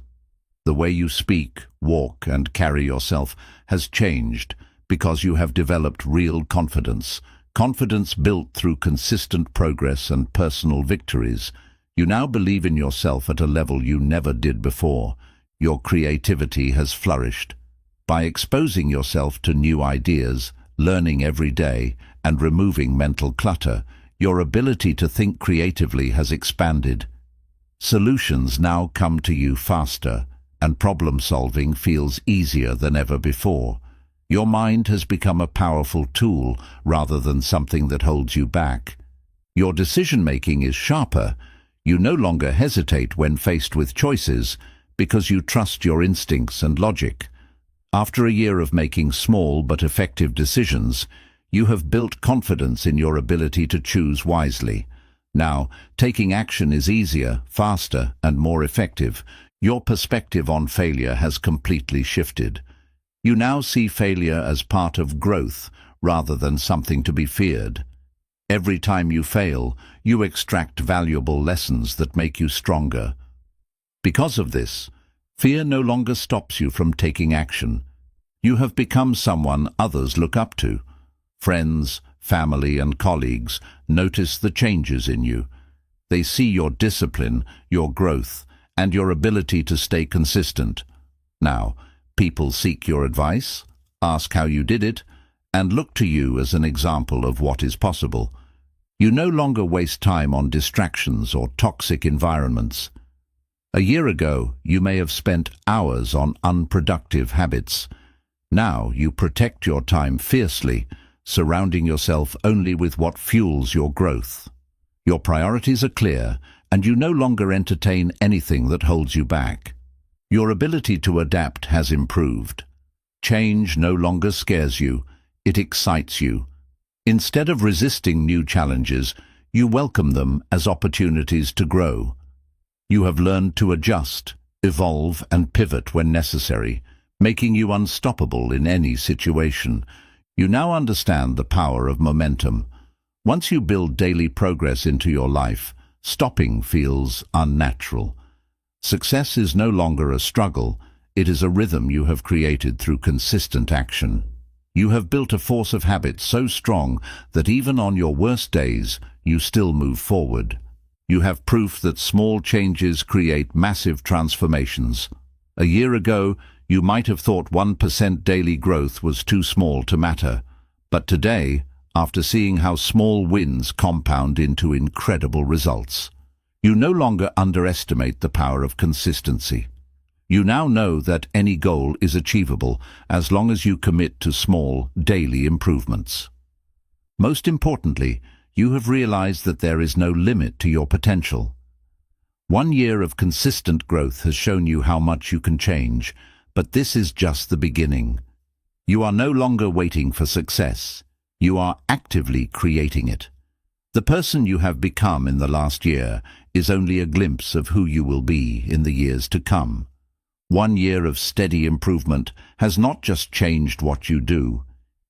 The way you speak, walk, and carry yourself has changed because you have developed real confidence. Confidence built through consistent progress and personal victories. You now believe in yourself at a level you never did before. Your creativity has flourished. By exposing yourself to new ideas, learning every day, and removing mental clutter, your ability to think creatively has expanded. Solutions now come to you faster, and problem-solving feels easier than ever before. Your mind has become a powerful tool rather than something that holds you back. Your decision-making is sharper. You no longer hesitate when faced with choices because you trust your instincts and logic. After a year of making small but effective decisions, you have built confidence in your ability to choose wisely. Now, taking action is easier, faster, and more effective. Your perspective on failure has completely shifted. You now see failure as part of growth rather than something to be feared. Every time you fail, you extract valuable lessons that make you stronger. Because of this, fear no longer stops you from taking action. You have become someone others look up to. Friends, family, and colleagues notice the changes in you. They see your discipline, your growth, and your ability to stay consistent. Now, people seek your advice, ask how you did it, and look to you as an example of what is possible. You no longer waste time on distractions or toxic environments. A year ago, you may have spent hours on unproductive habits. Now you protect your time fiercely, surrounding yourself only with what fuels your growth. Your priorities are clear, and you no longer entertain anything that holds you back. Your ability to adapt has improved. Change no longer scares you, it excites you. Instead of resisting new challenges, you welcome them as opportunities to grow. You have learned to adjust, evolve, and pivot when necessary, making you unstoppable in any situation. You now understand the power of momentum. Once you build daily progress into your life, stopping feels unnatural. Success is no longer a struggle, it is a rhythm you have created through consistent action. You have built a force of habit so strong that even on your worst days, you still move forward. You have proof that small changes create massive transformations. A year ago, you might have thought 1% daily growth was too small to matter. But today, after seeing how small wins compound into incredible results, you no longer underestimate the power of consistency. You now know that any goal is achievable as long as you commit to small, daily improvements. Most importantly, you have realized that there is no limit to your potential. 1 year of consistent growth has shown you how much you can change, but this is just the beginning. You are no longer waiting for success. You are actively creating it. The person you have become in the last year is only a glimpse of who you will be in the years to come. 1 year of steady improvement has not just changed what you do,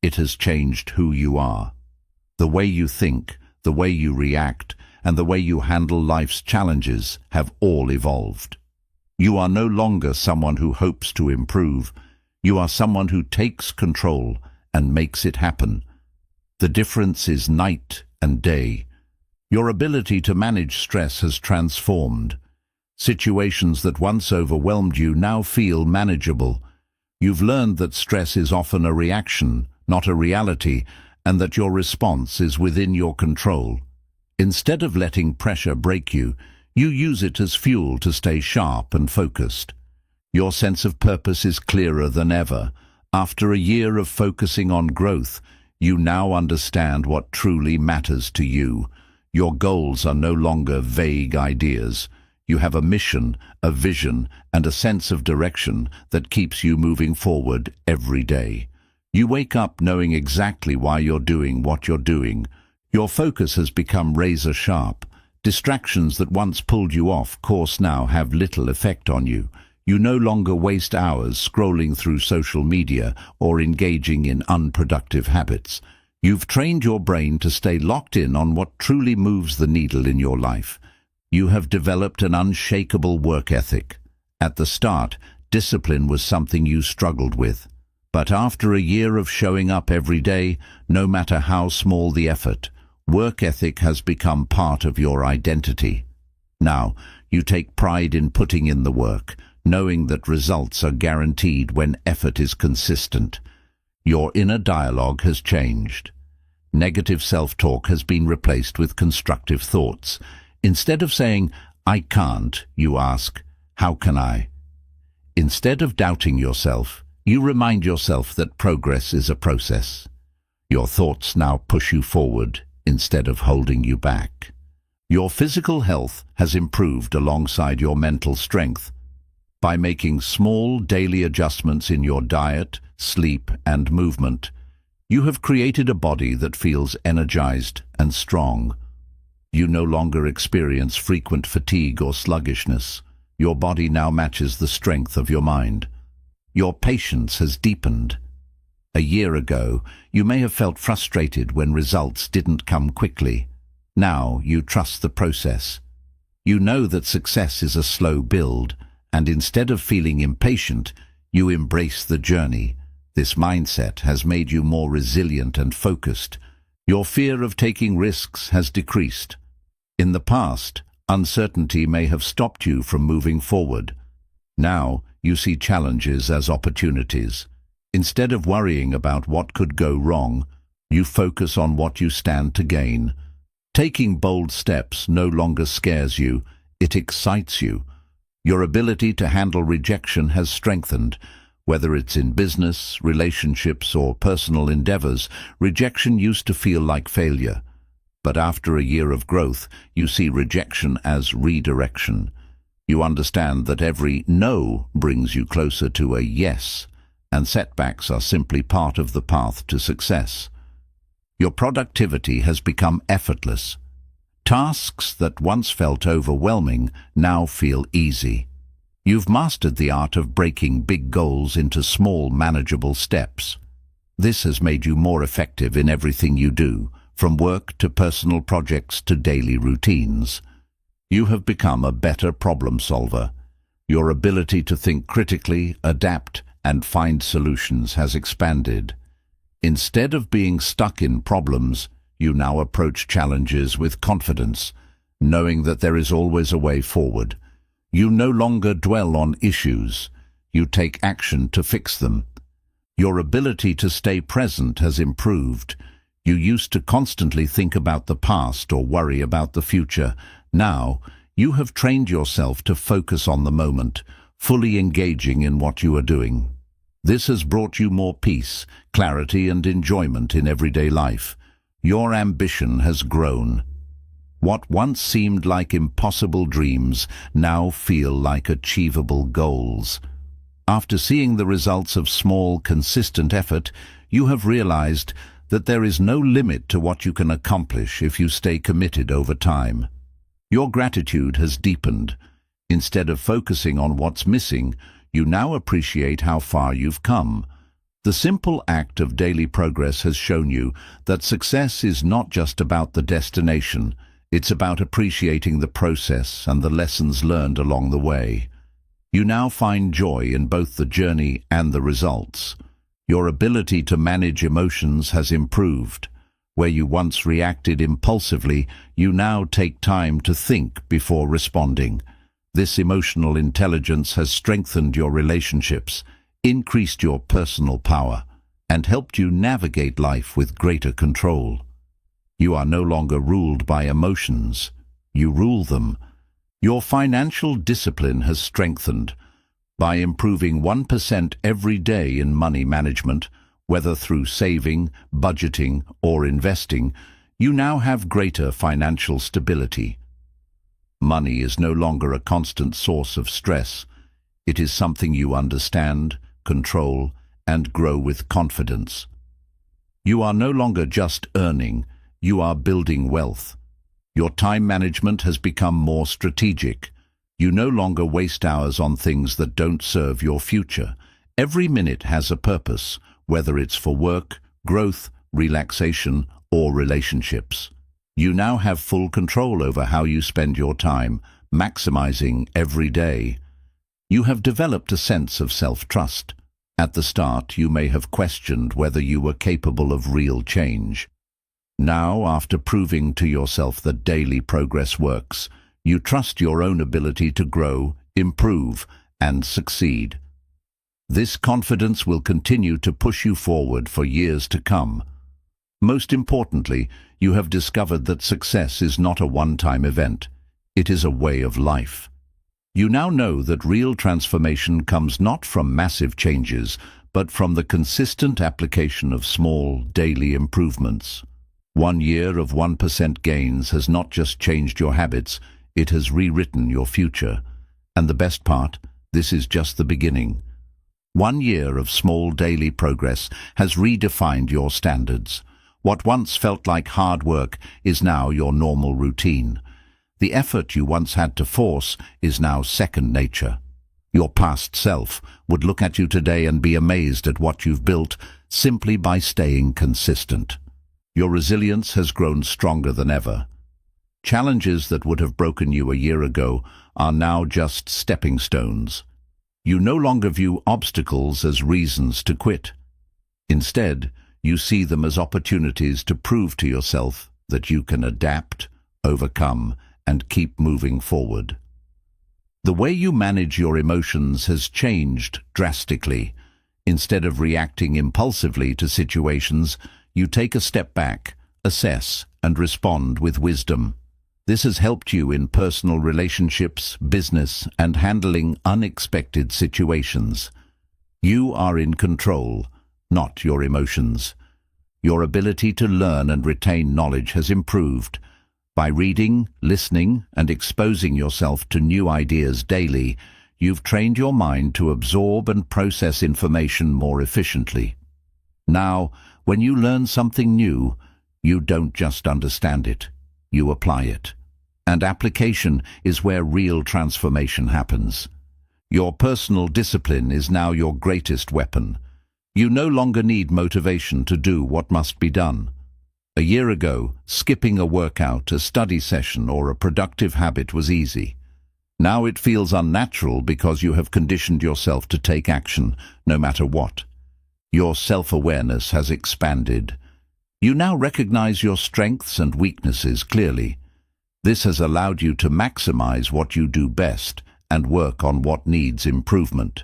it has changed who you are. The way you think, the way you react, and the way you handle life's challenges have all evolved. You are no longer someone who hopes to improve. You are someone who takes control and makes it happen. The difference is night and day. Your ability to manage stress has transformed. Situations that once overwhelmed you now feel manageable. You've learned that stress is often a reaction, not a reality, and that your response is within your control. Instead of letting pressure break you, you use it as fuel to stay sharp and focused. Your sense of purpose is clearer than ever. After a year of focusing on growth, you now understand what truly matters to you. Your goals are no longer vague ideas. You have a mission, a vision, and a sense of direction that keeps you moving forward every day. You wake up knowing exactly why you're doing what you're doing. Your focus has become razor sharp. Distractions that once pulled you off course now have little effect on you. You no longer waste hours scrolling through social media or engaging in unproductive habits. You've trained your brain to stay locked in on what truly moves the needle in your life. You have developed an unshakable work ethic. At the start, discipline was something you struggled with. But after a year of showing up every day, no matter how small the effort, work ethic has become part of your identity. Now, you take pride in putting in the work, knowing that results are guaranteed when effort is consistent. Your inner dialogue has changed. Negative self-talk has been replaced with constructive thoughts. Instead of saying, "I can't," you ask, "How can I?" Instead of doubting yourself, you remind yourself that progress is a process. Your thoughts now push you forward instead of holding you back. Your physical health has improved alongside your mental strength. By making small daily adjustments in your diet, sleep, and movement, you have created a body that feels energized and strong. You no longer experience frequent fatigue or sluggishness. Your body now matches the strength of your mind. Your patience has deepened. A year ago, you may have felt frustrated when results didn't come quickly. Now you trust the process. You know that success is a slow build, and instead of feeling impatient, you embrace the journey. This mindset has made you more resilient and focused. Your fear of taking risks has decreased. In the past, uncertainty may have stopped you from moving forward. Now, you see challenges as opportunities. Instead of worrying about what could go wrong, you focus on what you stand to gain. Taking bold steps no longer scares you, it excites you. Your ability to handle rejection has strengthened. Whether it's in business, relationships, or personal endeavors, rejection used to feel like failure. But after a year of growth, you see rejection as redirection. You understand that every no brings you closer to a yes, and setbacks are simply part of the path to success. Your productivity has become effortless. Tasks that once felt overwhelming now feel easy. You've mastered the art of breaking big goals into small, manageable steps. This has made you more effective in everything you do, from work to personal projects to daily routines. You have become a better problem solver. Your ability to think critically, adapt, and find solutions has expanded. Instead of being stuck in problems, you now approach challenges with confidence, knowing that there is always a way forward. You no longer dwell on issues. You take action to fix them. Your ability to stay present has improved. You used to constantly think about the past or worry about the future. Now, you have trained yourself to focus on the moment, fully engaging in what you are doing. This has brought you more peace, clarity, and enjoyment in everyday life. Your ambition has grown. What once seemed like impossible dreams now feel like achievable goals. After seeing the results of small, consistent effort, you have realized that there is no limit to what you can accomplish if you stay committed over time. Your gratitude has deepened. Instead of focusing on what's missing, you now appreciate how far you've come. The simple act of daily progress has shown you that success is not just about the destination. It's about appreciating the process and the lessons learned along the way. You now find joy in both the journey and the results. Your ability to manage emotions has improved. Where you once reacted impulsively, you now take time to think before responding. This emotional intelligence has strengthened your relationships, increased your personal power, and helped you navigate life with greater control. You are no longer ruled by emotions. You rule them. Your financial discipline has strengthened. By improving 1% every day in money management, whether through saving, budgeting, or investing, you now have greater financial stability. Money is no longer a constant source of stress. It is something you understand, control, and grow with confidence. You are no longer just earning, you are building wealth. Your time management has become more strategic. You no longer waste hours on things that don't serve your future. Every minute has a purpose, whether it's for work, growth, relaxation, or relationships. You now have full control over how you spend your time, maximizing every day. You have developed a sense of self-trust. At the start, you may have questioned whether you were capable of real change. Now, after proving to yourself that daily progress works, you trust your own ability to grow, improve, and succeed. This confidence will continue to push you forward for years to come. Most importantly, you have discovered that success is not a one-time event. It is a way of life. You now know that real transformation comes not from massive changes, but from the consistent application of small, daily improvements. 1 year of 1% gains has not just changed your habits, it has rewritten your future. And the best part, this is just the beginning. 1 year of small daily progress has redefined your standards. What once felt like hard work is now your normal routine. The effort you once had to force is now second nature. Your past self would look at you today and be amazed at what you've built simply by staying consistent. Your resilience has grown stronger than ever. Challenges that would have broken you a year ago are now just stepping stones. You no longer view obstacles as reasons to quit. Instead, you see them as opportunities to prove to yourself that you can adapt, overcome, and keep moving forward. The way you manage your emotions has changed drastically. Instead of reacting impulsively to situations, you take a step back, assess, and respond with wisdom. This has helped you in personal relationships, business, and handling unexpected situations. You are in control, not your emotions. Your ability to learn and retain knowledge has improved. By reading, listening, and exposing yourself to new ideas daily, you've trained your mind to absorb and process information more efficiently. Now, when you learn something new, you don't just understand it, you apply it. And application is where real transformation happens. Your personal discipline is now your greatest weapon. You no longer need motivation to do what must be done. A year ago, skipping a workout, a study session, or a productive habit was easy. Now it feels unnatural because you have conditioned yourself to take action, no matter what. Your self-awareness has expanded. You now recognize your strengths and weaknesses clearly. This has allowed you to maximize what you do best and work on what needs improvement.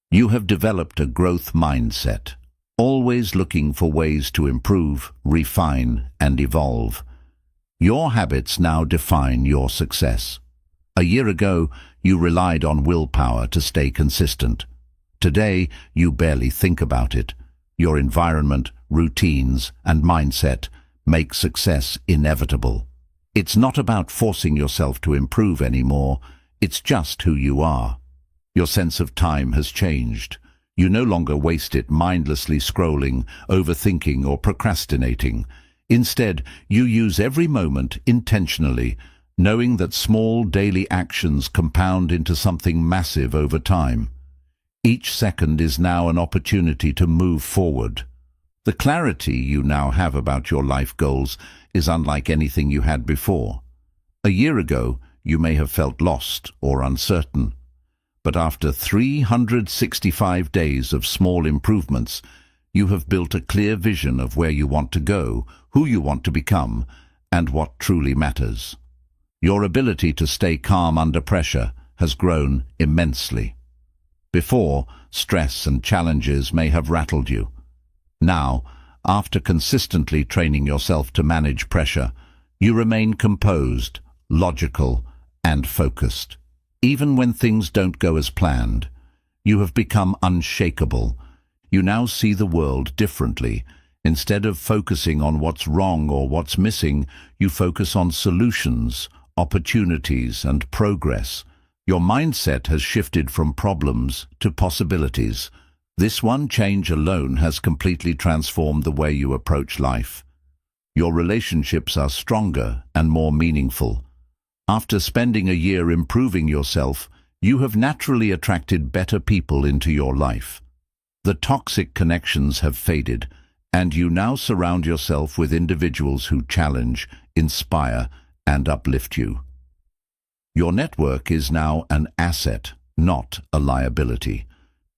You have developed a growth mindset, always looking for ways to improve, refine, and evolve. Your habits now define your success. A year ago, you relied on willpower to stay consistent. Today, you barely think about it. Your environment, routines, and mindset make success inevitable. It's not about forcing yourself to improve anymore, it's just who you are. Your sense of time has changed. You no longer waste it mindlessly scrolling, overthinking, or procrastinating. Instead, you use every moment intentionally, knowing that small daily actions compound into something massive over time. Each second is now an opportunity to move forward. The clarity you now have about your life goals is unlike anything you had before. A year ago, you may have felt lost or uncertain. But after 365 days of small improvements, you have built a clear vision of where you want to go, who you want to become, and what truly matters. Your ability to stay calm under pressure has grown immensely. Before, stress and challenges may have rattled you. Now, after consistently training yourself to manage pressure, you remain composed, logical, and focused. Even when things don't go as planned, you have become unshakable. You now see the world differently. Instead of focusing on what's wrong or what's missing, you focus on solutions, opportunities, and progress. Your mindset has shifted from problems to possibilities. This one change alone has completely transformed the way you approach life. Your relationships are stronger and more meaningful. After spending a year improving yourself, you have naturally attracted better people into your life. The toxic connections have faded, And you now surround yourself with individuals who challenge, inspire, and uplift you. Your network is now an asset, not a liability.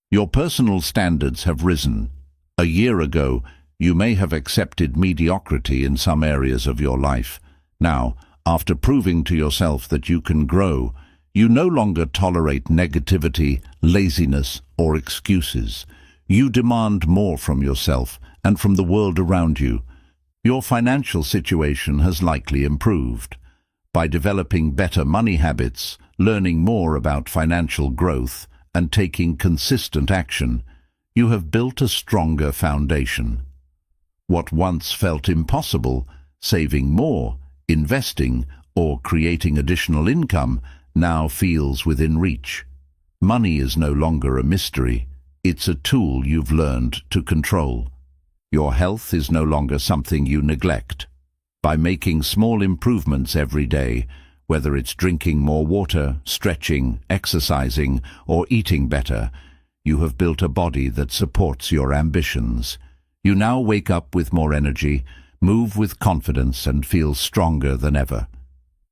Your personal standards have risen. A year ago, you may have accepted mediocrity in some areas of your life. Now, after proving to yourself that you can grow, you no longer tolerate negativity, laziness, or excuses. You demand more from yourself and from the world around you. Your financial situation has likely improved. By developing better money habits, learning more about financial growth, and taking consistent action, you have built a stronger foundation. What once felt impossible, saving more, investing, or creating additional income, now feels within reach. Money is no longer a mystery. It's a tool you've learned to control. Your health is no longer something you neglect. By making small improvements every day, whether it's drinking more water, stretching, exercising, or eating better, you have built a body that supports your ambitions. You now wake up with more energy, move with confidence, and feel stronger than ever.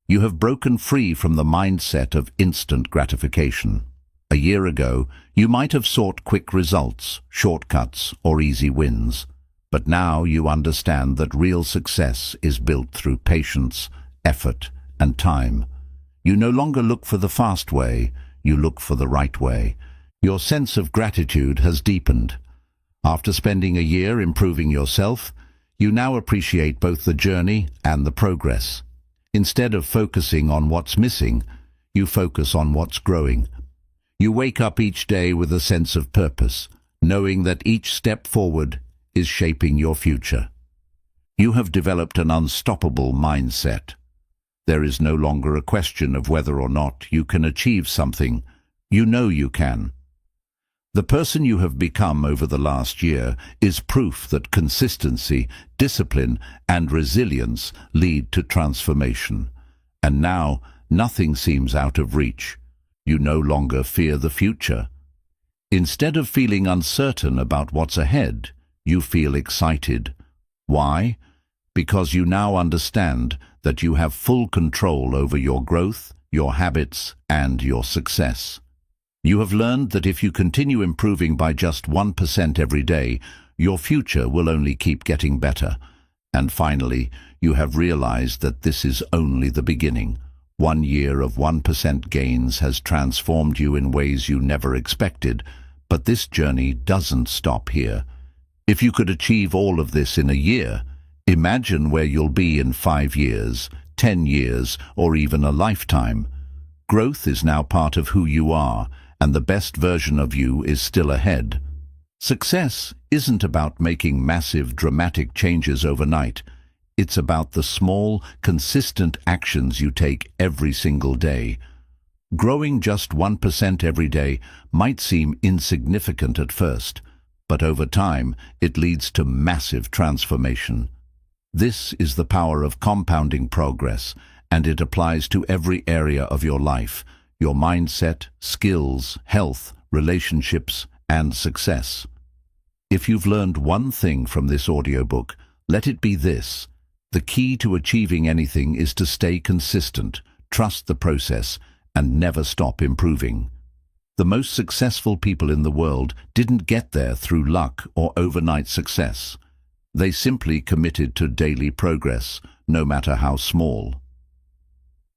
You have broken free from the mindset of instant gratification. A year ago, you might have sought quick results, shortcuts, or easy wins. But now you understand that real success is built through patience, effort, and time. You no longer look for the fast way, you look for the right way. Your sense of gratitude has deepened. After spending a year improving yourself, you now appreciate both the journey and the progress. Instead of focusing on what's missing, you focus on what's growing. You wake up each day with a sense of purpose, knowing that each step forward is shaping your future. You have developed an unstoppable mindset. There is no longer a question of whether or not you can achieve something. You know you can. The person you have become over the last year is proof that consistency, discipline, and resilience lead to transformation. And now, nothing seems out of reach. You no longer fear the future. Instead of feeling uncertain about what's ahead, you feel excited. Why? Because you now understand that you have full control over your growth, your habits, and your success. You have learned that if you continue improving by just 1% every day, your future will only keep getting better. And finally, you have realized that this is only the beginning. 1 year of 1% gains has transformed you in ways you never expected, but this journey doesn't stop here. If you could achieve all of this in a year, imagine where you'll be in 5 years, 10 years, or even a lifetime. Growth is now part of who you are, and the best version of you is still ahead. Success isn't about making massive, dramatic changes overnight. It's about the small, consistent actions you take every single day. Growing just 1% every day might seem insignificant at first, but over time it leads to massive transformation. This is the power of compounding progress, and it applies to every area of your life: your mindset, skills, health, relationships, and success. If you've learned one thing from this audiobook, let it be this: the key to achieving anything is to stay consistent, trust the process, and never stop improving. The most successful people in the world didn't get there through luck or overnight success. They simply committed to daily progress, no matter how small.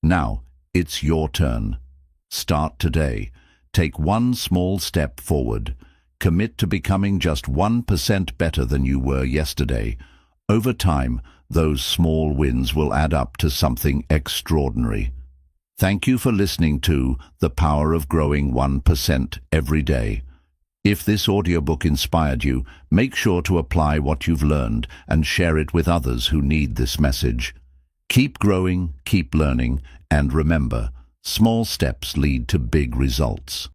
Now, it's your turn. Start today. Take one small step forward. Commit to becoming just 1% better than you were yesterday. Over time, those small wins will add up to something extraordinary. Thank you for listening to The Power of Growing 1% Every Day. If this audiobook inspired you, make sure to apply what you've learned and share it with others who need this message. Keep growing, keep learning, and remember, small steps lead to big results.